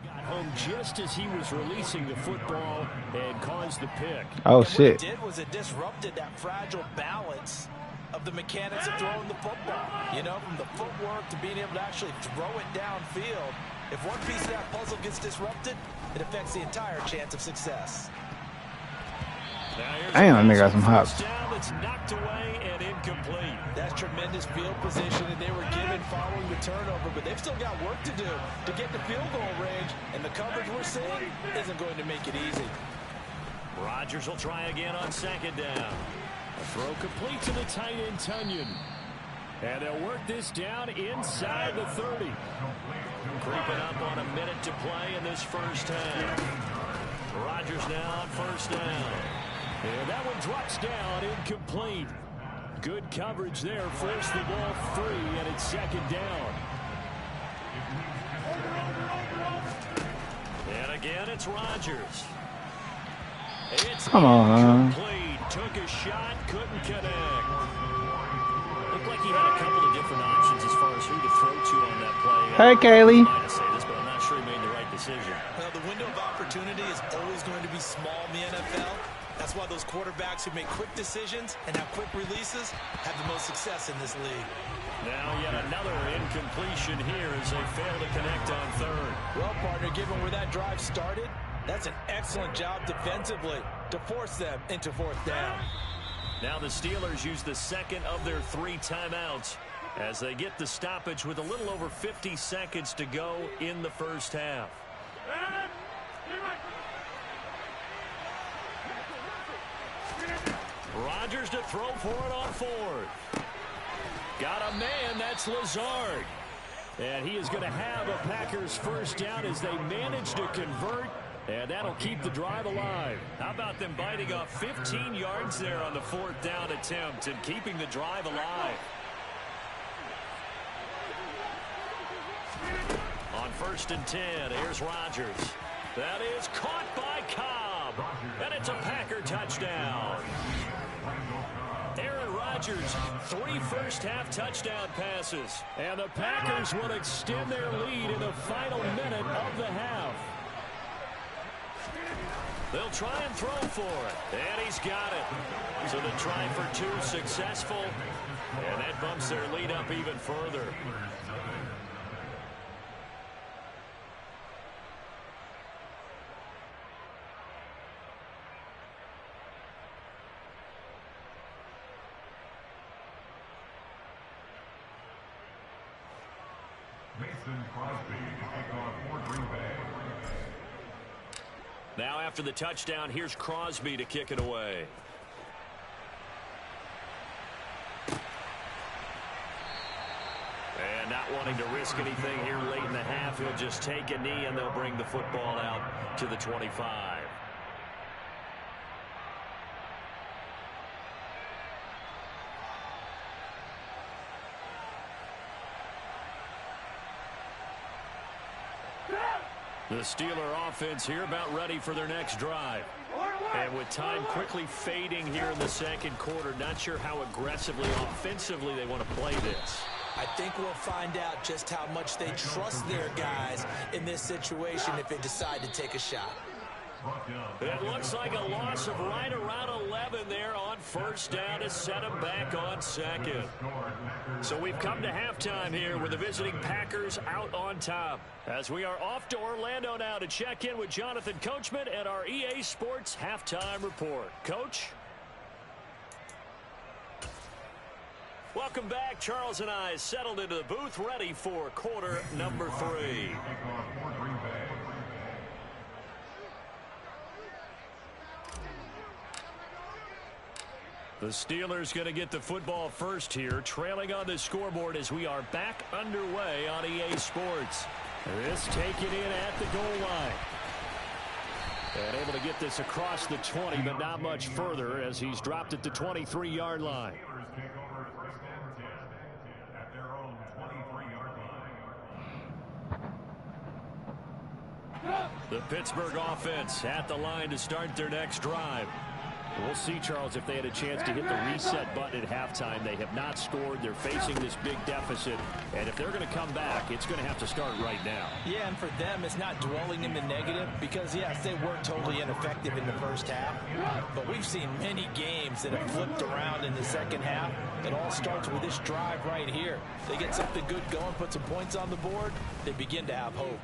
Got home just as he was releasing the football and caused the pick. Oh, and shit. What it did was it disrupted that fragile balance of the mechanics of throwing the football. You know, from the footwork to being able to actually throw it downfield. If one piece of that puzzle gets disrupted, it affects the entire chance of success. Damn, they got some hops. It's knocked away and incomplete. That's tremendous field position that they were given following the turnover, but they've still got work to do to get to field goal range, and the coverage we're seeing isn't going to make it easy. Rodgers will try again on 2nd down. A throw complete to the tight end, Tunyon. And they'll work this down inside the 30. Creeping up on a minute to play in this first half. Rodgers now on 1st down. And that one drops down, incomplete. Good coverage there, forced the ball free, and it's 2nd down. And again, it's Rodgers. It's Come on. incomplete. Took a shot, couldn't connect. The looked like he had a couple of different options as far as who to throw to on that play. Hey, Kaylee. I might say this, but I'm not sure he made the right decision. Well, the window of opportunity is always going to be small in the NFL. That's why those quarterbacks who make quick decisions and have quick releases have the most success in this league. Now yet another incompletion here as they fail to connect on third. Well, partner, given where that drive started, that's an excellent job defensively to force them into fourth down. Now the Steelers use the second of their 3 timeouts as they get the stoppage with a little over 50 seconds to go in the first half. Rodgers to throw for it on fourth. Got a man, that's Lazard. And he is going to have a Packers first down as they manage to convert. And that'll keep the drive alive. How about them biting off 15 yards there on the fourth down attempt and keeping the drive alive? On 1st and 10, here's Rodgers. That is caught by Cobb. And it's a Packer touchdown. Aaron Rodgers, 3 first-half touchdown passes. And the Packers will extend their lead in the final minute of the half. They'll try and throw for it. And he's got it. So the try for 2 successful. And that bumps their lead up even further. Now after the touchdown, here's Crosby to kick it away. And not wanting to risk anything here late in the half, he'll just take a knee and they'll bring the football out to the 25. The Steeler offense here about ready for their next drive. And with time quickly fading here in the second quarter, not sure how aggressively, offensively they want to play this. I think we'll find out just how much they trust their guys in this situation if they decide to take a shot. It looks like a loss of right around 11 there on first down to set them back on second. So we've come to halftime here with the visiting Packers out on top. As we are off to Orlando now to check in with Jonathan Coachman and our EA Sports halftime report. Coach? Welcome back. Charles and I settled into the booth ready for quarter number 3. The Steelers going to get the football first here, trailing on the scoreboard as we are back underway on EA Sports. This taken in at the goal line. And able to get this across the 20, but not much further as he's dropped at the 23-yard line. The Pittsburgh offense at the line to start their next drive. We'll see, Charles, if they had a chance to hit the reset button at halftime. They have not scored. They're facing this big deficit. And if they're going to come back, it's going to have to start right now. Yeah, and for them, it's not dwelling in the negative because, yes, they were totally ineffective in the first half. But we've seen many games that have flipped around in the second half. It all starts with this drive right here. They get something good going, put some points on the board, they begin to have hope.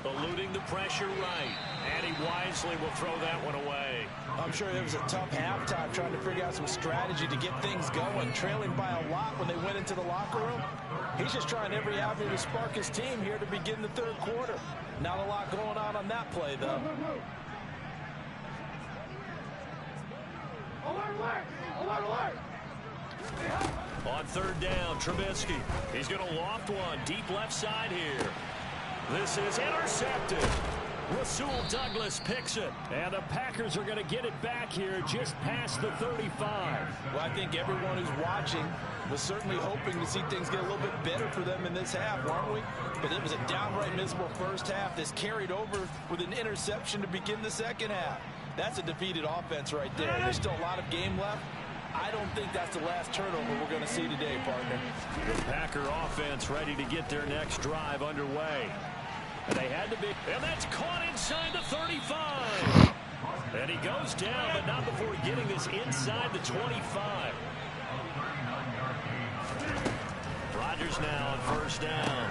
Eluding the pressure right. And he wisely will throw that one away. I'm sure it was a tough halftime trying to figure out some strategy to get things going. Trailing by a lot when they went into the locker room. He's just trying every avenue to spark his team here to begin the third quarter. Not a lot going on that play, though. On third down, Trubisky. He's going to loft one deep left side here. This is intercepted. Rasul Douglas picks it. And the Packers are going to get it back here just past the 35. Well, I think everyone who's watching was certainly hoping to see things get a little bit better for them in this half, weren't we? But it was a downright miserable first half. This carried over with an interception to begin the second half. That's a defeated offense right there. There's still a lot of game left. I don't think that's the last turnover we're going to see today, partner. The Packer offense ready to get their next drive underway. And they had to be, and that's caught inside the 35. And he goes down, but not before getting this inside the 25. Rodgers now on first down.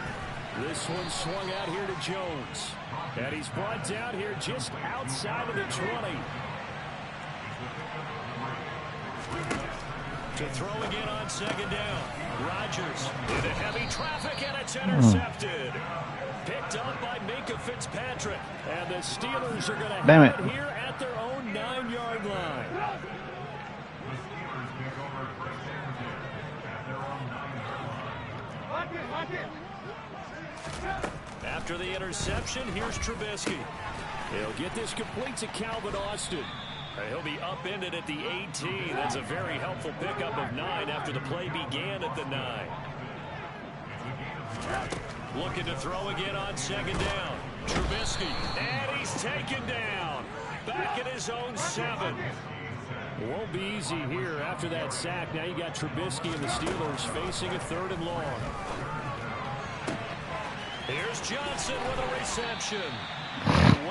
This one swung out here to Jones. And he's brought down here just outside of the 20. To throw again on second down. Rodgers into heavy traffic, and it's intercepted. Picked up by Minkah Fitzpatrick. And the Steelers are going to have it here at their own 9-yard line. After the interception, here's Trubisky. He'll get this complete to Calvin Austin. He'll be upended at the 18. That's a very helpful pickup of 9 after the play began at the 9. Looking to throw again on second down. Trubisky, and he's taken down. Back at his own 7. It won't be easy here after that sack. Now you got Trubisky and the Steelers facing a 3rd and long. Here's Johnson with a reception.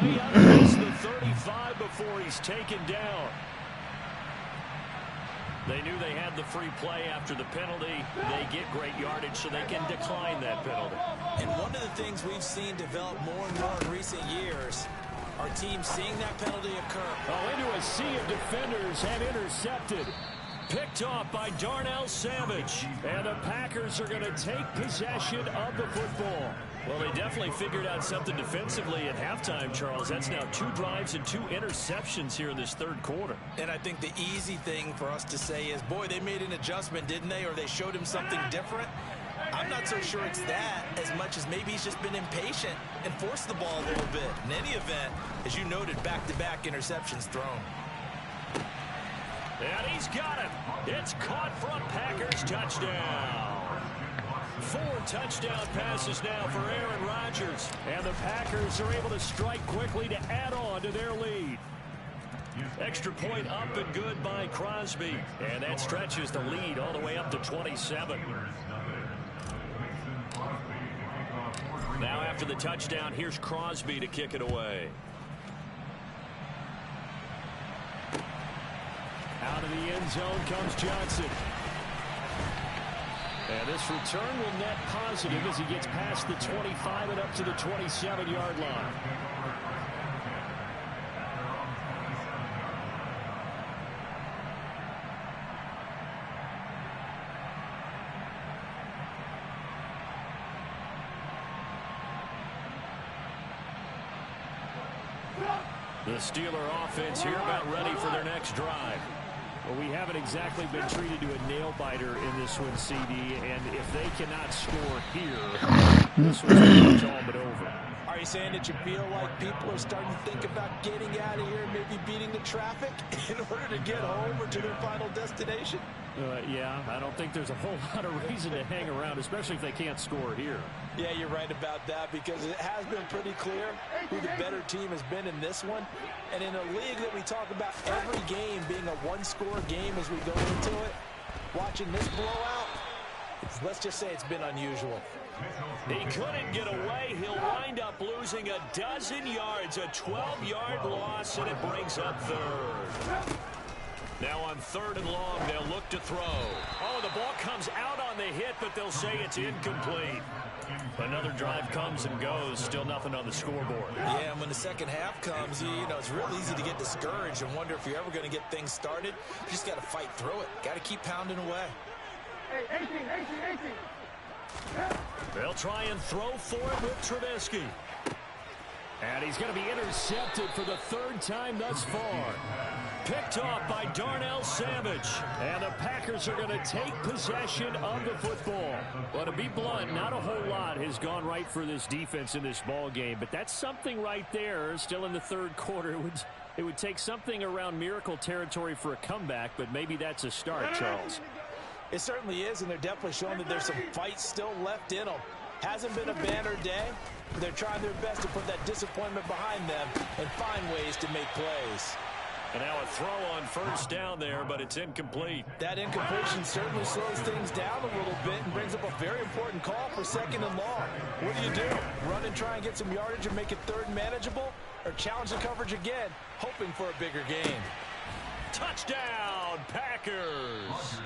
Way up against the 35 before he's taken down. They knew they had the free play after the penalty. They get great yardage, so they can decline that penalty. And one of the things we've seen develop more and more in recent years, our team seeing that penalty occur. Oh, into a sea of defenders and intercepted. Picked off by Darnell Savage. And the Packers are going to take possession of the football. Well, they definitely figured out something defensively at halftime, Charles. That's now 2 drives and 2 interceptions here in this 3rd quarter. And I think the easy thing for us to say is, boy, they made an adjustment, didn't they? Or they showed him something different. I'm not so sure it's that as much as maybe he's just been impatient and forced the ball a little bit. In any event, as you noted, back-to-back interceptions thrown. And he's got it. It's caught for a Packers touchdown. 4 touchdown passes now for Aaron Rodgers. And the Packers are able to strike quickly to add on to their lead. Extra point up and good by Crosby. And that stretches the lead all the way up to 27. Now after the touchdown, here's Crosby to kick it away. Out of the end zone comes Johnson. And this return will net positive as he gets past the 25 and up to the 27-yard line. The Steeler offense here about ready for their next drive. Well, we haven't exactly been treated to a nail-biter in this one, CD, and if they cannot score here, this one's pretty much all but over. Are you saying that you feel like people are starting to think about getting out of here and maybe beating the traffic in order to get home or to their final destination? Yeah, I don't think there's a whole lot of reason to hang around, especially if they can't score here. Yeah, you're right about that because it has been pretty clear who the better team has been in this one. And in a league that we talk about every game being a one-score game as we go into it, watching this blowout, let's just say it's been unusual. He couldn't get away. He'll wind up losing a dozen yards, a 12-yard loss, and it brings up 3rd. Now on 3rd and long, they'll look to throw. Oh, the ball comes out on the hit, but they'll say it's incomplete. Another drive comes and goes. Still nothing on the scoreboard. Yeah, and when the second half comes, you know, it's real easy to get discouraged and wonder if you're ever going to get things started. You just got to fight through it. Got to keep pounding away. Hey, 18. They'll try and throw for it with Trubisky. And he's going to be intercepted for the 3rd time thus far. Picked off by Darnell Savage. And the Packers are going to take possession of the football. Well, to be blunt, not a whole lot has gone right for this defense in this ball game. But that's something right there. Still in the 3rd quarter. It would take something around miracle territory for a comeback. But maybe that's a start, Charles. It certainly is, and they're definitely showing that there's some fight still left in them. Hasn't been a banner day. They're trying their best to put that disappointment behind them and find ways to make plays. And now a throw on first down there, but it's incomplete. That incompletion certainly slows things down a little bit and brings up a very important call for 2nd and long. What do? Run and try and get some yardage and make it 3rd and manageable? Or challenge the coverage again, hoping for a bigger gain? Touchdown, Packers!